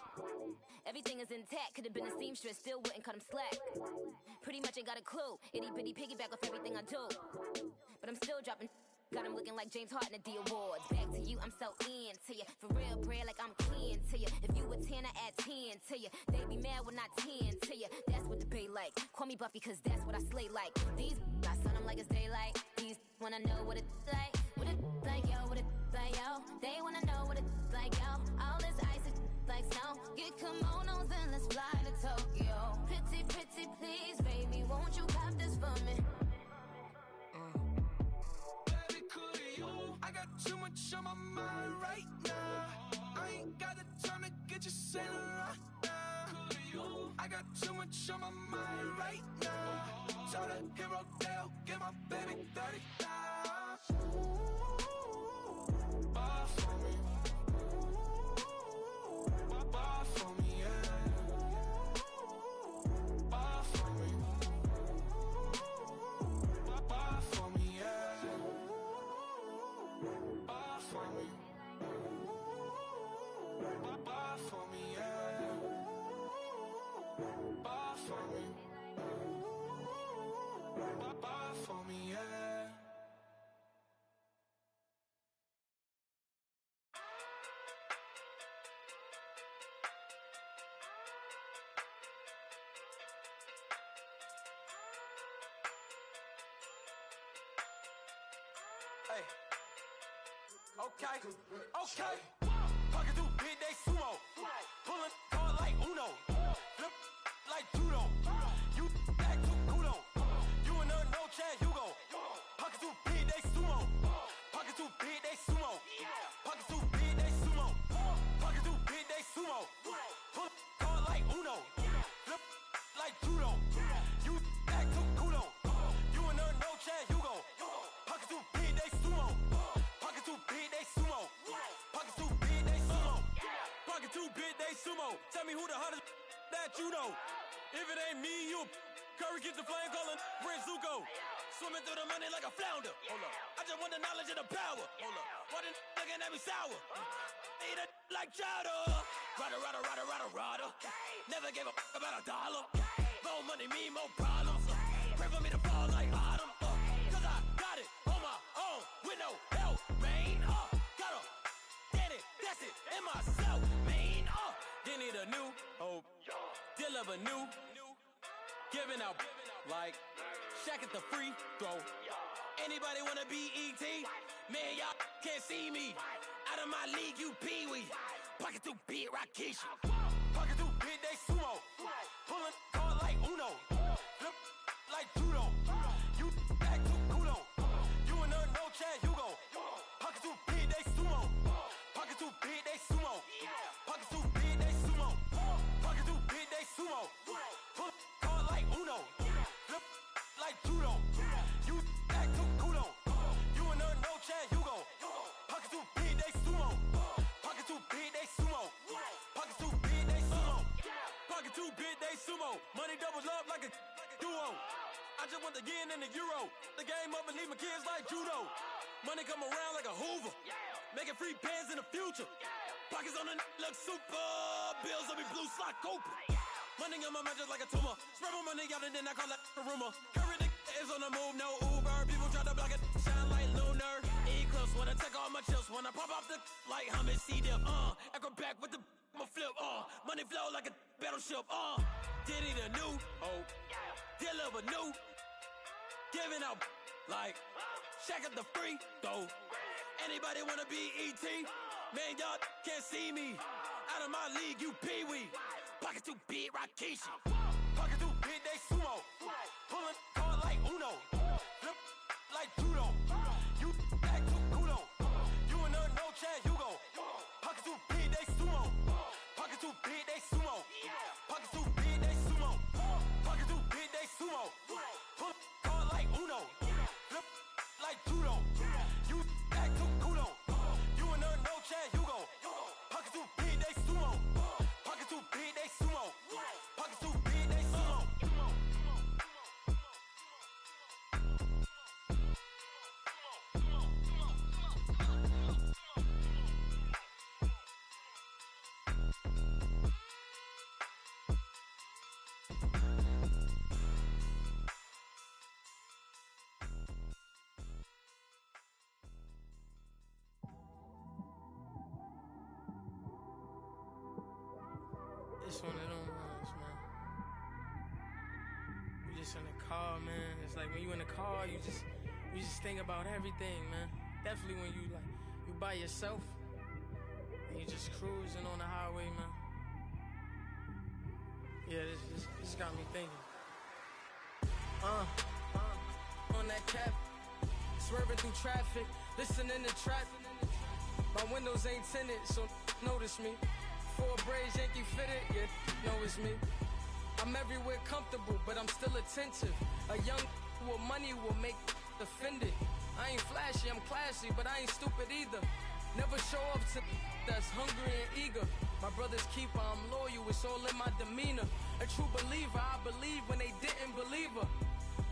Everything is intact. Could've been a seamstress, still wouldn't cut him slack. Pretty much ain't got a clue. Itty bitty piggyback off everything I do. But I'm still dropping. Got him looking like James Harden at the awards. Back to you, I'm so into you. For real, bread, like I'm kin to you. If you a 10, I add 10 to you. They be mad when I 10 to you. That's what the bay like. Call me Buffy, cause that's what I slay like. These, I sun them like it's daylight. These wanna know what it's like. What it like, yo, what it like, yo. They wanna know what it's like, yo. All this ice is like snow. Get kimonos and let's fly to Tokyo. Pretty, pretty, please, baby, won't you cop this for me? I got too much on my mind right now. I ain't got the time to get you sailing right now. I got too much on my mind right now. Tell that hero Dale, get my baby 30,000. Bar for me. Bar for me, yeah. Bar for me. Bar for me, yeah. Bar for me. Bar for me, yeah. Bar for me. Bar for me, yeah. Hey. Okay. Pocket through big day sumo. Pulling card like Uno. Flip like judo. You back to kudo. You and her no Chad Hugo. Pocket through big day sumo. Pocket through big day sumo. Pocket through big day sumo. Pocket through big day sumo. Pull card like Uno. Flip like judo. You back to kudo. You and her no Chad Hugo. Pocket through big day sumo. Pocket through big day sumo. Pocket through big day sumo. Pocket through big day sumo. Tell me who the hottest that you know. If it ain't me, you Curry gets the flame calling Prince Zuko. Swimming through the money like a flounder. Hold up. I just want the knowledge and the power. Hold up. Why the looking at me sour? Eat it like chowder. Rada. Never gave a about a dollar. More money, me, more problems. Pray for me to fall like autumn. Cause I got it on my own with no help, man. Got a daddy, that's it, in myself, man. They need a new hope. Deal of a new. Giving out like Shaq at the free throw. Anybody wanna be E.T.? Man, y'all can't see me. Out of my league, you pee-wee. Pocket through beat Rakishi. Pocket through big day sumo. Pulling card like Uno. Flip like judo. You back to kudo. You and her no Chad, you Uno. Flip like judo. You back to kudo. You and her, no chance, you go. Pocket too big, they sumo. Pocket too big, they sumo. Pocket too big, they sumo. Pocket too big, they sumo. Money doubles up like a duo. I just want the yen and the euro. The game up and leave my kids like judo. Money come around like a Hoover. Making free bands in the future. Pockets on the look super. Bills on me blue slot Cooper. Money on my mind just like a tumor. Spread my money out and then I call that a rumor. Current is on the move, no Uber. People try to block it, shine like lunar. Eclipse wanna take all my chips. When I pop off the like Hummus, see them. Echo back with the my flip. Money flow like a battleship. Diddy the new. Deliver new. Giving out like Shaq at the free throw. Anybody wanna be E.T.? Man, y'all can't see me. Out of my league, you pee-wee. Pocket too big, Rakishi. Pocket too big, they sumo. Pulling card like Uno. Flip like judo. You back to kudo. You and her, no chance, you go. Pocket too big, they sumo. Pocket too big, they sumo. Pocket too big, they sumo. Pocket too big, they sumo. Pull card like Uno. Flip like judo. You back to kudo. You and her, no chance, you go. Pocket too big, they sumo. Pocket too big, they sumo. Pocket too big, they sumo. It's one of them ones, man. You just in the car, man. It's like when you in the car, you just think about everything, man. Definitely when you by yourself and you just cruising on the highway, man. Yeah, this got me thinking. On that cap, swerving through traffic, listening to trap. My windows ain't tinted, so notice me. Four braids, Yankee fitted, yeah, know it's me. I'm everywhere comfortable, but I'm still attentive. A young with money will make offended. I ain't flashy, I'm classy, but I ain't stupid either. Never show up to that's hungry and eager. My brother's keeper, I'm loyal, it's all in my demeanor. A true believer, I believe when they didn't believe her.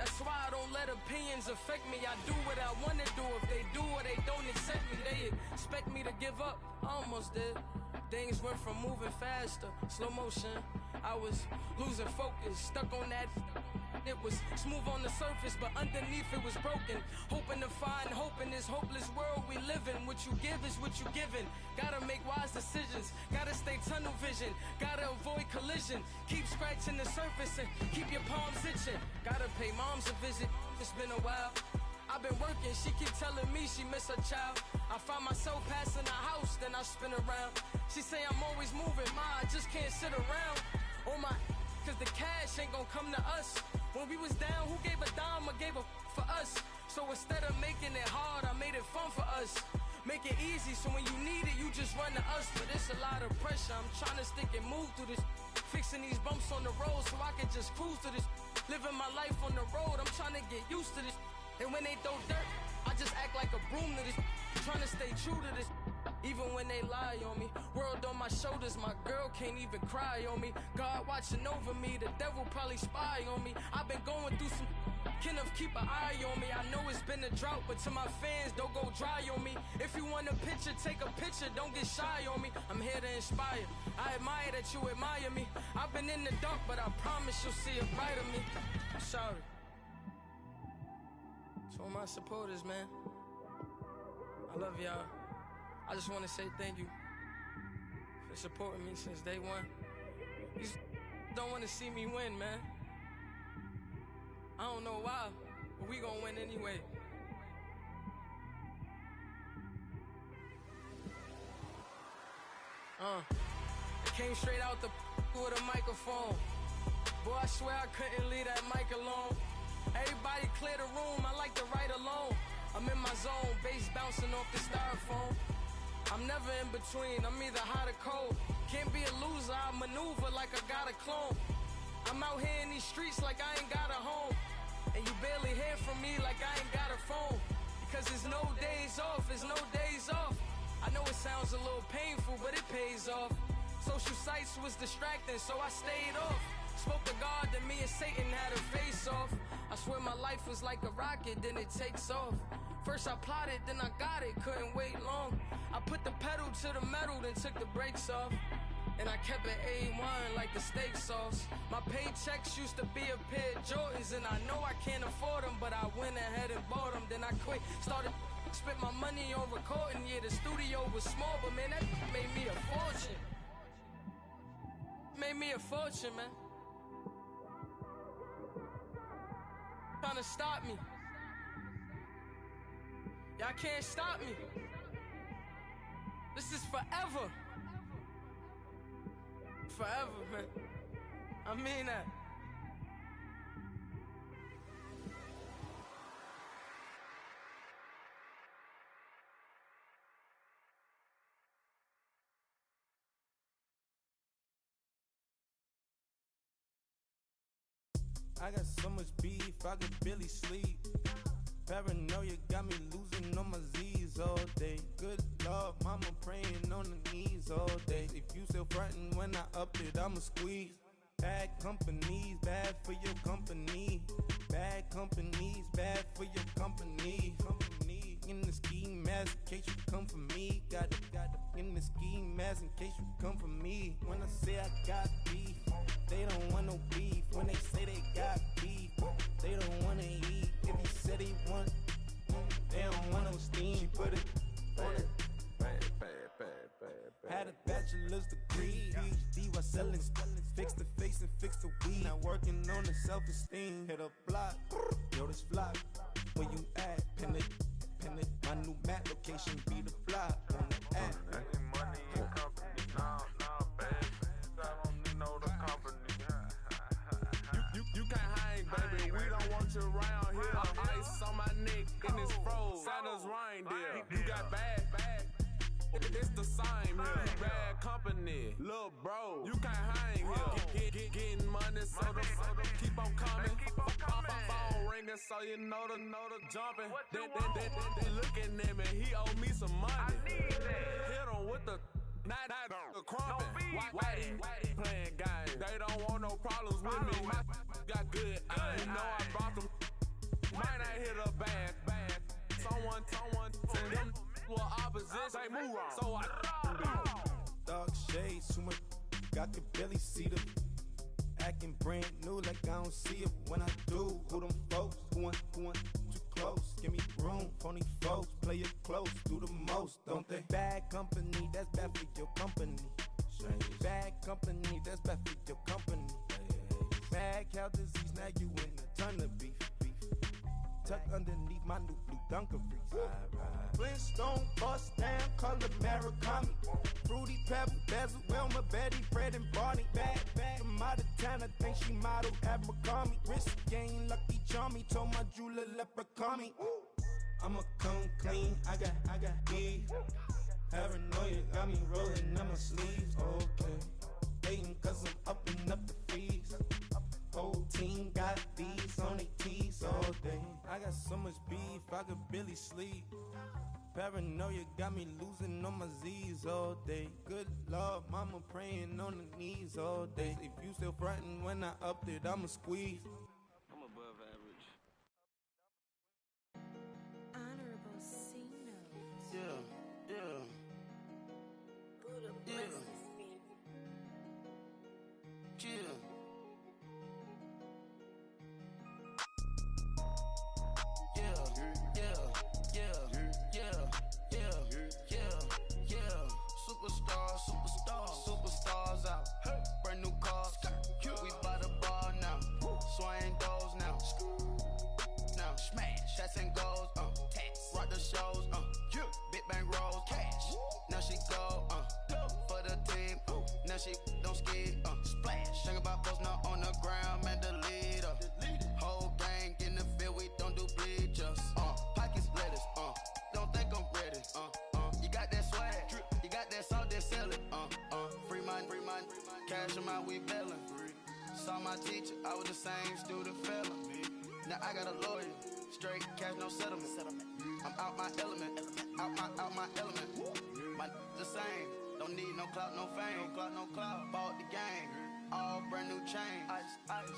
That's why I don't let opinions affect me. I do what I want to do. If they do or they don't accept me, they expect me to give up. I almost did. Things went from moving faster, slow motion. I was losing focus, stuck on that. It was smooth on the surface, but underneath it was broken. Hoping to find hope in this hopeless world we live in. What you give is what you given. Gotta make wise decisions. Gotta stay tunnel vision. Gotta avoid collision. Keep scratching the surface and keep your palms itching. Gotta pay moms a visit. It's been a while. I've been working, she keep telling me she miss her child. I find myself passing the house, then I spin around. She say I'm always moving, ma, I just can't sit around. Oh my, cause the cash ain't gonna come to us. When we was down, who gave a dime or gave a for us? So instead of making it hard, I made it fun for us. Make it easy, so when you need it, you just run to us. But it's a lot of pressure, I'm trying to stick and move through this. Fixing these bumps on the road so I can just cruise to this. Living my life on the road, I'm trying to get used to this. And when they throw dirt, I just act like a broom to this. Trying to stay true to this. Even when they lie on me. World on my shoulders, my girl can't even cry on me. God watching over me, the devil probably spy on me. I've been going through some. Can of keep an eye on me. I know it's been a drought, but to my fans, don't go dry on me. If you want a picture, take a picture, don't get shy on me. I'm here to inspire. I admire that you admire me. I've been in the dark, but I promise you'll see a brighter me. I'm sorry. To all my supporters, man, I love y'all. I just want to say thank you for supporting me since day one. You don't want to see me win, man. I don't know why, but we gonna win anyway. I came straight out the with a microphone. Boy, I swear I couldn't leave that mic alone. Everybody clear the room, I like to write alone. I'm in my zone, bass bouncing off the styrofoam. I'm never in between, I'm either hot or cold. Can't be a loser, I maneuver like I got a clone. I'm out here in these streets like I ain't got a home. And you barely hear from me like I ain't got a phone. Because there's no days off, there's no days off. I know it sounds a little painful, but it pays off. Social sites was distracting, so I stayed off. Spoke to God that me and Satan had a face off. I swear my life was like a rocket, then it takes off. First I plotted, then I got it, couldn't wait long. I put the pedal to the metal, then took the brakes off. And I kept it A1 like the steak sauce. My paychecks used to be a pair of Jordans, and I know I can't afford them, but I went ahead and bought them. Then I quit, started spent my money on recording. Yeah, the studio was small, but man, that made me a fortune. Made me a fortune, man. Trying to stop me. Y'all can't stop me. This is forever. Forever, man. I mean that. I got so much beef, I could barely sleep. Paranoia got me losing on my Z's all day. Good Lord, mama praying on the knees all day. If you still frontin' when I up it, I'ma squeeze. Bad companies, bad for your company. Bad companies, bad for your company. Company in the ski mask in case you come for me. Got it in the ski mask in case you come for me. When I say I got beef, they don't want no beef. When they say they got beef, they don't wanna eat. If he said he want, they don't want no steam. She put it on it. Had a bachelor's degree, PhD while selling. Fix the face and fix the weed. Now working on the self-esteem. Hit a block, yo this flock. Where you at? Pin it. My new map location be the block on the app. Money and company, nah, baby. I don't need no the company. You can't hang, baby. We don't want you around here. Ice on my neck in this froze. Santa's reindeer. You got bad. It's the same here. Bad company, little bro. You can't hang here. Getting money, so the keep on coming. Phone ringing, so you know the jumping. They looking at me. He owe me some money. I need that. Hit him with the the crumpin'. Whitey playing games. They don't want no problems with me. My got good. You know I brought them. Might not hit a bad. Someone send them. Well, opposition, move on. So I dark shades, too much. I could barely see them. Acting brand new, like I don't see it when I do. Who them folks? Who want too close? Give me room, phony folks. Play it close, do the most, don't they? Bad company, that's bad for your company. Bad company, that's bad for your company. Mad cow disease, now you in a ton of beef. Tuck underneath my new blue Dunkaroos. Flintstone bust down, color Murakami. Fruity Pebble, Bezel, Wilma, Betty, Fred, and Barney. Bad from out of town, I think she modeled at McCarmy. Wrist game, lucky charmy, told my jeweler leprechaun. I'ma come clean, I got beef. Paranoia got me rolling on my sleeves. Okay, hating cause I'm upping up the fees. Whole team got these on their tees all day. I got so much beef, I could barely sleep. Paranoia got me losing on my Z's all day. Good Lord, mama praying on the knees all day. If you still frontin' when I upped it, I'ma squeeze. I'm above average. Honorable C notes. Yeah. Superstars out. Brand new cars. We by the bar now. Swaying doors now. Now smash. Shots and goals. Rock the shows. Big bang rolls. Cash. Now she go. For the team. Now she don't skid. Splash. Think about post now on the ground. Man, the leader. Whole gang in the field. We don't do bleachers. Pockets lettuce. Don't think I'm ready. You got that swag. You got that salt that sell it. Free mind. Cash them out, we bellin'. saw my teacher, I was the same student fella. Now I got a lawyer, straight cash, no settlement. I'm out my element, out my element. My the same, don't need no clout, no fame. No clout, bought the game, all brand new chain. I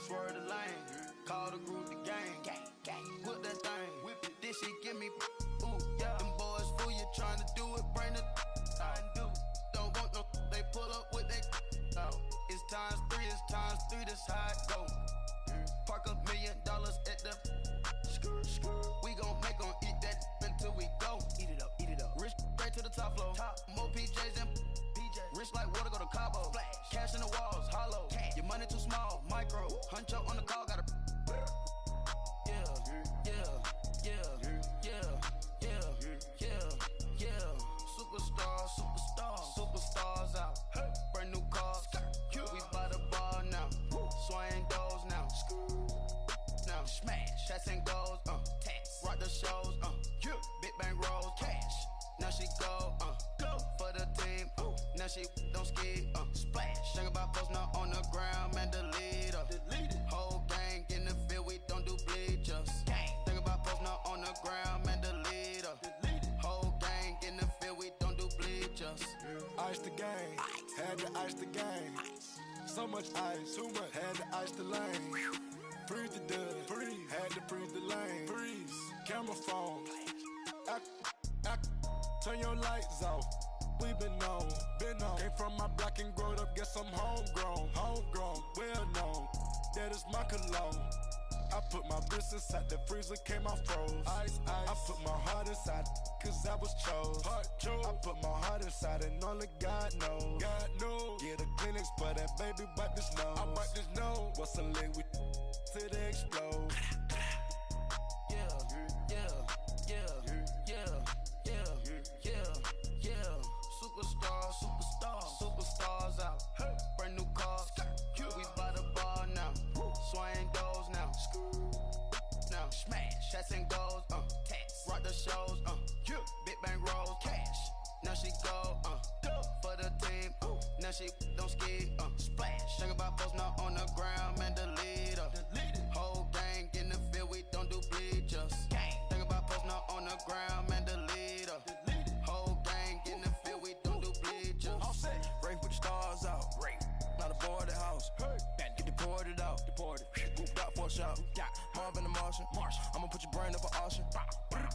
swerve the lane, call the group the gang. Whip that thing, whip it, this shit give me. Ooh, yeah. Them boys fool you trying to do it, bring it. I do. Don't want no, they pull up with they. Oh, it's times three, this how it go. Park $1 million at the. We gon' make 'em eat that until we go. Eat it up. Rich straight to the top floor. More PJs and PJs. Rich like water, go to Cabo. Flash. Cash in the walls, hollow. Cash. Your money too small, micro. Huncho on the call, gotta. Superstars out. Brand new cars. We by the bar now. Swaying doors now. Now smash. Chats and goals. Rock the shows. Big bang rolls. Cash. Now she go. For the team. Now she don't ski. Splash. Think about post now on the ground. Man, delete her. Whole gang in the field. We don't do bleachers. Think about post now on the ground. Man, delete her. Whole gang in the field. We don't do bleachers. Ice the game, had to ice the game. So much ice, too much, had to ice the lane. Freeze the dust, freeze, had to freeze the lane. Freeze, camera phone, turn your lights off. We been on. Came from my block and growed up, guess I'm homegrown, well known. That is my cologne. I put my wrist inside the freezer, came out froze. Ice. I put my heart inside, cause I was chose. I put my heart inside and only God knows. Get a Kleenex for that baby, bite this nose. I bite this nose. What's a liquid till they explode? Superstars out. Brand new cars. We by the bar now. Swaying doors now. Now smash. Chats and goals. Rock the shows. Big bang rolls. Cash. Now she go. For the team. Now she don't ski. Splash. Think about post now on the ground. Man, delete her. Whole gang in the field. We don't do bleachers. Think about post now on the ground. Man, delete her. Whole gang in the field. We don't do bleachers. All set. Rain put the stars out. Rain. Not a board the house. Get deported out. Moved out for a shot. Marvin the Martian. I'ma put your brain up an auction.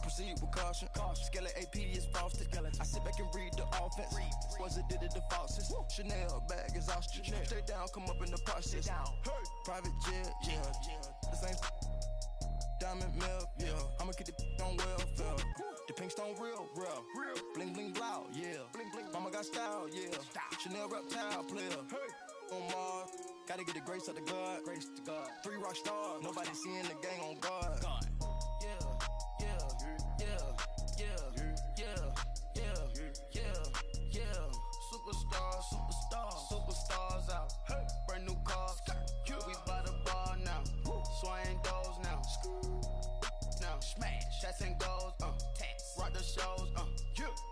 Proceed with caution. Skeleton AP is frosted. I sit back and read the offense. Was it did it the falsest? Chanel bag is ostrich. Stay down, come up in the process. Private jet, yeah. The same diamond milk, yeah. I'ma get the on welfare. The pink stone real. Bling bling blow, yeah. Mama got style, yeah. Chanel reptile player. On Mars, gotta get the grace of the God. 3 rock stars, nobody seeing the gang on guard. Superstars out. Brand new cars. We by the bar now. Swaying doors now. Now smash. Chats and goals. Rock the shows.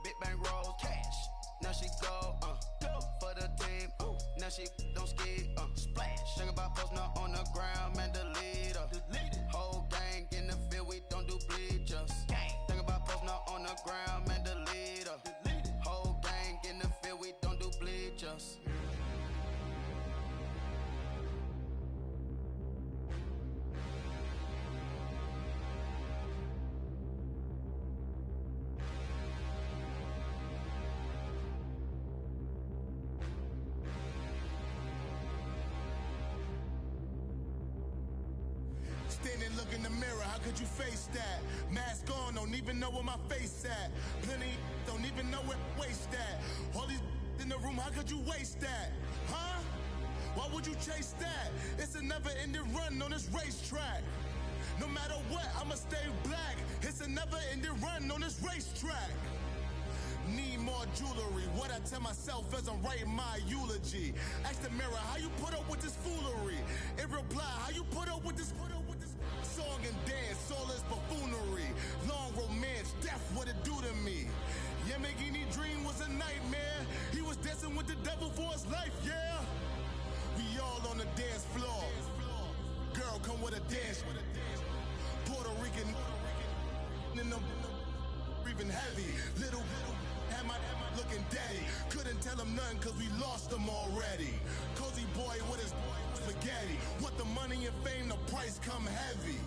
Big bang rolls. Cash. Now she go. For the team. Now she don't ski. Splash. Think about post now on the ground. Man, delete her. Whole gang in the field. We don't do bleachers. Think about post now on the ground. Man, delete her. Whole gang in the field. We don't do bleachers. Standing, look in the mirror, how could you face that? Mask on, don't even know where my face at. Plenty, don't even know where waist at. All these in the room, how could you waste that? Huh? Why would you chase that? It's a never-ending run on this racetrack. No matter what, I'ma stay black. It's a never-ending run on this racetrack. Need more jewelry. What I tell myself as I'm writing my eulogy. Ask the mirror, how you put up with this foolery? In reply, how you put up with this song and dance, all this buffoonery. Long romance, death, what it do to me? Yamagini dream was a nightmare. He was dancing with the devil for his life, yeah. We all on the dance floor. Girl, come with a dance. Puerto Rican in them breathing heavy. Little had my looking daddy. Couldn't tell him nothing cause we lost him already. Cozy boy with his spaghetti. Want the money and fame, the price come heavy.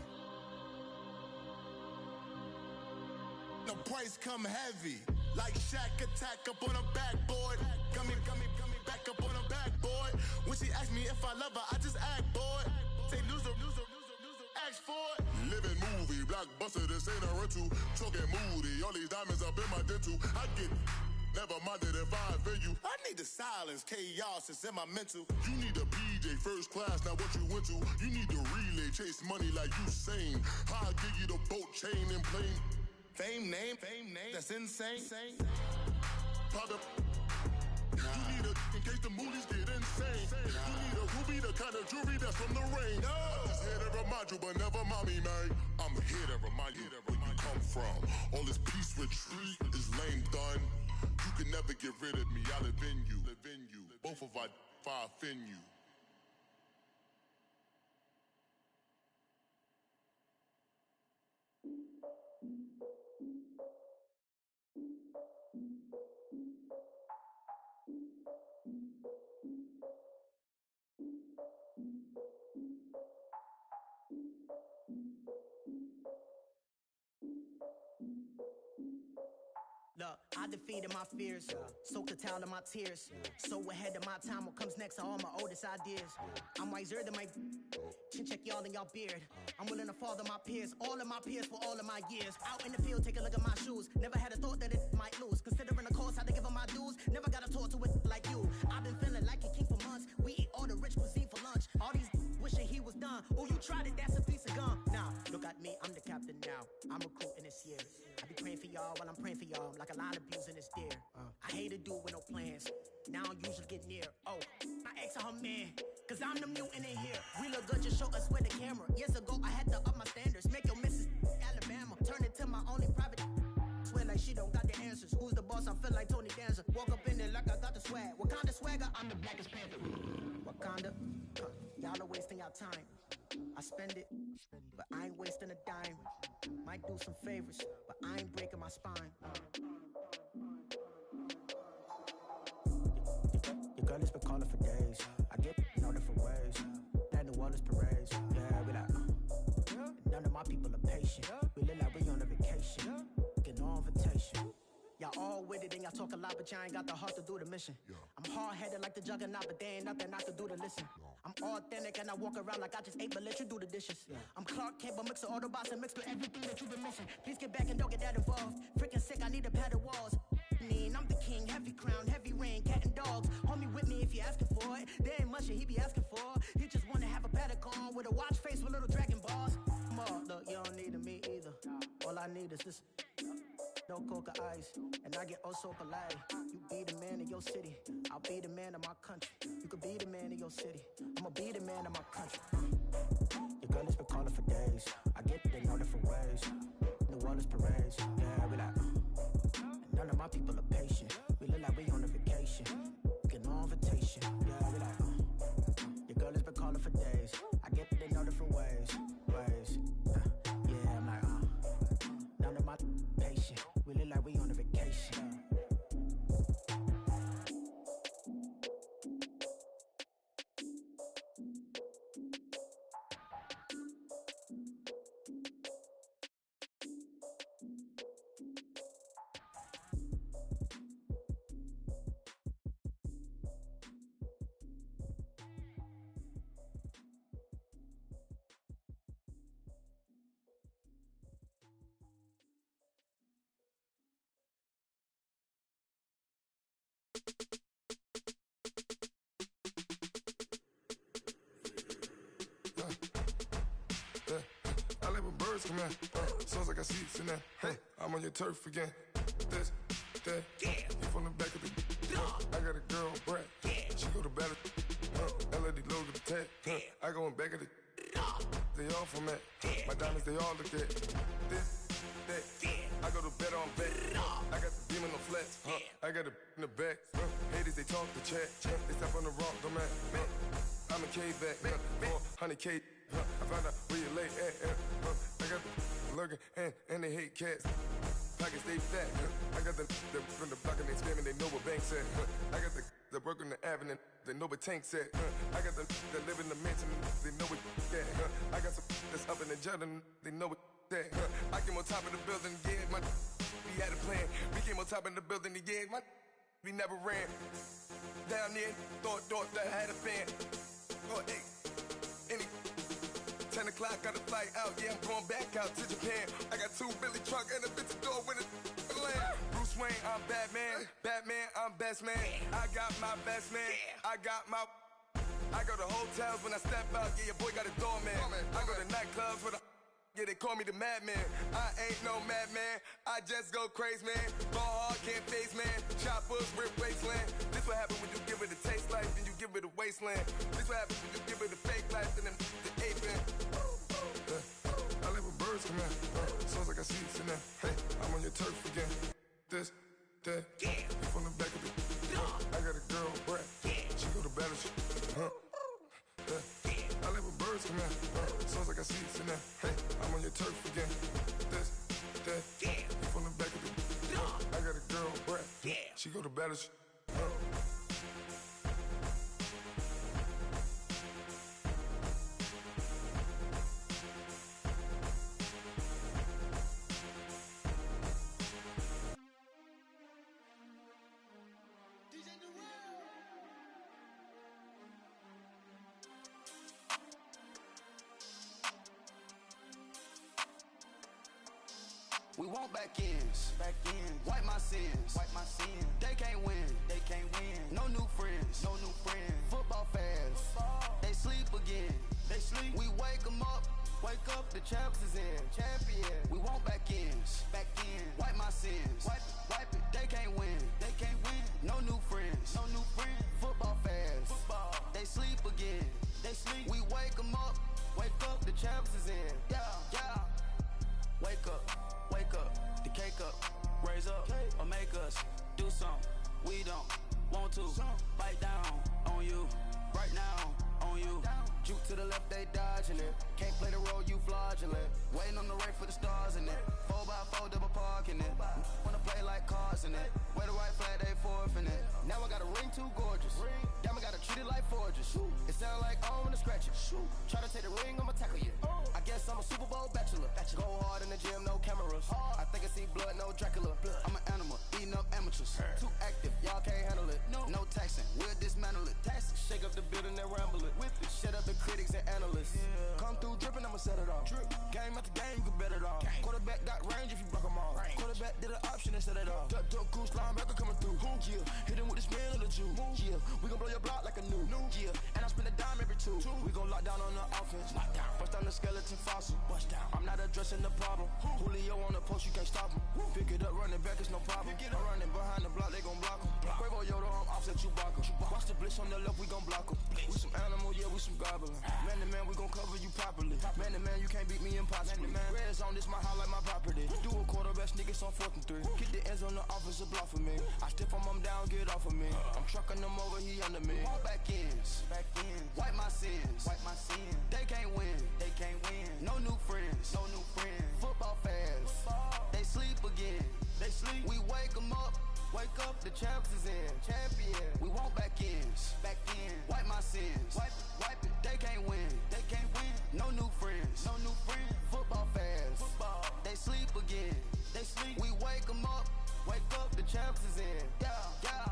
The price come heavy. Like Shaq attack up on a backboard. Gummy, back up on a backboard. When she asked me if I love her, I just act bored. Say loser, ask for it. Living movie, blockbuster, this ain't a rental. Talking moody, all these diamonds up in my dental. I get never minded if I offend you. I need the silence, chaos is in my mental. You need a BJ, first class, not what you went to. You need the relay, chase money like you sane. I'll give you the boat, chain, and plane. Fame name, that's insane. Pop up. You need a, in case the movies get insane. You need a ruby, the kind of jewelry that's from the rain. I'm just here to remind you, but never mommy, man. I'm here to remind you where you come from. All this peace retreat is lame done. You can never get rid of me, I live in you. Both of our offend you. Look, I defeated my fears, soaked a towel in my tears. So ahead of my time, what comes next are all my oldest ideas. I'm wiser than my chin check y'all in y'all beard. I'm willing to father my peers, all of my peers for all of my years. Out in the field, take a look at my shoes. Never had a thought that it might lose. Considering the cost, how to give them my dues. Never got a talk to it like you. I've been feeling like a king for months. We eat all the rich cuisine for lunch. All these wishing he was done. Oh, you tried it, that's a piece of gum. Now, look at me, I'm the captain now. I'm recruiting this year. I be praying for y'all while I'm praying for y'all. Like a line of abusing this deer. I hate a dude with no plans. Now I usually get near. Oh, I ex her man. Cause I'm the mutant in here. We look good, just show us where the camera. Years ago, I had to up my standards. Make your missus Alabama. Turn it to my only private. Swear like she don't got the answers. Who's the boss? I feel like Tony Danza. Walk up in there like I got the swag. Wakanda swagger, I'm the blackest panther. Wakanda, y'all are wasting your time. I spend it, but I ain't wasting a dime. Might do some favors, but I ain't breaking my spine. Your girl has been calling for days. I get in all different ways. That New Orleans parades. Yeah, we like, none of my people are patient. We look like we on a vacation. Get no invitation. Y'all all with it and y'all talk a lot, but y'all ain't got the heart to do the mission. I'm hard-headed like the juggernaut, but there ain't nothing I can do to listen. I'm authentic and I walk around like I just ate, but let you do the dishes. I'm Clark Kent, but mix the Autobots and mix with everything that you've been missing. Please get back and don't get that involved. Freaking sick, I need a pad of walls. I'm the king, heavy crown, heavy rain, cat and dogs. Homie with me if you're asking for it. There ain't much that he be asking for. He just wanna have a paddock on with a watch face with little dragon balls. Look, you don't need me either. All I need is this. No coca ice, and I get oh so polite. You be the man of your city, I'll be the man of my country. You could be the man of your city, I'ma be the man of my country. Your girl has been calling for days. I get it in all different ways. New Orleans parades, yeah, we like. None of my people are patient. We look like we on a vacation. Get no invitation, yeah, we like. Your girl has been calling for days. I get it in all different ways. Yeah, I'm like, none of my patient. We look like we on a vacation. I like when birds come in. Sounds like I see seats in there. Hey, I'm on your turf again. This, that, you from the back of the. I got a girl, Brad. She go to battle. LED logo the tag. I go in back of the. They all from that. My diamonds, they all look at. This, that. I go to bed on bet. I got the demon on flats. I got a in the back. Haters, they talk the chat. They step on the rock, the man. I'm a K-back, 400K. I found out where you lay at. I got the lurking and they hate cats. Pockets stay fat. I got the from the block and they scamming, they know what banks at. I got the work on the avenue, they know what tanks at. I got the live in the mansion, they know what that. I got some that's up in the Jordan, they know what that. I came on top of the building, yeah, we had a plan. We came on top of the building, yeah, we never ran. Down there, thought that I had a fan. Oh, hey, 10 o'clock, got a flight out, yeah, I'm going back out to Japan. I got 2 Billy truck and a bitch door with a land. Bruce Wayne, I'm Batman. Batman, I'm best man. I got my best man. I go to hotels when I step out, yeah, your boy got a doorman. I go to nightclubs with a yeah, they call me the madman. I ain't no madman, I just go crazy, man. Ball hard, can't face, man. Choppers, rip wasteland. This what happen when you give it a taste life, then you give it a wasteland. This what happens when you give it a fake life, then the ape man. I live with birds come in. Sounds like I see it in there. Hey, I'm on your turf again. This, that, you from the back of the. I got a girl, Brett. She go to battle. I live with birds come in. Sounds like I see it in there. Hey, I'm on your turf again. This, that, you from the back of the. I got a girl, Brett. She go to battle. We want back ends, wipe my sins, They can't win, No new friends, Football fans, they sleep again, We wake 'em up, the champs is in, champion. We want back ends, wipe my sins, wipe it. They can't win, No new friends, Football fans, they sleep again, We wake 'em up, the champs is in, yeah. Wake up, the cake up, raise up, or make us do something we don't want to. Bite down on you, right now on you. Juke to the left, they dodging it. Can't play the role, you fraudulent. Waiting on the race for the stars in it. 4x4 double parking it. Wanna play like cars in it. Where the white flag, they forfeit it. Now I got a ring too gorgeous. Damn, I gotta treat it like forges. It sound like I wanna scratch it. Try to take the ring, I'ma tackle you. I guess I'm a Super Bowl bachelor. Go hard in the gym, no cameras. I think I see blood, no Dracula. I'm an animal, eating up amateurs. Too active, y'all can't handle it. No taxing, we'll dismantle it. Shake up the building and ramble it. Whip it, shut up the critics and analysts. Come through dripping, I'ma set it off. Game after game, you can bet it off. Quarterback got range if you block 'em off. Quarterback did an option and set it off. Duck goose linebacker coming through. Yeah, hit him with the spin of the Jew. Yeah, we gon' blow your block like a new. Yeah, and I spend a dime every two. We gon' lock down on the offense. Bust down the skeleton fossil. I'm not addressing the problem. Julio on the post, you can't stop him. Pick it up, running back, it's no problem. I'm running behind the block, they gon' block him. Quavo Yoda, I'm offset Chewbacca. Watch the blitz on the left, we gon' block him. We some animal, yeah, we some goblin. Man to man, we gon' cover you properly. Man to man, you can't beat me impossibly. Red zone, this my house like my property. Do a quarterback sneakers on 4th and 3. Get the ends on the offensive block for me. I step on him down, get off of me. I'm trucking them over, he under me. Back ends, wipe my sins, They can't win, No new friends, Football fans, they sleep again, We wake 'em up, the champs is in, champion. We want back ends, wipe my sins, wipe it. They can't win, No new friends, Football fans, they sleep again, We wake 'em up, the champs is in, yeah.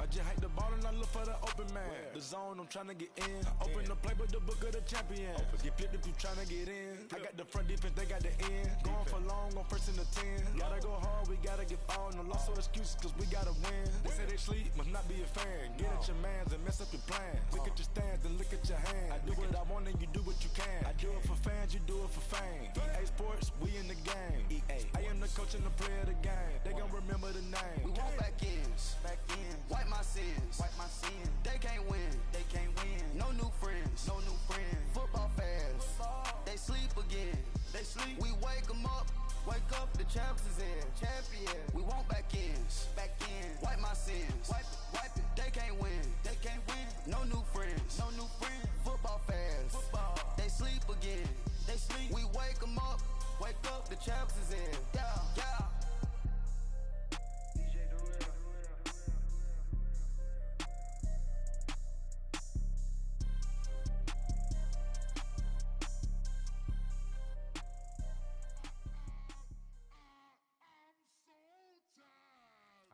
I just hate the ball and I look for the open man. The zone, I'm tryna get in. Open the playbook, the book of the champion. Get flipped if you tryna get in. I got the front defense, they got the end. Going for long, on 1st and 10. Gotta go hard, we gotta give all. No loss or excuses, cause we gotta win. They say they sleep, must not be a fan. Get at your mans and mess up your plans. Look at your stands and look at your hands. I do what I want and you do what you can. I do it for fans, you do it for fame. EA Sports, we in the game. I am the coach and the player of the game. They gon' remember the name. We want back ends, wipe my sins, They can't win, No new friends, Football fans, they sleep again, We wake 'em up, the champs is in, champion. We want back ends, wipe my sins, wipe it. They can't win, No new friends, Football fans.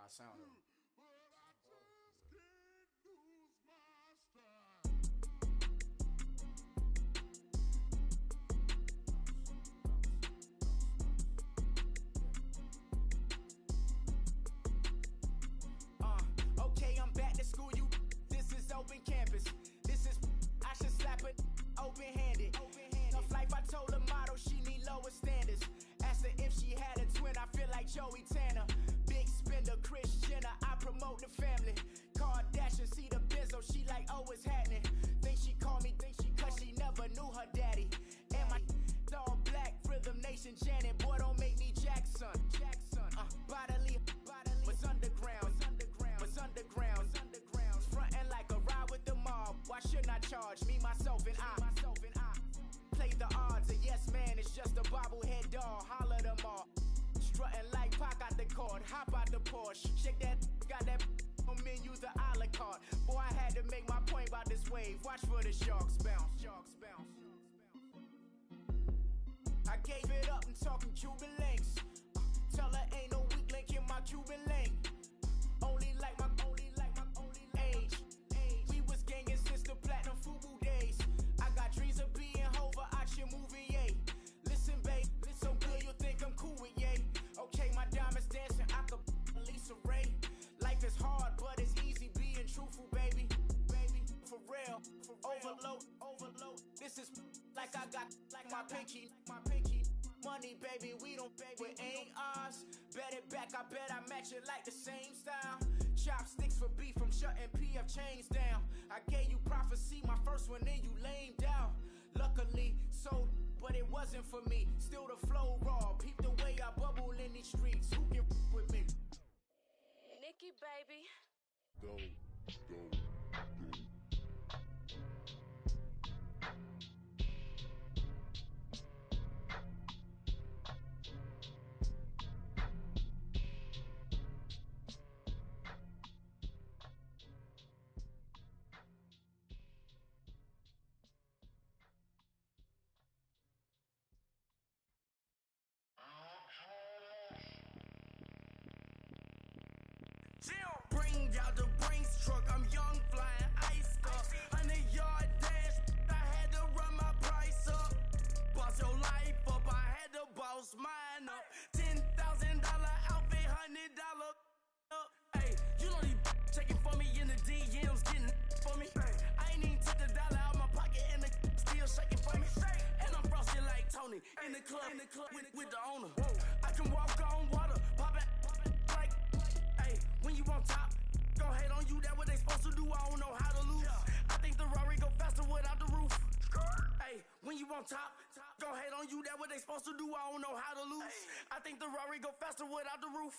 I sound them. Okay, I'm back to school, you. This is open campus. This is, I should slap it open-handed. Tough life, I told her model she need lower standards. Asked her if she had a twin, I feel like Joey Tanner. Big spender, Kris Jenner, I promote the family. Kardashian, see the Benzo, she like, oh, it's happening. Think she called me, cause she never knew her daddy. And my all black, Rhythm Nation, Janet, boy, don't make me Jackson. Bodily, was underground. Frontin' like a ride with the mob. Why shouldn't I charge me, myself, and I? Play the odds, a yes man is just a bobblehead doll. Holler them all. Strutting like Pac out the cord. Hop out the Porsche. Shake that, got that on menu, the a la carte. Boy, I had to make my point about this wave. Watch for the sharks bounce. I gave it up and talking Cuban links. Tell her ain't no weak link in my Cuban link. Only like my age. We was gangin' since the platinum FUBU days. I got dreams of being Hova out your movie, yay. Listen, babe, so good you think I'm cool with yay. Okay, my diamonds dancing, I could Lisa Ray. Life is hard, but it's easy being truthful, baby. For real, overload. This is like I got like my pinky. Money, baby, we don't pay, but ain't ours. Bet it back, I bet I match it like the same style. Chopsticks for beef from shutting PF chains down. I gave you prophecy, my first one, then you lamed out. Luckily, so, but it wasn't for me. Still the flow raw, peep the way I bubble in these streets. Who can with me? Nikki, baby. Go. Bring out the Brinks truck, I'm young, flying ice up. 100-yard dash, I had to run my price up. Boss your life up, I had to boss mine up. $10,000 outfit, $100 up. Hey, you know these checking for me in the DMs, getting for me. I ain't even took the dollar out my pocket and the still shaking for me. And I'm frosted like Tony in the club with the owner. I can walk on water, pop it like. Hey, when you on top, gon' hate on you, that what they supposed to do, I don't know how to lose. I think the Rari go faster without the roof. Hey, when you on top, gon' hate on you, that what they supposed to do, I don't know how to lose. I think the Rari go faster without the roof.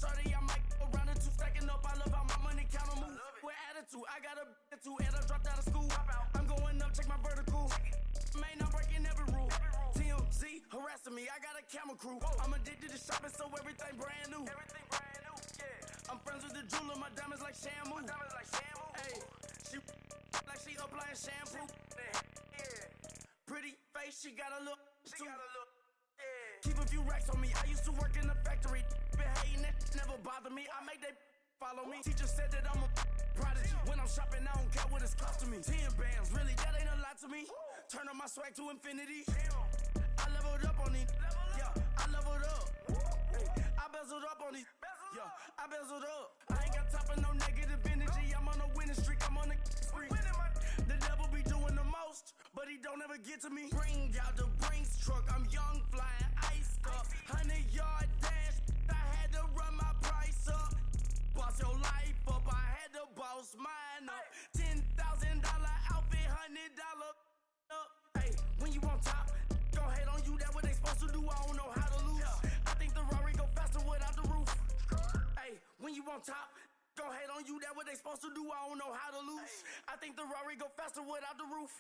30, I might go round the two, stacking up, I love how my money counter move. With attitude, I got a attitude, and I dropped out of school. I'm going up, check my vertical. Man, I'm breaking every rule. TMZ harassing me, I got a camera crew. I'm addicted to shopping, so everything brand new. I'm friends with the jeweler, my diamonds like Shamu. Hey, she like she applying shampoo. Pretty face, she got a look. Keep a few racks on me. I used to work in the factory. Been hating it, never bother me. I make they follow me. Teacher said that I'm a prodigy. When I'm shopping, I don't care what it's costing me. 10 bands, really, that ain't a lot to me. Turn on my swag to infinity. I leveled up on these. Yeah, I leveled up. Hey, I bezeled up on these. Yeah, I bezeled up. I ain't got time for no negative energy. I'm on a winning streak. I'm on a spree. The devil be doing the most, but he don't ever get to me. Bring out the Brinks truck. I'm young, flying ice up. 100-yard dash. I had to run my price up. Boss your life up. I had to boss mine up. $10,000 outfit, $100 up. Hey, when you on top, gon' hate on you. That what they supposed to do. I don't know how to lose. I think the Rari go faster without the roof. Hey, when you on top, gon' hate on you. That what they supposed to do. I don't know how to lose. I think the Rari go faster without the roof.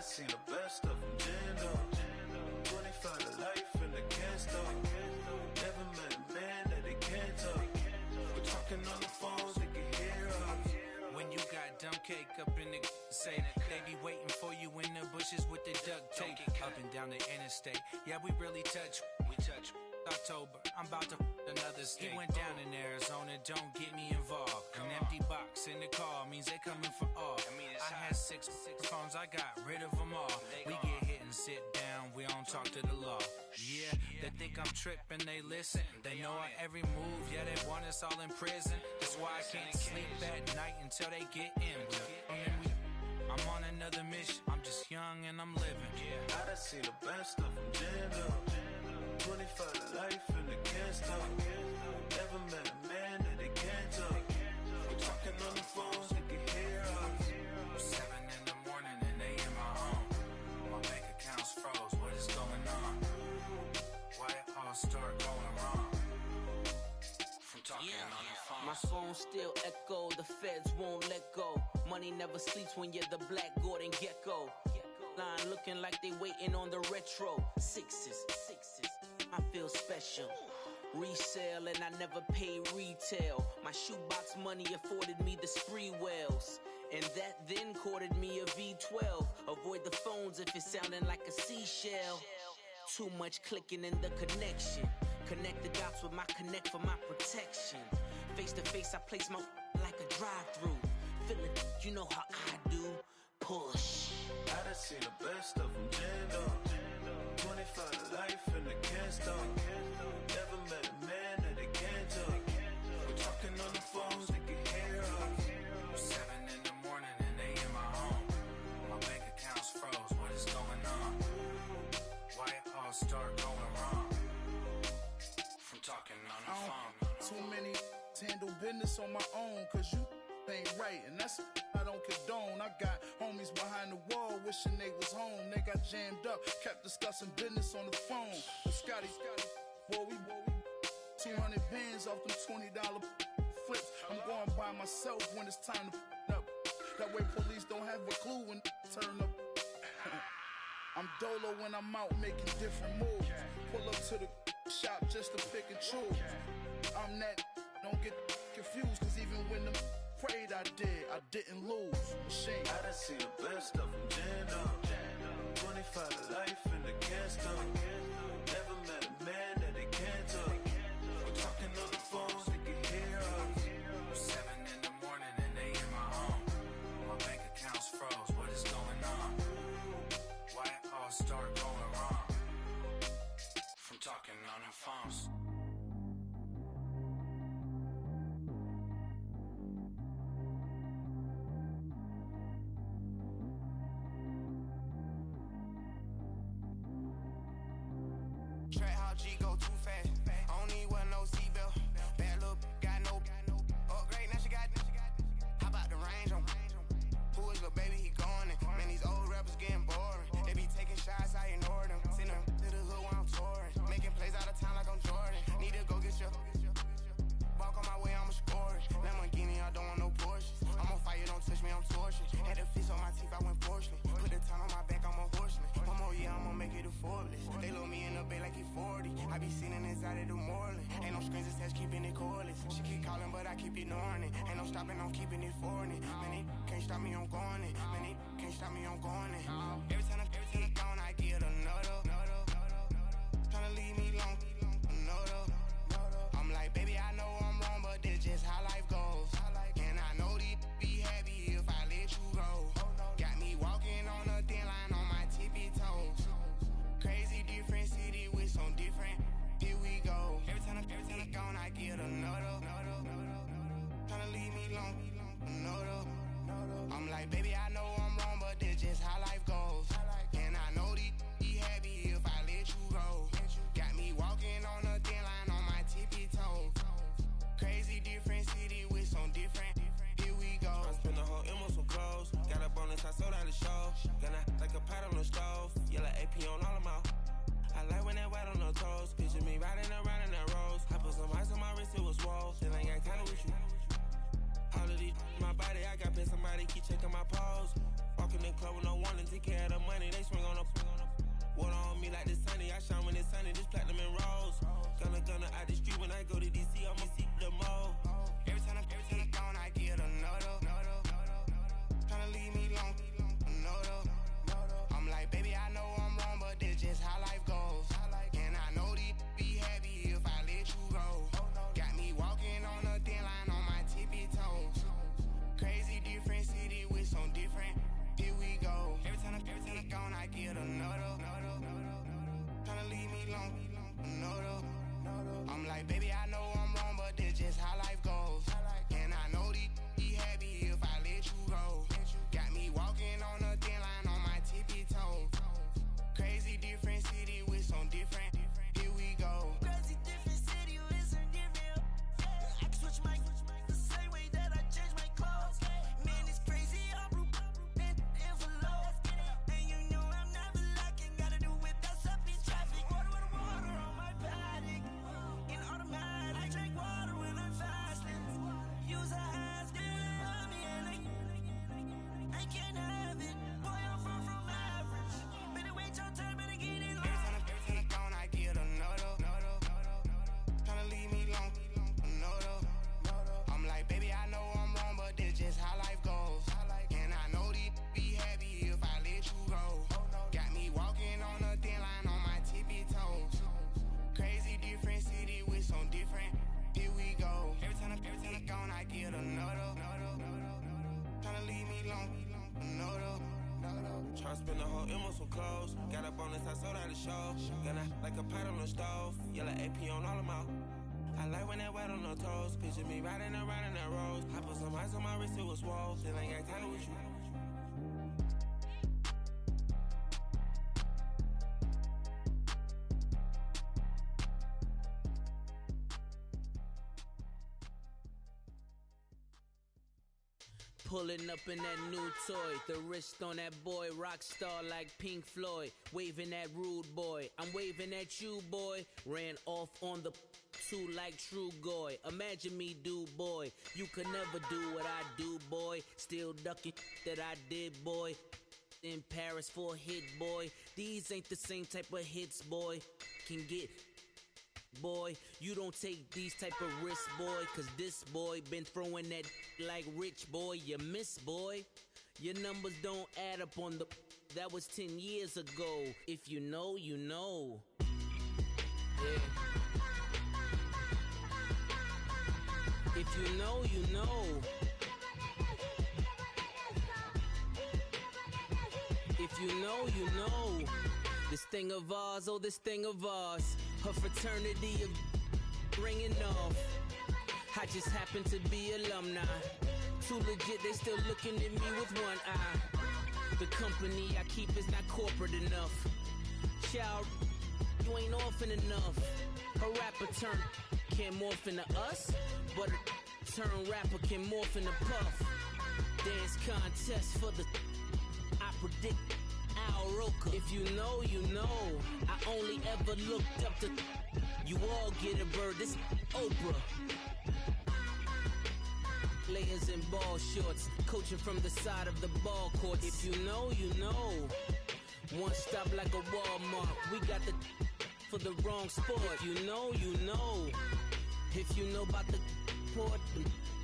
seen the best of them jammed up. 25 to life in the can't stop. Never met a man that they can't talk. We're talking on the phones, they can hear us. When you got dumb cake up in the say they be waiting for you in the bushes with the duct tape. Up and down the interstate. Yeah, we really touch. We touch. October, I'm about to another state. He went down in Arizona, don't get me involved. An empty box in the car means they coming for all. I had six phones, I got rid of them all. We get hit and sit down, we don't talk to the law. Yeah, they think I'm tripping, they listen. They know our every move, yeah, they want us all in prison. That's why I can't sleep at night until they get in. I'm on another mission, I'm just young and I'm living. I done seen the best of them jammed up. 25 to life in the can't stop. Never met a man that they can't talk. We're talking on the phones, they can hear us. 7 in the morning and they in my home. My bank account's froze, what is going on? Why it all start going wrong? From talking on the phone. My phone still echo, the feds won't let go. Money never sleeps when you're the Black Gordon Gecko. Line looking like they waiting on the retro. Sixes, I feel special. Resale and I never pay retail. My shoebox money afforded me the spree wells. And that then courted me a V12. Avoid the phones if it's sounding like a seashell. Too much clicking in the connection. Connect the dots with my connect for my protection. Face to face I place my like a drive-thru. Feeling you know how I do. Push. I done seen the best of them jammed up. 25 to life in the can't stop. Never met a man that they can't talk. We're talking on the phones, they can hear us. 7 in the morning and they in my home. My bank account's froze, what is going on? Why it all start going wrong? From talking on the phone. Too many handle business on my own, cause you ain't right, and that's I don't condone. I got homies behind the wall wishing they was home. They got jammed up, kept discussing business on the phone. But Scotty, boy, we 200 bands off them $20 flips. I'm going by myself when it's time to up. That way police don't have a clue when turn up. I'm dolo when I'm out making different moves. Pull up to the shop just to pick and choose. I'm that, don't get confused, cause even when the prayed I didn't lose. Machine. I done seen the best of them jammed up. 25 to life in the can't stop. Never met a man that they can't talk. We're talking on the phones, they can hear us. 7 in the morning and they in my home. My bank account's froze, what is going on? Why it all start going wrong? From talking on the phones. Track how G go too fast. I don't need one no seatbelt. Bad little got no upgrade. Now she got. How about the range on? Who is the baby? He going in. Man, these old rappers getting boring. They be taking shots, I ignore them. Send them to the hood while I'm touring. Making plays out of town like I'm Jordan. Need to go get your. Walk on my way, I'ma score it. Lamborghini, I don't want no Porsches. I'm on fire, don't touch me, I'm torching. Had the fish on my teeth, I went porcelain. Put the time on my back, I'm a horseman. One more year, I'ma make it a Forbes. They load me in the bay like he 40. I be sitting inside of the Moreland. Ain't no strings attached, keeping it cordless. She keep calling, but I keep ignoring it. Ain't no stopping, I'm keeping it foreign. Man, they can't stop me, I'm going it. Man, they can't stop me, I'm going it. Every time I get gone, I get another. Tryna leave me alone, another. I'm like, baby, I know I'm wrong, but this just how life goes. And I know these be happy if I let you go. Got me walking on a thin line on my tippy toes. Crazy different city with some different. Here we go. Every time I get gone, I get another. Tryna leave me alone, another. I'm like, baby, I know I'm wrong, but this just how life goes. And I know these be happy if I let you go. Got me walking on a thin line on my tippy toes. Crazy different city with some different. Here we go. I spent the whole M on some clothes. Got up on this, I sold out the show. Gonna like a pot on the stove. Yellow AP on all of my. I like when that white on the toes. Picture me riding around in that rose. I put some ice on my wrist, it was swole. Then I got kinda with you. All of these, my body, I got pissed. Somebody keep checking my pose. Walking in the club with no warning, take care of the money, they swing on the water on me like the sunny, I shine when it's sunny, this platinum and rose. Gonna out the street when I go to DC, I'ma see the mall. Every time I'm gone, I get another. Tryna leave me long, another. I'm like, baby, I know I'm wrong, but this just how life goes. And I know these be happy if I let you go. Got me walking on a thin line on my tippy toes. Crazy different city with some different. Here we go. Every time I'm gone, I get another. Tryna leave me long, another. I'm like, baby, I know I'm wrong, but this just how life goes. And I know these be happy if I let you go. Got me walking on a thin line on my tippy toes. Crazy different city with some different. Here we go. Crazy different city with some different. I can switch my the same way that I change my clothes. Man, it's crazy. I'm blue and envelope. And you know I'm never lacking. Gotta do it. That's up in traffic. Water on my paddock. In automatic. I drink water when I'm fasting. Use a ass on me and I can't have it. Boy, I'm far from average. Better wait your turn, better get in line. Every time I'm gone, I get another. Tryna leave me long, another. I'm like, baby, I know I'm wrong, but this just how life goes. And I know these be happy if I let you go. Got me walking on a thin line on my tippy toes. Crazy different city with some different. Here we go. Every time I'm gone, I get another. Tryna leave me long, another. Try to spend the whole M on some clothes. Got up on this, I sold out the show. Gonna like a pot on the stove. Yellow AP on all of my. I like when that wet on the toes. Picture me riding around in that rose. I put some ice on my wrist, it was swole. Still ain't got time with you. Pulling up in that new toy, the wrist on that boy, rock star like Pink Floyd, waving at rude boy, I'm waving at you boy, ran off on the two like True Goy, imagine me do boy, you could never do what I do boy, still ducking that I did boy, in Paris for a hit boy, these ain't the same type of hits boy, can get boy, you don't take these type of risks, boy, cause this boy been throwing that like rich boy, you miss boy, your numbers don't add up on the, that was 10 years ago, if you know, you know, yeah, if you know, you know, if you know, you know, this thing of ours, oh this thing of ours, her fraternity of ringing off. I just happen to be alumni. Too legit, they still looking at me with one eye. The company I keep is not corporate enough. Child, you ain't orphan enough. A rapper turn can't morph into us, but a turn rapper can morph into Puff. Dance contest for the, I predict Al Roker. If you know, you know. I only ever looked up to, you all get a bird, this Oprah. Layers in ball shorts, coaching from the side of the ball court. If you know, you know. One stop like a Walmart, we got the for the wrong sport. If you know, you know. If you know about the port,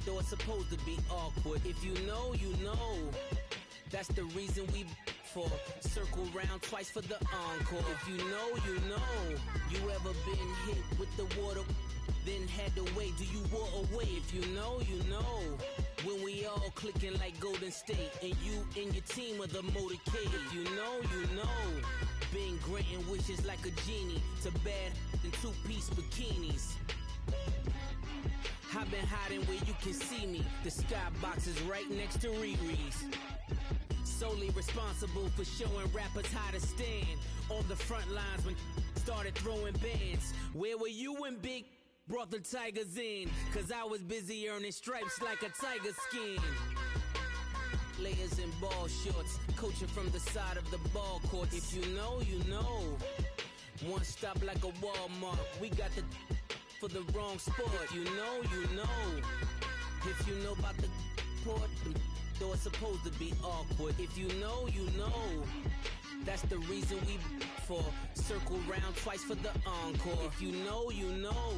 though it's supposed to be awkward. If you know, you know. That's the reason we for circle round twice for the encore. If you know, you know. You ever been hit with the water, then had to wait? Do you war away? If you know, you know. When we all clicking like Golden State, and you and your team are the motorcade. If you know, you know. Been granting wishes like a genie to bad in two-piece bikinis. I've been hiding where you can see me. The skybox is right next to Riri's. Solely responsible for showing rappers how to stand on the front lines when started throwing bands. Where were you when Big brought the Tigers in? Cause I was busy earning stripes like a tiger skin. Layers in ball shorts, coaching from the side of the ball court. If you know, you know. One stop like a Walmart, we got the for the wrong sport. You know, you know. If you know about the port, though it's supposed to be awkward. If you know, you know. That's the reason we for circle round twice for the encore. If you know, you know.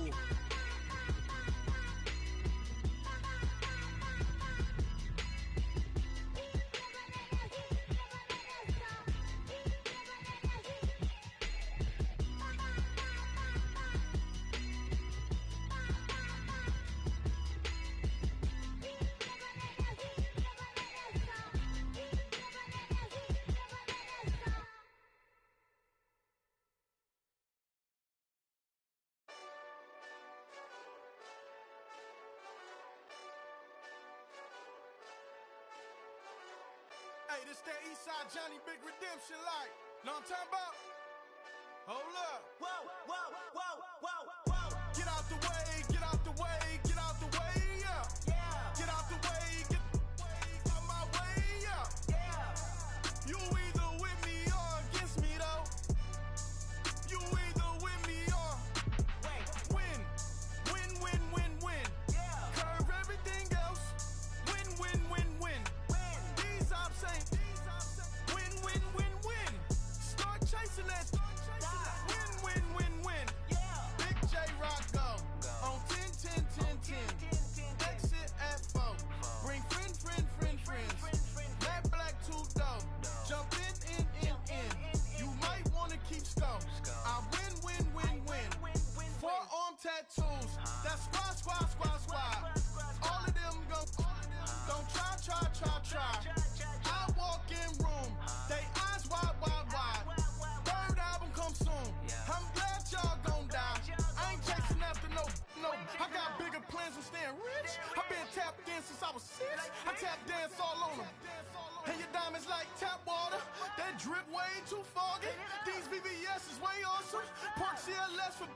Hey, this that Eastside Johnny Big Redemption like. Know what I'm talking about? Hold up. Whoa, whoa, whoa, whoa, whoa. Get out the way, get out the way, get out the way, yeah. Yeah. Get out the way, get out my way, yeah. Yeah. You either with me or against me though. You either with me or win. Win, win, win, win. Yeah. Curve everything else. Win, win, win, win. These ops ain't win, win, win, win. Start chasing that. Win, win, win, win. Yeah. Big J Rock go on 10, 10, 10, 10. Exit at 4. Bring friends. Matt Black 2 dough. Jump in. You might wanna keep score. I win. Forearm tattoos. That's squad. All of them go. Don't try. I walk in room. They eyes wide. Third album come soon. I'm glad y'all gon' die. I ain't chasing after no. I got bigger plans than staying rich. I've been tapped in since I was 6. I tap dance all on them. And your diamonds like tap water. That drip way too foggy. These VVS is way awesome. Park CLS for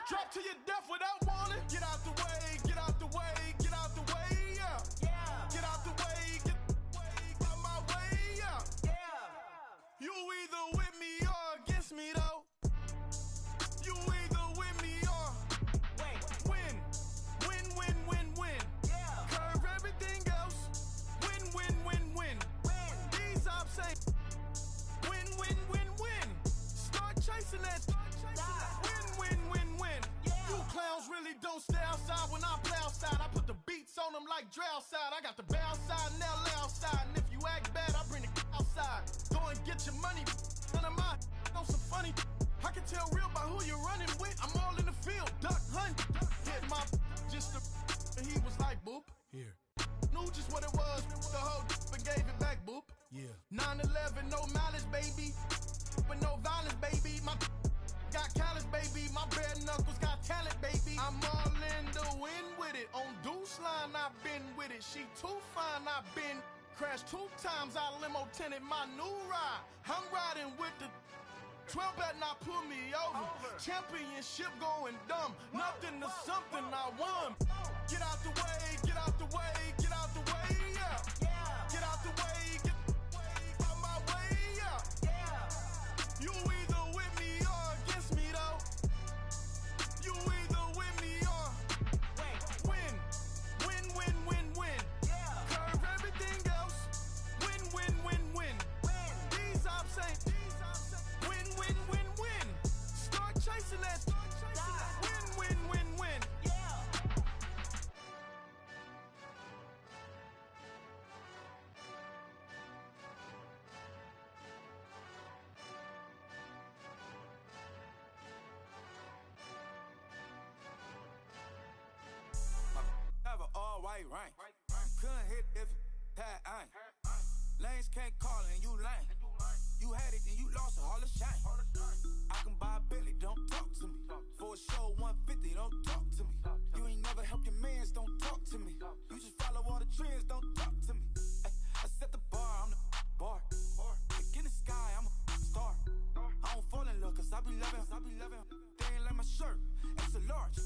drop to your death without warning. Get out the way, get out the way, get out the way, yeah. Get out the way, get out my way, yeah. You either with me or against me though. You either with me or win. Win. Curve everything else. Win. These ops ain't win. Start chasing that. Win. You clowns really don't stay outside when I play outside. I put the beats on them like Dre outside. I got the bow side and LA outside. And if you act bad, I bring the outside. Go and get your money. None of my know some funny. I can tell real by who you're running with. I'm all in the field. Duck hunt. Hit my just and he was like boop. Here. Knew just what it was. The whole and gave it back boop. Yeah. 9/11, no malice, baby. But no violence, baby. My got callous, baby. My bare knuckles got talent, baby. I'm all in the wind with it. On Deuce Line, I've been with it. She too fine, I've been crashed 2 times. I limo tinted my new ride. I'm riding with the 12 better not pull me over. Championship going dumb. Nothing to something I won. Get out the way, get out the way, get out the way, yeah. Get out the way, get out my way, yeah. You either with me or against me though. You either with me or win. Curve everything else. Win. These ops ain't win. Start chasing that. Win. Have an all-white rank. Couldn't hit if it had ain't. Lanes can't call and you lame. You had it and you lost it, all the shame. I can buy a Billy, don't talk to me. For a show 150, don't talk to me. You ain't never help your mans, don't talk to me. You just follow all the trends, don't talk to me. I set the bar, I'm the bar. Look in the sky, I'm a star. I don't fall in love cause I be loving. They ain't like my shirt, it's a large.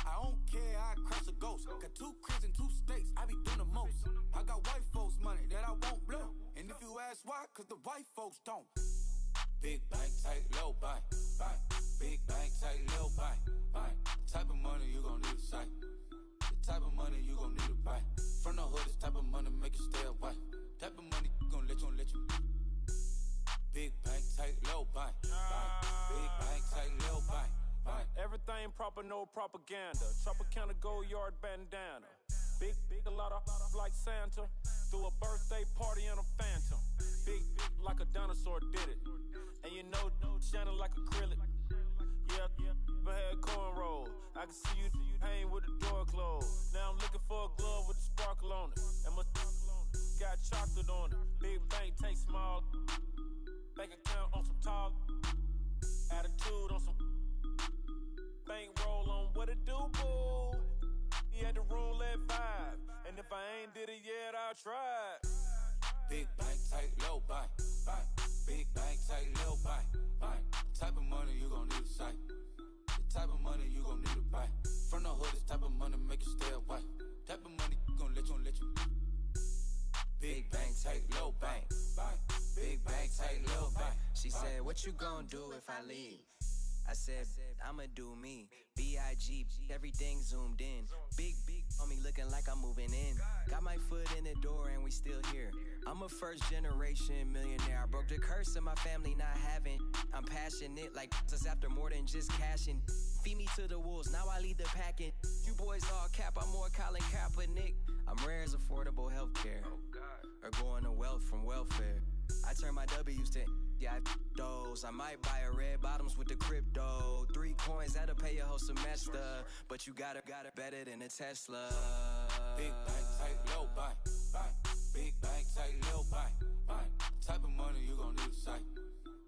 I don't care, I crash a ghost. Got 2 cribs in 2 states, I be doing the most. I got white folks money that I won't blow. And if you ask why, cause the white folks don't. Big bank, tight, low bank. Big bank, tight, low bank. The type of money you gon' need a sight. The type of money you gon' need to buy. From the hood, this type of money make make you stay away. Type of money gon' let you. Big bank, tight, low bank. Big bank, tight, low bank. Everything proper, no propaganda. Tropicana Gold Yard bandana. Big, a lot of like Santa. Threw a birthday party in a phantom. Big like a dinosaur did it. And you know, shining like acrylic. Yeah, I had cornrows. I can see you hang with the door closed. Now I'm looking for a glove with a sparkle on it. And my got chocolate on it. Big bank, take small. Bank account on some tall. Attitude on some. Bank roll on what it do, boo. He had the roulette vibe. And if I ain't did it yet, I'll try. Big bank, tight, low bank. Big bank, tight, low bank. Type of money you gon' need to sight. The type of money you gon' need to buy. From the hood, this type of money make you stay away. Type of money gon' let you. Big bank, tight, low bank. Big bank, tight, low bank. She said, what you gon' do if I leave? I said, I'ma do me. B.I.G. Everything zoomed in. Big on me looking like I'm moving in. Got my foot in the door and we still here. I'm a first generation millionaire. I broke the curse of my family not having. I'm passionate like just after more than just cashing. Feed me to the wolves, now I lead the packing. You boys all cap, I'm more Colin Kaepernick. I'm rare as affordable healthcare. Or going to wealth from welfare. I turn my W's to those. I might buy a red bottoms with the crypto. 3 coins, that'll pay your whole semester. But you gotta better than a Tesla. Big bank, tight, low bank. Big bank, tight, low bank. Type of money you gon' need to sight.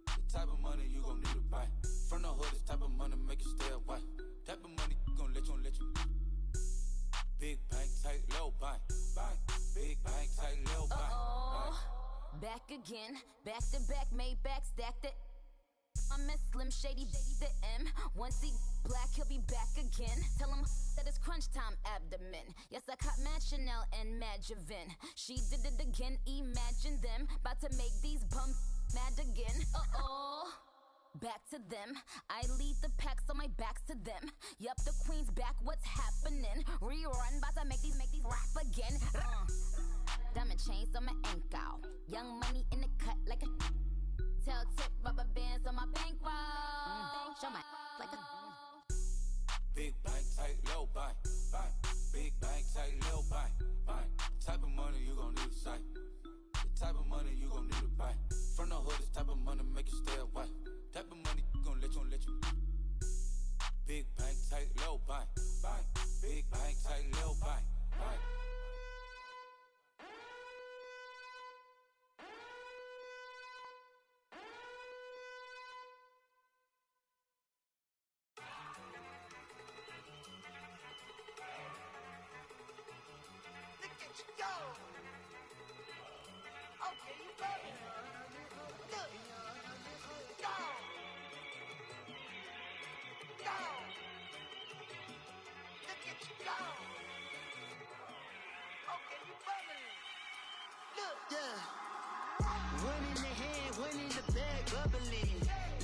The type of money you gon' need to buy. From the hood, this type of money make you stay away. Type of money gon' let you. Big bank, tight, low bank. Big bank, tight, low bank. Back again, back to back, made back, stacked it. I'm a Slim Shady, the M. Once he black, he'll be back again. Tell him that it's crunch time abdomen. Yes, I caught Mad Chanel and Mad Javin. She did it again, imagine them. About to make these bums mad again. Back to them. I lead the pack, so my back's to them. Yup, the queen's back, what's happening? Rerun, about to make these rap again. Diamond chains on my ankle. Young money in the cut like a tail tip, rubber bands on my bankroll. Show my like a big bank, tight, low bank. Big bank, tight, low bank. Type of money you gon' need to sight. The type of money you gon' need to buy. From the hood, this type of money make you stay away. Type of money gon' let you. Big bank, tight, low bank. Big bank, tight, low bank. One in the hand, one in the bag, bubbling.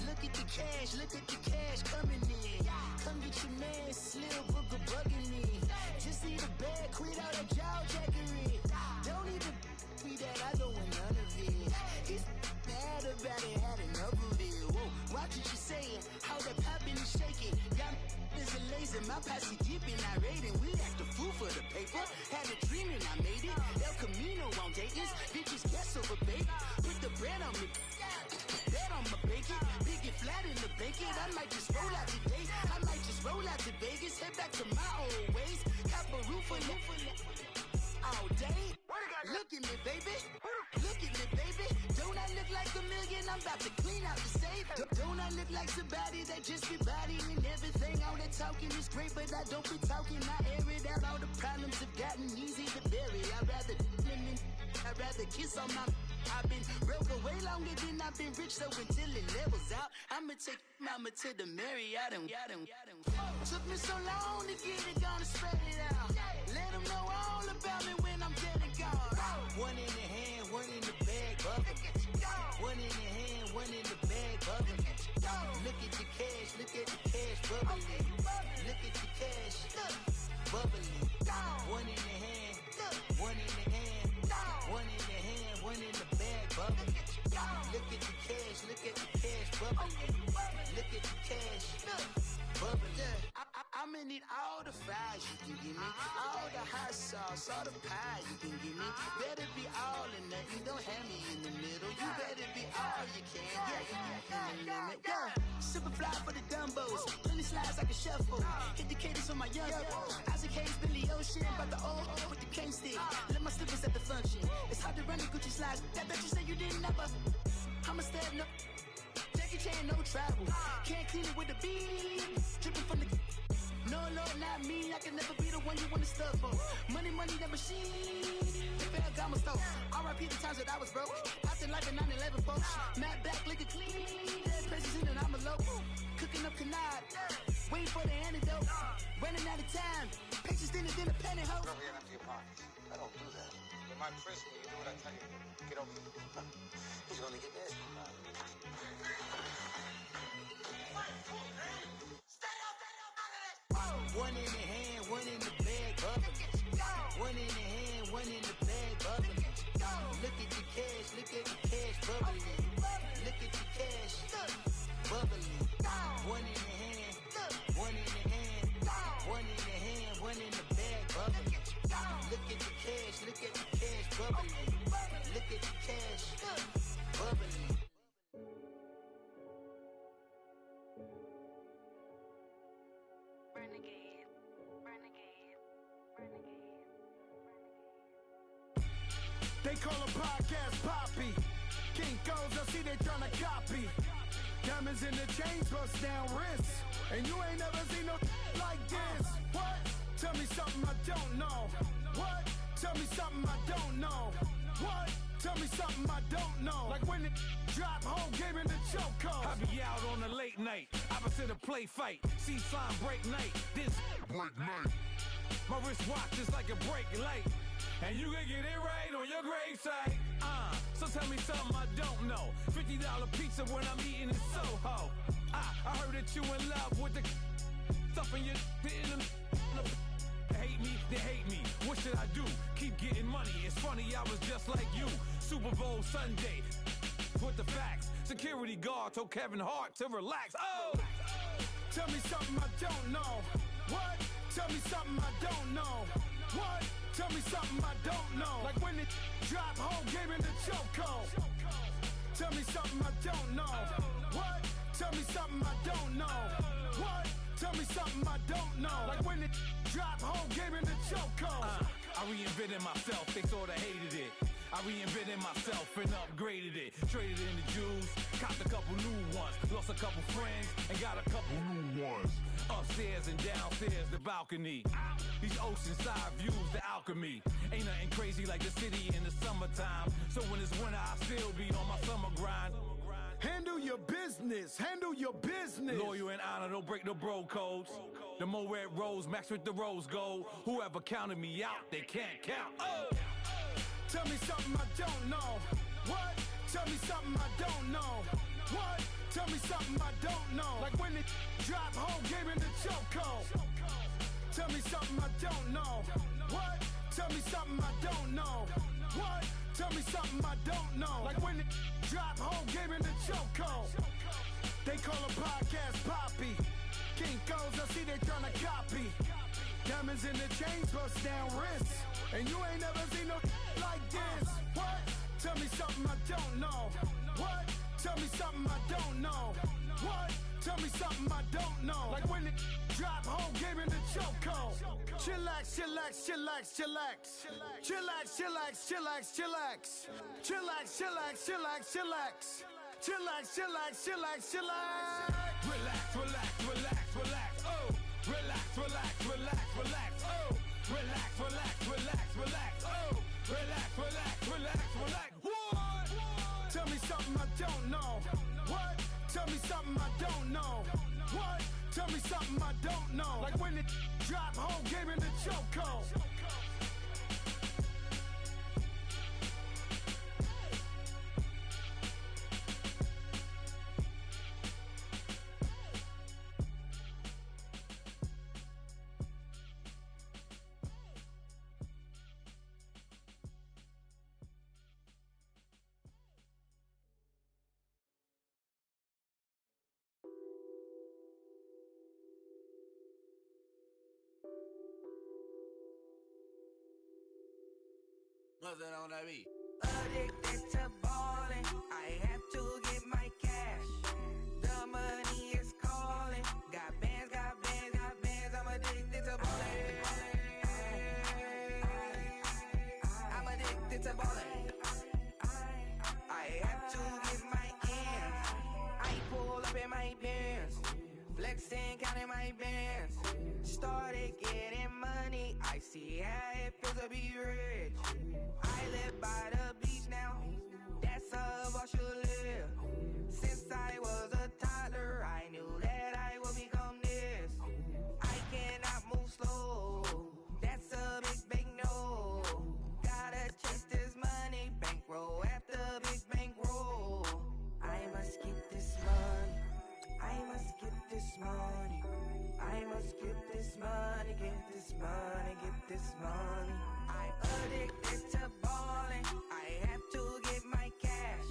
Look at the cash coming in. Come get your man, Slim Booker bugging me. Just need a bag, quit all that jaw jackery. Don't even me that I don't want none of it. He's mad about it, had enough of it. Whoa, watch what you saying, how that poppin' is shaking. Y'all is a lazy, my posse deep and I raiding. We act a fool for the paper. Had a dream and I made it. El Camino on Dayton's, bitches guess over bait. Put the bread on me, bet on my bacon. Big and flat in the bacon. I might just roll out today. I might just roll out to Vegas. Head back to my old ways. Cop a roof for all day. Look at me, baby. Look at me, baby. Don't I look like a million? I'm about to clean out the safe. Don't I look like somebody that just be bodying everything? All that talking is great, but I don't be talking. I air it out. All the problems have gotten easy to bury. I'd rather kiss on my. I've been broke away longer than I've been rich, so until it levels out, I'ma take mama to the Marriott and took me so long to get it, gonna spread it out. Let them know all about me when I'm dead and gone. One in the hand, one in the bag, bubbling. One in the hand, one in the bag, bubbling. Look at the cash, bubbling. Look at the cash, bubbling. One in the hand, one in the hand. One in the hand, one in the bag, bubbling. Look at the cash, bubbling. Look at the cash, bubbling. I'ma need all the fries you can give me, all the hot sauce, all the pie you can give me. Better be all or nothing, don't have me in the middle. You better be all you can, yeah. Super fly for the dumbos, plenty slides like a shuffle. Hit the cadence for my young Isaac Hayes, Billy Ocean, but the old with the cane stick. Let my slippers at the function. It's hard to run the Gucci slides. That bet you say you didn't never. I'm a step no. Jackie Chan, no travel. Can't clean it with the beat. Dripping from the. No, not me. I can never be the one you want to stuff for. Money, the machine. Ferragamo stove. R.I.P. the times that I was broke. Acting like a 9/11 folks. Matte back, liquor clean. Dead presents in an envelope. Cooking up canard. Waiting for the antidote. Running out of time. Pictures thinner than a pantyhose. Don't get empty your pockets. I don't do that. In my prison, you do what I tell you. Get over here. He's gonna get this. One in the hand, one in the bag, bubbling. One in the hand, one in the bag, bubbling. Look at the cash, bubbling. Look at the cash, bubbling. One in the hand, one in the hand, one in the hand, one in the bag, bubbling. Look at the cash, bubbling. Look at the cash, bubbling. They call a podcast Poppy. King goes, I see they tryna copy. Diamonds in the chains, bust down wrists. And you ain't never seen no like this. What? Tell me something I don't know. What? Tell me something I don't know. What? Tell me something I don't know. Like when it drop home, game in the chokehold. I be out on a late night, opposite a play fight. See sign break night, this break night. My wristwatch is like a break light. And you can get it right on your gravesite. So tell me something I don't know. $50 pizza when I'm eating in Soho. I heard that you in love with the stuff in your in them. Hate me, they hate me. What should I do? Keep getting money. It's funny, I was just like you. Super Bowl Sunday. With the facts. Security guard told Kevin Hart to relax. Oh! Tell me something I don't know. What? Tell me something I don't know. What? Tell me something I don't know. Like when it drop home, game in the chokehold. Tell me something I don't know. What? Tell me something I don't know. What? Tell me something I don't know. Like when it drop home, game in the chokehold. I reinvented myself, they sorta hated it. I reinvented myself and upgraded it. Traded in the Jews, copped a couple new ones. Lost a couple friends and got a couple new ones. Upstairs and downstairs, the balcony. These oceanside views, the alchemy. Ain't nothing crazy like the city in the summertime. So when it's winter, I still be on my summer grind. Handle your business, handle your business. Loyal and honor, don't break the bro codes. The more red rose, max with the rose gold. Whoever counted me out, they can't count. Oh! Tell me something I don't know. What? Tell me something I don't know. What? Tell me something I don't know. Like when it drop home, game in the chokehold. Tell me something I don't know. What? Tell me something I don't know. What? Tell me something I don't know. Like when it drop home, game in the chokehold. They call a podcast Poppy. King goes, I see they tryna copy. Diamonds in the chains, bust down wrists. And you ain't never seen no like this. What? Tell me something I don't know. What? Tell me something I don't know. What? Tell me something I don't know. Like when it drop home, game in the chokehold. Chillax, chillax, chillax, chillax. Chillax, chillax, chillax, chillax. Chillax, chillax, chillax, chillax. Chillax, chillax, chillax, chillax. Relax, relax, relax, relax. Oh! Relax, relax, relax, relax. Oh! Relax, relax, relax, relax. Oh! Relax, relax, relax, relax. What? Tell me something I don't know. What? Tell me something I don't know. What? Tell me something I don't know. Like when it drop home, game in the chokehold. What's that on that beat? Addicted to ballin', I have to get my cash. The money is calling. Got bands, got bands, got bands. I'm addicted to ballin'. I'm addicted to ballin'. I have to get my ends. I pull up in my Benz, flexing, counting my bands. Started getting money. I see how it feels to be rich. I live by the beach now. That's how I should live. Since I was a toddler, I knew that I would become this. I cannot move slow. That's a big no. Gotta chase this money, bankroll after big bankroll. I must get this money. I must get this money. I must get this money, get this money, get this money. I'm addicted to ballin'. I have to get my cash.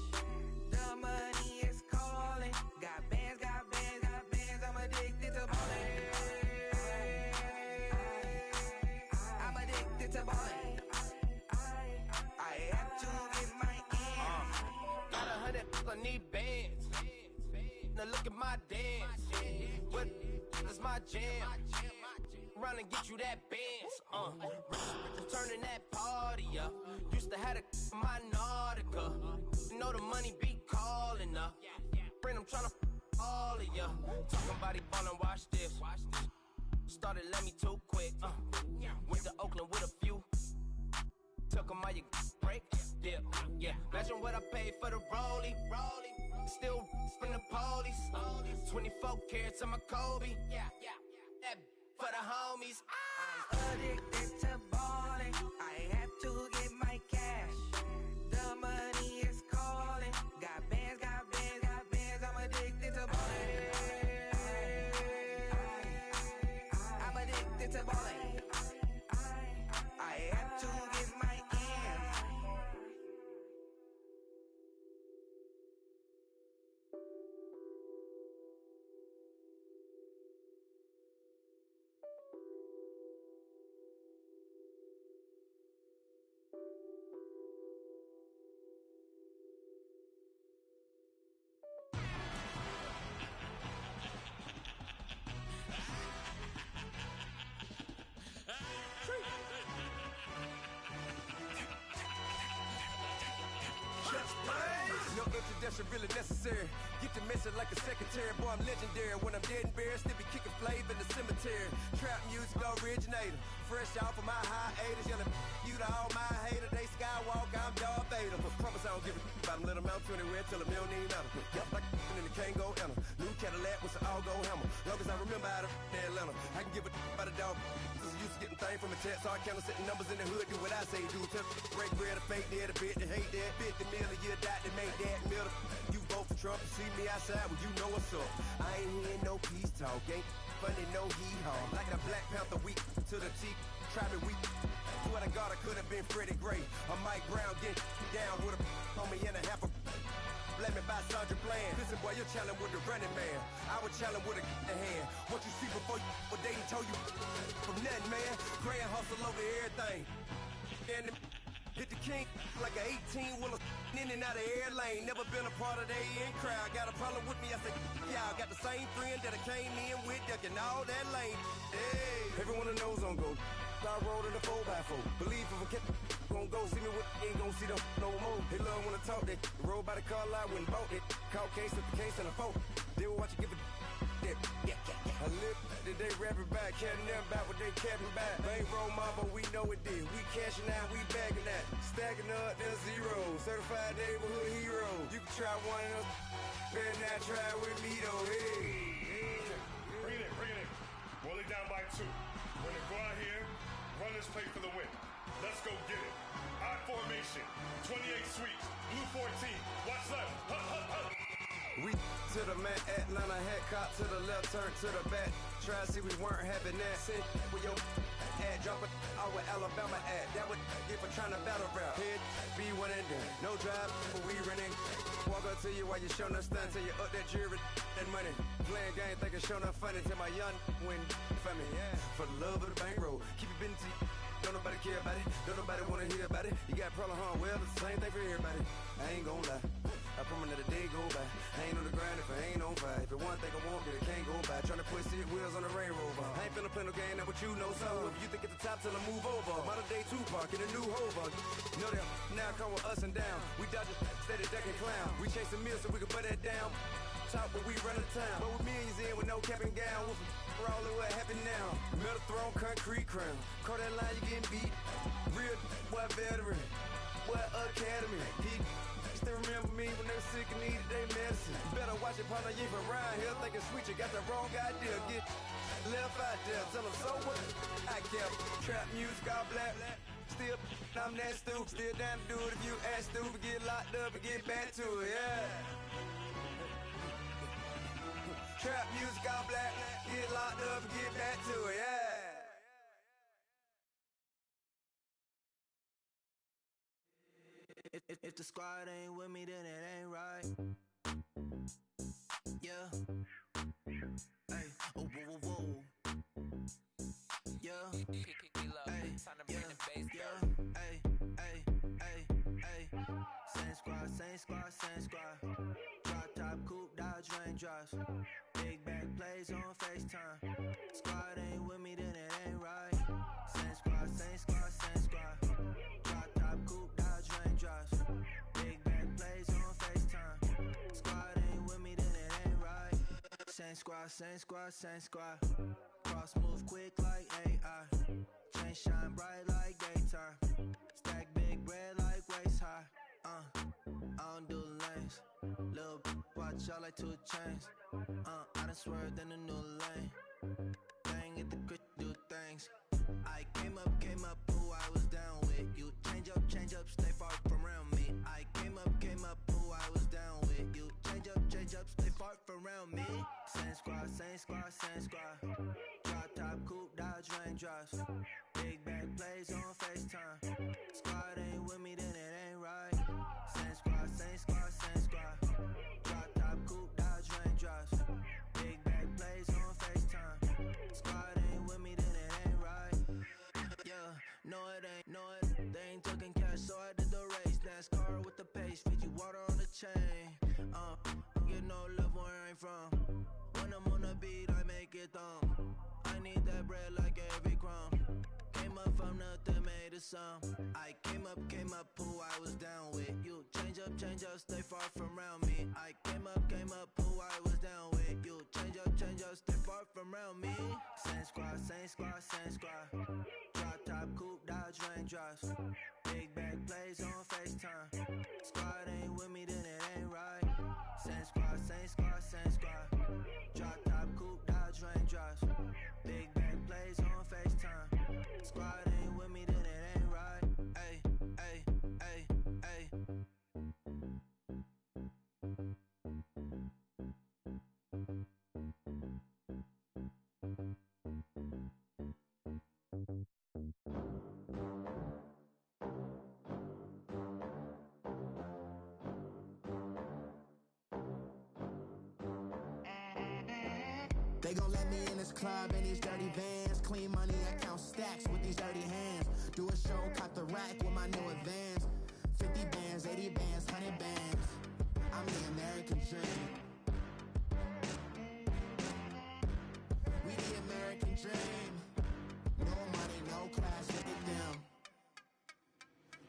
The money is calling. Got bands, got bands, got bands. I'm addicted to ballin'. I'm addicted to ballin'. I have to get my ends. Got 100, I need bands. Now look at my dance. What is my jam? Run and get you that bands. Turning that party up. Used to have a my Nautica. You know the money be calling up. Friend, I'm tryna all of ya. Talking about he ballin', watch this. Started let me too quick. Went to Oakland with a few. Took 'em all your break. Dip. Yeah. Imagine what I paid for the rollie. Still from the police. 24 carats on my Kobe. Yeah. That for the homies. I'm addicted to ballin'. I have to get my cash. The money is calling. Got bands, got bands, got bands. I'm addicted to ballin'. I'm addicted to ballin'. I have to get my ends. No introduction really necessary. Get the message like a secretary. Boy, I'm legendary. When I'm dead and buried, still be kicking flavor in the cemetery. Trap music originator. Fresh off of my hiatus. Yelling you to all my haters. They skywalk, I'm Darth Vader. But promise I don't give a about them. Let them out to anywhere till them don't need nothing. Yup, like and the can't go enter. New Cadillac with an all-go hammer. Long as I remember how to Atlanta. I can give a about a dog. Used to getting things from a text. Hard counter setting numbers in the hood. Do what I say do. Tell break bread, a fake dead, a bit to hate that. 50 million, you die to make that middle. You vote for Trump, you see me outside, well, you know what's up. I ain't hearing no peace talk, ain't funny, no hee-haw. Like the Black Panther, weak to the teeth, try me weak. Swear to God, I could have been Freddie Gray. Or Mike Brown, get down with a on me and a half a. Let me buy Sandra Bland. Listen, boy, you're challenging with the running man. I was challenging with a hand. What you see before you, what they told you from nothing, man. Grand hustle over everything. And hit the king like an 18-wheeler in and out of air lane. Never been a part of the in crowd. Got a problem with me, I said, y'all got the same friend that I came in with, ducking all that lane. Hey, everyone knows on go. I rolled in the 4x4. Believe if I kept gon' go see me with ain't gon' see them no more. They love when I talk that. Roll by the car lot when bought it. Call case at the case and a phone. They will watch you give a that. I live that they rapping back, caring them back what they capping back. Bankroll mama, we know it did. We cashing out, we bagging that. Stacking up, there's zero. Certified neighborhood hero. You can try one of those. Better not try with me though. Hey. Bring it in. Roll it down by 2. We're gonna go out here, run this play for the win. Let's go get it. I formation, 28 sweeps, blue 14. Watch left. We to the man, Atlanta hat cop to the left, turn to the back. Try to see we weren't having that. Send with your ad, drop it out with Alabama ad. That would get for trying to battle rap. Head be one and done. No drive, but we running. Walk up to you while you showing us stunt till you up that jewelry and money. Playing game, thinking showing up funny till my young win for me. Yeah. For the love of the bankroll, keep it busy. don't nobody care about it. Don't nobody wanna hear about it. You got a problem, huh? Well, it's the same thing for everybody. I ain't gon' lie. I promise that a day go by. I ain't on the grind if I ain't on fire. If it one thing I want, then it can't go by. Tryna put 6 wheels on the Range Rover. I ain't finna play no game, that what you know. So if you think at the top till I move over. Modern day Tupac in a new Hova. Know that now come with us and down. We dodge it, steady ducking clown. We chasing meals so we can put that down. Top when we run the town. But with millions in with no cap and gown. We're all in what happened now. Metal throne, concrete crown. Call that line, you getting beat. Real, what veteran. What academy. He still remember me when they were sick and needed their medicine. Better watch it, partner, you ain't around here thinking sweet. You got the wrong idea. Get left out there. Tell them so what? I kept trap music all black. Still, I'm that stupid. Still down to do it if you ask stupid. Get locked up and get back to it, yeah. Trap music all black. Get locked up and get back to it, yeah. If the squad ain't with me, then it ain't right. Yeah. Hey, oh, whoa, whoa, whoa. Yeah. Hey, yeah. Hey, hey, hey, hey. Same squad. Drop top, coupe, Dodge raindrops. Big back plays on FaceTime. Squad ain't with me, then it ain't right. Same squad. Drop top, coupe, Dodge raindrops. Big back plays on FaceTime. Squad ain't with me, then it ain't right. Same squad. Cross move quick like AI. Chain shine bright like daytime. Stack big bread like waist high. I don't do lanes. Lil' watch out like 2 chains. I done swerved in a new lane. Bang at the crit, do things. I came up, who I was down with. You change up, stay far from around me. I came up, who I was down with. You change up, stay far from around me. Same squad. Drop top, coupe, Dodge raindrops. Big back plays on FaceTime. Squad ain't with me, then it ain't right. Same squad. Drop top, coupe, Dodge raindrops. Big back plays on FaceTime. Squad ain't with me, then it ain't right. Yeah, no it. They ain't talking cash, so I did the race. NASCAR with the pace, feed you water on the chain. Get no love where I ain't from. When I'm on the beat, I make it thumb. I need that bread like every crumb. Came up from nothing, made a sum. I came up, who I was down with. You change up, stay far from around me. I came up, who I was down with. You change up, stay far from around me. Same squad. Drop top, coupe, Dodge raindrops. Big back plays on FaceTime. Squad ain't with me, then it ain't right. Same squad. Drop top, coupe, Dodge raindrops. Big back plays on FaceTime. Squad ain't with me, then it ain't right. Ay. They gon' let me in this club in these dirty vans. Clean money, I count stacks with these dirty hands. Do a show, cop the rack with my new advance. 50 bands, 80 bands, 100 bands. I'm the American dream. We the American dream. No money, no class,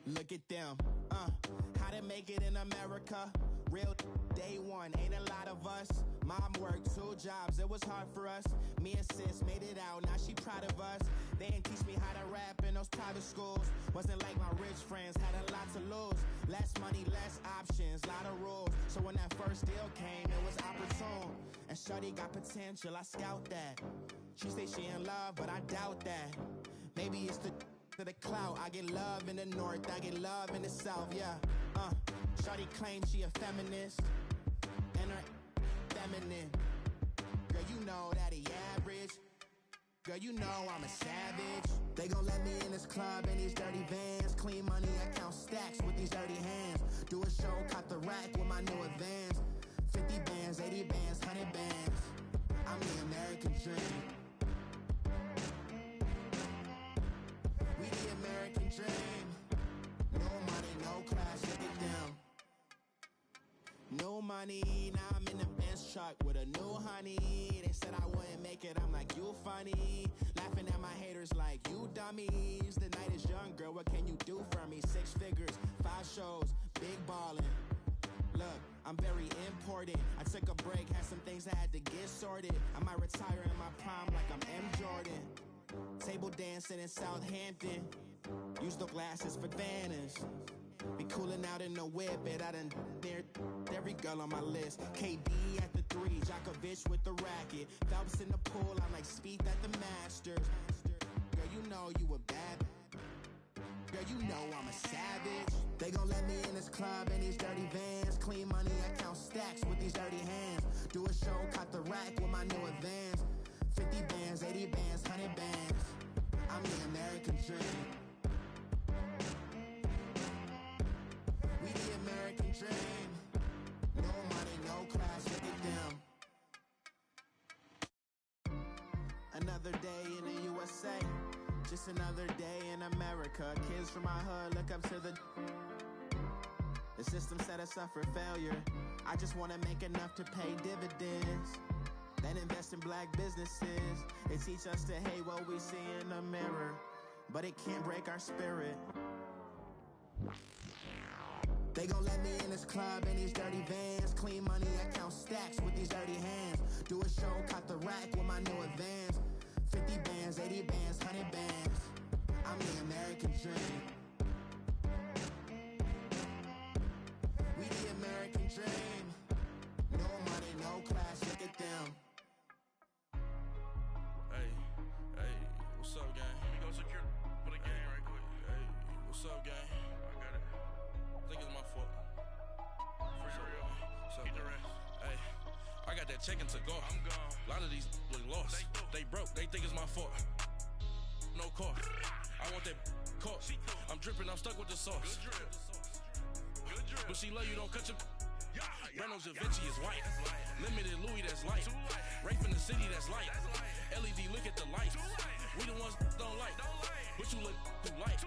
look at them. How to make it in America? Real day one, ain't a lot of us. Mom worked 2 jobs, it was hard for us. Me and sis made it out, now she proud of us. They ain't teach me how to rap in those private schools. Wasn't like my rich friends, had a lot to lose. Less money, less options, lot of rules. So when that first deal came, it was opportune. And shorty got potential, I scout that. She say she in love, but I doubt that. Maybe it's to the clout. I get love in the north, I get love in the south, yeah. Shorty claims she a feminist, and her feminine. Girl, you know that he average. Girl, you know I'm a savage. They gon' let me in this club in these dirty vans. Clean money, I count stacks with these dirty hands. Do a show, cop the rack with my new advance. 50 bands, 80 bands, 100 bands. I'm the American dream. We the new money. Now I'm in the Benz truck with a new honey. They said I wouldn't make it, I'm like, you funny. Laughing at my haters like, you dummies. The night is young, girl, what can you do for me? 6 figures, 5 shows, big ballin'. Look, I'm very important. I took a break, had some things I had to get sorted. I might retire in my prime like I'm M. Jordan. Table dancing in Southampton. Use the glasses for Vanish. Be cooling out in the whip, but I done there every girl on my list. KD at the 3, Djokovic with the racket. Phelps in the pool, I'm like Speed at the Masters. Girl, you know you a bad. Girl, you know I'm a savage. They gon' let me in this club in these dirty vans. Clean money, I count stacks with these dirty hands. Do a show, caught the rack with my new advance. 50 bands, 80 bands, 100 bands. I'm the American dream. We the American dream. No money, no class, look at them. Another day in the USA. Just another day in America. Kids from my hood look up to the system set us up for failure. I just wanna make enough to pay dividends. Then invest in black businesses. They teach us to hate what we see in the mirror, but it can't break our spirit. They gon' let me in this club in these dirty vans. Clean money, I count stacks with these dirty hands. Do a show, caught the rack with my new advance. 50 bands, 80 bands, 100 bands. I'm the American dream. We the American dream. No money, no class, look at them. Hey, what's up, gang? Let me go secure for the gang right quick. Hey, what's up, gang? I got it. I think it's my fault. For real. What's up, keep the rest. Hey, I got that check into go. I'm gone. A lot of these look lost. They broke. They think it's my fault. No car. I want that caught. I'm dripping. I'm stuck with the sauce. Good drip. But she love you. Don't cut your. Reynolds Da Vinci is white. Limited Louis, that's light. Rape in the city, that's light. LED, look at the light. We the ones don't like. But you look too light.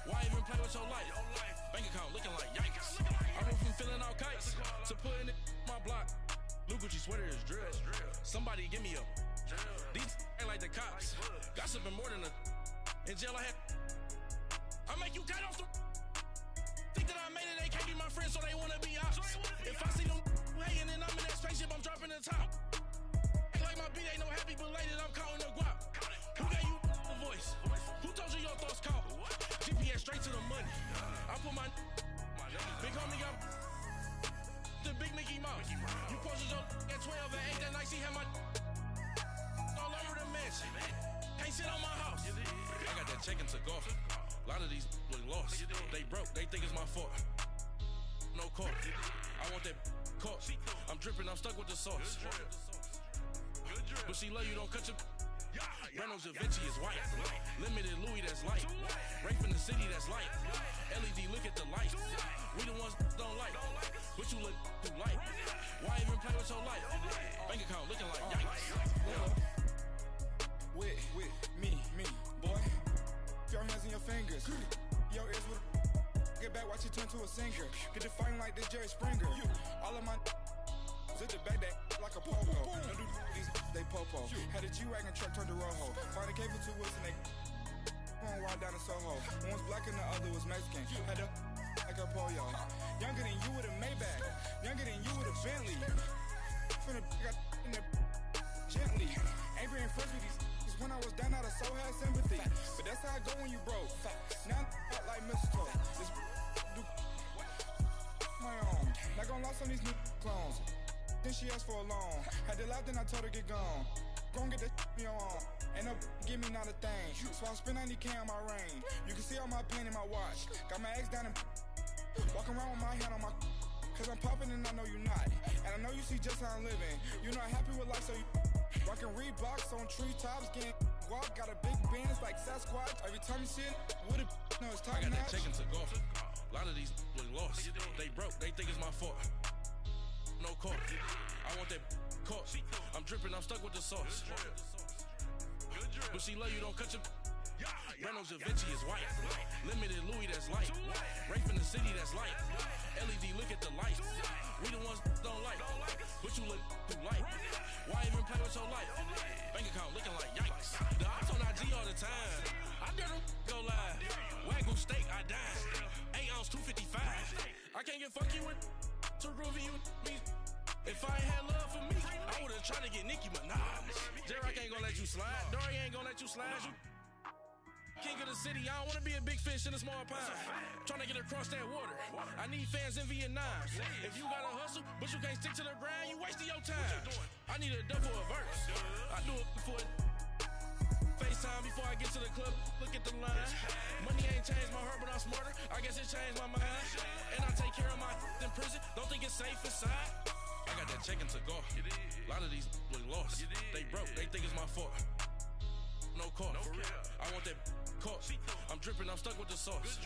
Why even play with your life? Bank account looking like yikes. I went from filling out kites to putting it in my block. Blue Gucci sweater is drill. Somebody give me a. These ain't like the cops. Gossiping more than a. In jail I had. I make you cut off the. Think that I made it, they can't be my friends, so they wanna be ops. If I see them hanging and I'm in that spaceship, I'm dropping the top. Ain't like my beat ain't no happy belated, I'm counting the guap. Who gave you the voice? Who told you your thoughts count? GPS straight to the money. I put my big homie got the big Mickey Mouse. You posted your at 12 and 8 that night, she had my all over the mansion. Can't sit on my house. I got that check into golf. A lot of these look lost. They broke, they think it's my fault. No car. I want that caught. I'm dripping, I'm stuck with the sauce. But she love you, don't cut your. Reynolds Da Vinci is white. Limited Louis, that's light. Rape in the city, that's light. LED, look at the light. We the ones don't like. But you look too light. Why even play with your life? Bank account looking like yikes. With me, boy. Your hands and your fingers. Your ears with get back, watch you turn to a singer. Get the fighting like this Jerry Springer. All of my at the back that like a popo. Don't do these they popo. Had a G-Wagon truck turned to Rojo. Find a cable 2 wheels and they going wild down in Soho. One was black and the other was Mexican. Had a like a pollo. Younger than you with a Maybach. Younger than you with a Bentley. From the got in the gently. Ain't being friends with these. When I was down out of soul had sympathy. But that's how I go when you broke. Now I'm like mistletoe. This do my own. Not gonna lost on these new clones. Then she asked for a loan. Had to laugh, then I told her get gone. Gon' get that me on. Ain't no give me not a thing. So I spend 90K on my ring. You can see all my pain in my watch. Got my ex down and walking around with my hand on my. Cause I'm popping and I know you not. And I know you see just how I'm living. You're not happy with life, so you rockin' Reeboks on treetops, getting guap. Got a big bands like Sasquatch. Every time you see it, with a no, it's top I got notch. that check into golf. A lot of these look lost. They broke, they think it's my fault. No car. I want that caught. I'm dripping, I'm stuck with the sauce. But she love you, don't cut your. Reynolds Da Vinci is white. Limited Louis, that's light. Rape in the city, that's light. LED, look at the light. We the ones don't slide. Dory ain't gonna let you slide. You king of the city, I don't wanna be a big fish in a small pond. Trying to get across that water. I need fans in Vietnam. If you gotta hustle, but you can't stick to the grind, you wasting your time. I need a dub for a verse. I do it for it. FaceTime before I get to the club, look at the line. Money ain't changed my heart, but I'm smarter. I guess it changed my mind. And I take care of my in prison. Don't think it's safe inside. I got that check to go. A lot of these look lost. They broke, they think it's my fault. No call, for real. I want that caught. I'm dripping, I'm stuck with the sauce.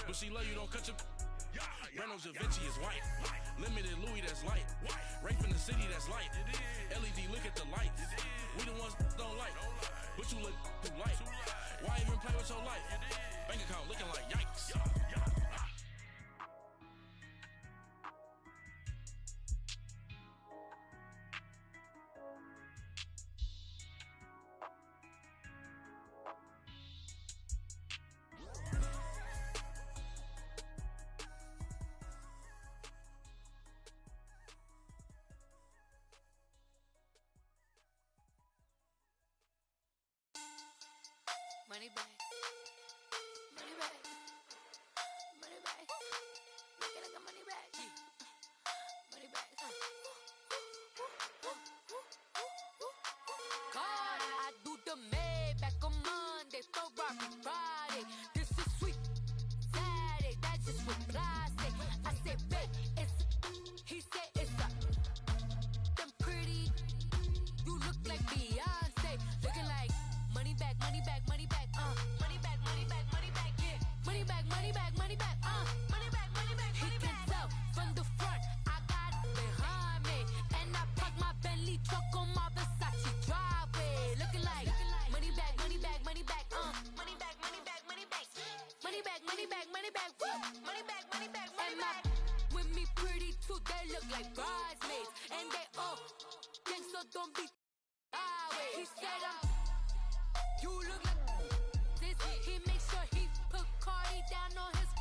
But she love you, don't cut your. Reynolds Da Vinci is white. Limited Louis, that's light. Rape in the city, that's light. LED, look at the lights. We the ones don't like. But you look too light. Why even play with your life? Bank account looking like yikes. Money back. Money back. Money back. Make it like a money back. Money back. God, I do the Maybach on Monday, Ferrari Friday. This is sweet Saturday, that's just with plastic. I said, babe, it's he said it's a them pretty. You look like Beyonce, looking like money back, money back, money back. Money back, money back, money back, yeah. Money back, money back, money back, money back, money back, money back. He can tell from the front, I got it behind me. And I park my Bentley truck on my Versace driveway. Looking like money back, money back, money back, money back, money back, money back. Money back, money back, money back, woo. Money back, money back, money back. With me pretty too, they look like bridesmaids. And they all gang, so don't be He said you look like this. He makes sure he put Cardi down on his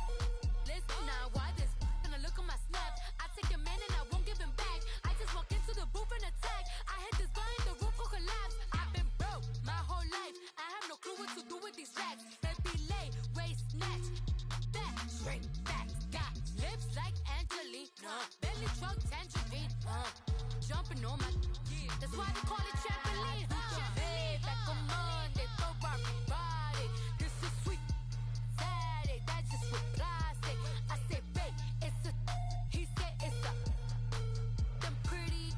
list. Now why this? Gonna look at my snap. I take a man and I won't give him back. I just walk into the booth and attack. I hit this guy in the roof will collapse. I've been broke my whole life. I have no clue what to do with these racks. Baby lay, waist snatch, back straight back. Got lips like Angelina, belly truck tangerine. Jumping on my, that's why they call it trampoline. Back on Monday, Ferrari Friday. This is sweet Saturday, that's just with plastic. I said, babe, it's a. He said it's a. Them pretty.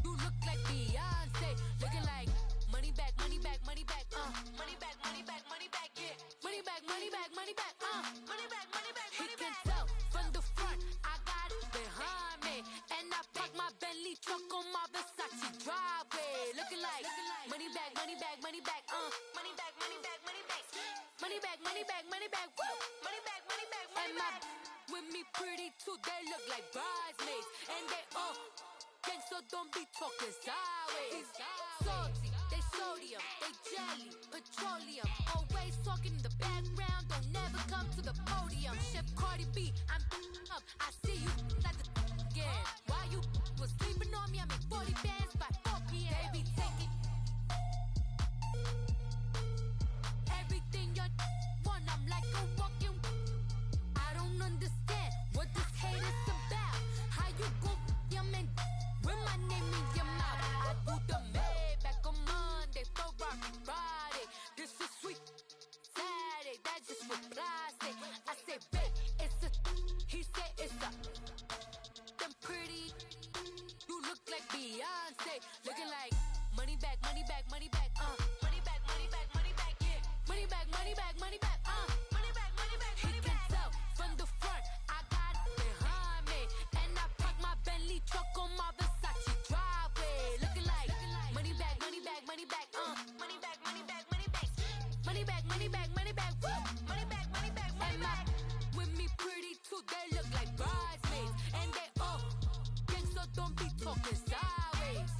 You look like Beyonce, looking like money back, money back, money back. Money back, money back, money back, yeah. Money back, money back, money back. Money back, money back, money back. He can tell from the front, I got it behind me, and I park my Bentley truck on my Versace driveway. Looking like money back, money back, money back. Money back, money back, money back. Money back, money back, money back. Woo. Money back, money back, money back. With me pretty too, they look like bridesmaids, and they all gang, so don't be talking sideways. Salty, they sodium, they jelly, petroleum. Always talking in the background, don't never come to the podium. Chef Cardi B, I'm up. I see you like the again. Why you was sleeping on me? I make 40 bands by 4 p.m. They be taking everything you want. I'm like a walking. I don't understand what this hate is about. How you go your man with my name in your mouth? I do the Maybach on Monday, Ferrari Friday. This is sweet Saturday, that's just with plastic. I say, babe, it's a. He said it's a. Them pretty. You look like Beyonce, looking like money back, money back, money back. Money back, money back, money back, yeah. Money back, money back, money back. Money back, money back, money back. He can tell from the front, I got it behind me, and I park my Bentley truck on my Versace driveway. Looking like money back, money back, money back. Money back, money back, money back. Money back, money back, money back. Woo. Money back, money back, money back. With me pretty too, they look like bridesmaids, and they all gang, so don't be talking sideways.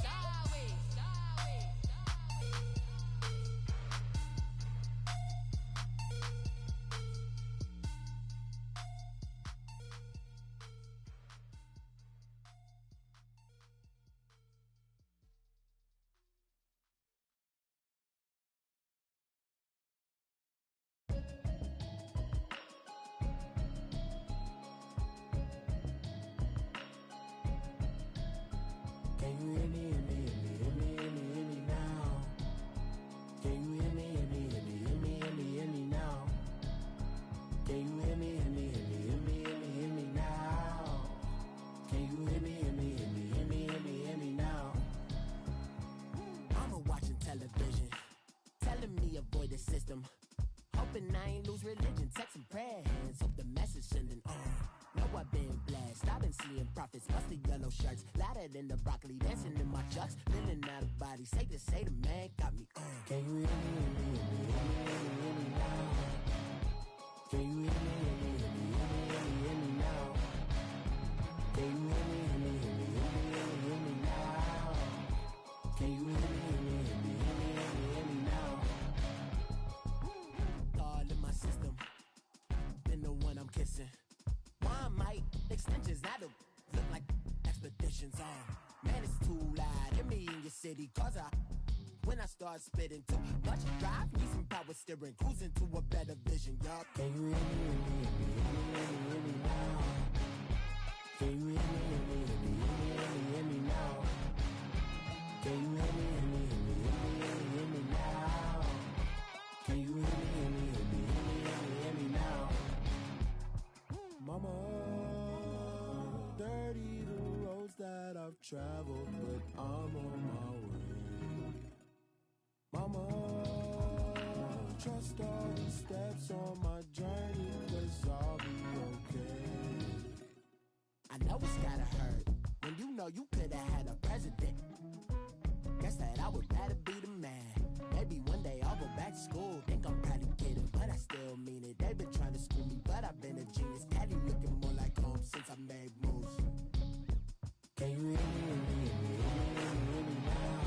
the system. Hoping I ain't lose religion, text and prayer hands. Hope the message sending on. Know I've been blessed. I've been seeing prophets, musty yellow shirts, louder than the broccoli, dancing in my chucks, feeling out of body. Say the man got me on. Can you hear me, hear me now? Can you hear me, hear me now? Can you hear me, hear me now? Can you hear me, hear me now? All in my system, been the one I'm kissing. Why might extensions now look like expeditions on? Man, it's too loud. Hear me in your city, cause when I start spitting too much drive, need some power steering, cruising to a better vision, y'all. Can you hear me, hear me now? Can you hear me, hear me now? Can you hear me, hear me now? Can you hear me, hear me now? Mama, dirty the roads that I've traveled, but I'm on my way. Mama, trust all the steps on my journey, 'cause I'll be okay. I know it's gotta hurt when you know you could've had a president. Guess that I would rather be the man. Maybe one day I'll go back to school. Think I'm probably kidding, but I still mean it. They've been trying to school me, but I've been a genius. Caddy looking more like home since I made moves. Can you hear me, hear me now?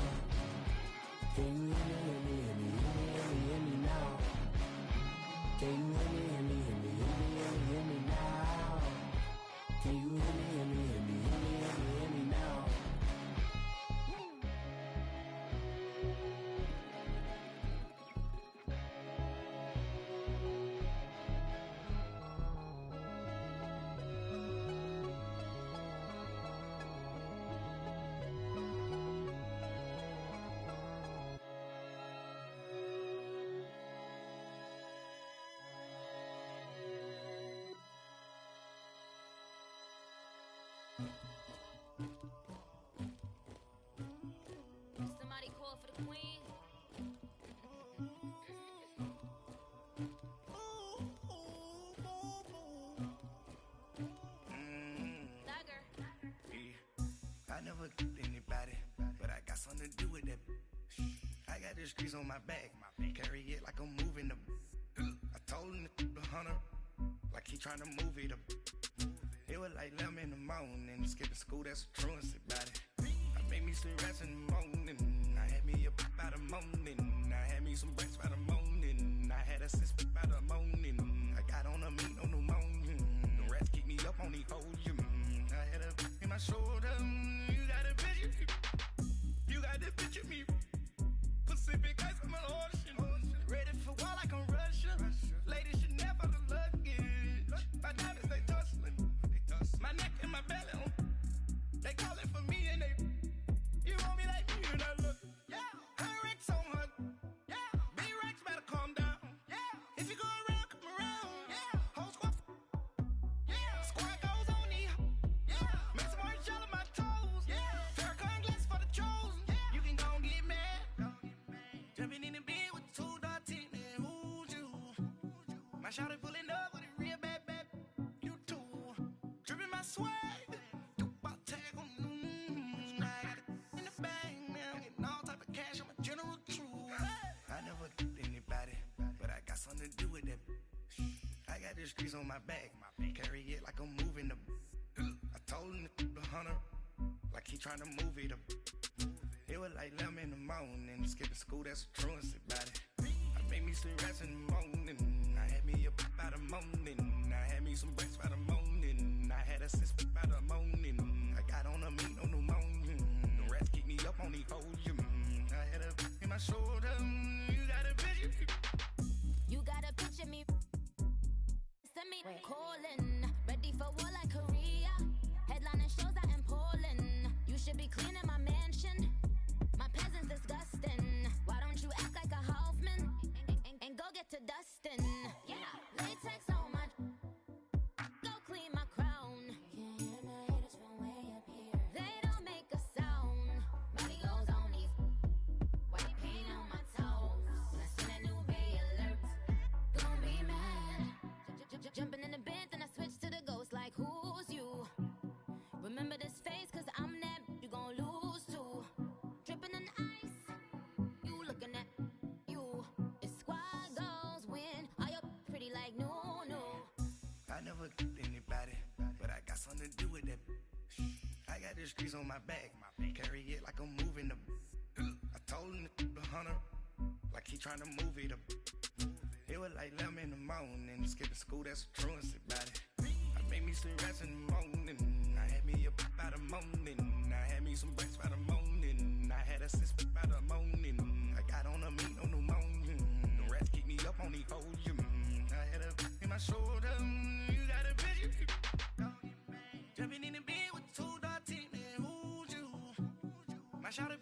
Can you hear me, hear me now? Can you hear me, hear me now? Can you hear me, hear me now? Somebody call for the queen. Thugger. Yeah. I never did anybody, but I got something to do with that. I got the streets on my back, carry it like I'm moving them. I told him the hunter, like he trying to move it up. It was like 11 in the morning, skipping school, that's a truancy about it. I made me some rats in the morning, I had me up by the morning, I had me some breaks by the morning, I had a sis by the morning, I got on a meat on the morning, the rats keep me up on the ocean, I had a in my shoulder, you got a picture, you got the picture me, Pacific ice on my ocean, ready for war like I'm Russian, ladies should never the luggage, my diamonds they tussling, my neck and my belly, they calling for me and they, you want me like me and I look, yeah, her Rex on her, yeah, B-Rex better calm down, yeah, if you go around, come around, yeah, whole squad, yeah, squad goes on me, yeah, make some orange gel on my toes, yeah, Farrakhan glass for the chosen, yeah, you can go and get mad, jumping in the bed with 2 dark teeth, man, who's you, my shawty pulling up with a real bad, you too, dripping my swag, something to do with that. I got the streets on my back, carry it like I'm moving them. I told him the hunter, like he trying to move it up. It was like 11 in the morning, skipping school, that's a truancy about it. I made me some rats in the morning, I had me up by the morning, I had me some breaks by the morning, I had a sis by the morning, I got on a meat on the morning, the rats keep me up on the ocean, I had a in my shoulder, you got a picture. You gotta picture me. Send me calling. Ready for war like Korea. Headlining shows out in Poland. You should be cleaning my mansion. My peasants disgusting. Why don't you act like a Hoffman and go get to dustin'? Yeah, latex on my. Go clean my crown. Can't hear my haters from way up here. They don't make a sound. Body goes on these. White paint on my toes. When I seen a new Bailey. never anybody, but I got something to do with that. I got the streets on my back, carry it like I'm moving the. I told him the hunter, like he trying to move it up. It was like 11 in the morning, skipping school, that's a truancy about it. I made me some rats in the morning, I had me up by the morning, I had me some breaks by the morning, I had a sis by the morning, I got on a meat on the morning, the rats keep me up on the podium, I had a in my shoulder, you got a bitch, jumping in the bed with 2 dark teeth, man, who's you? My shawty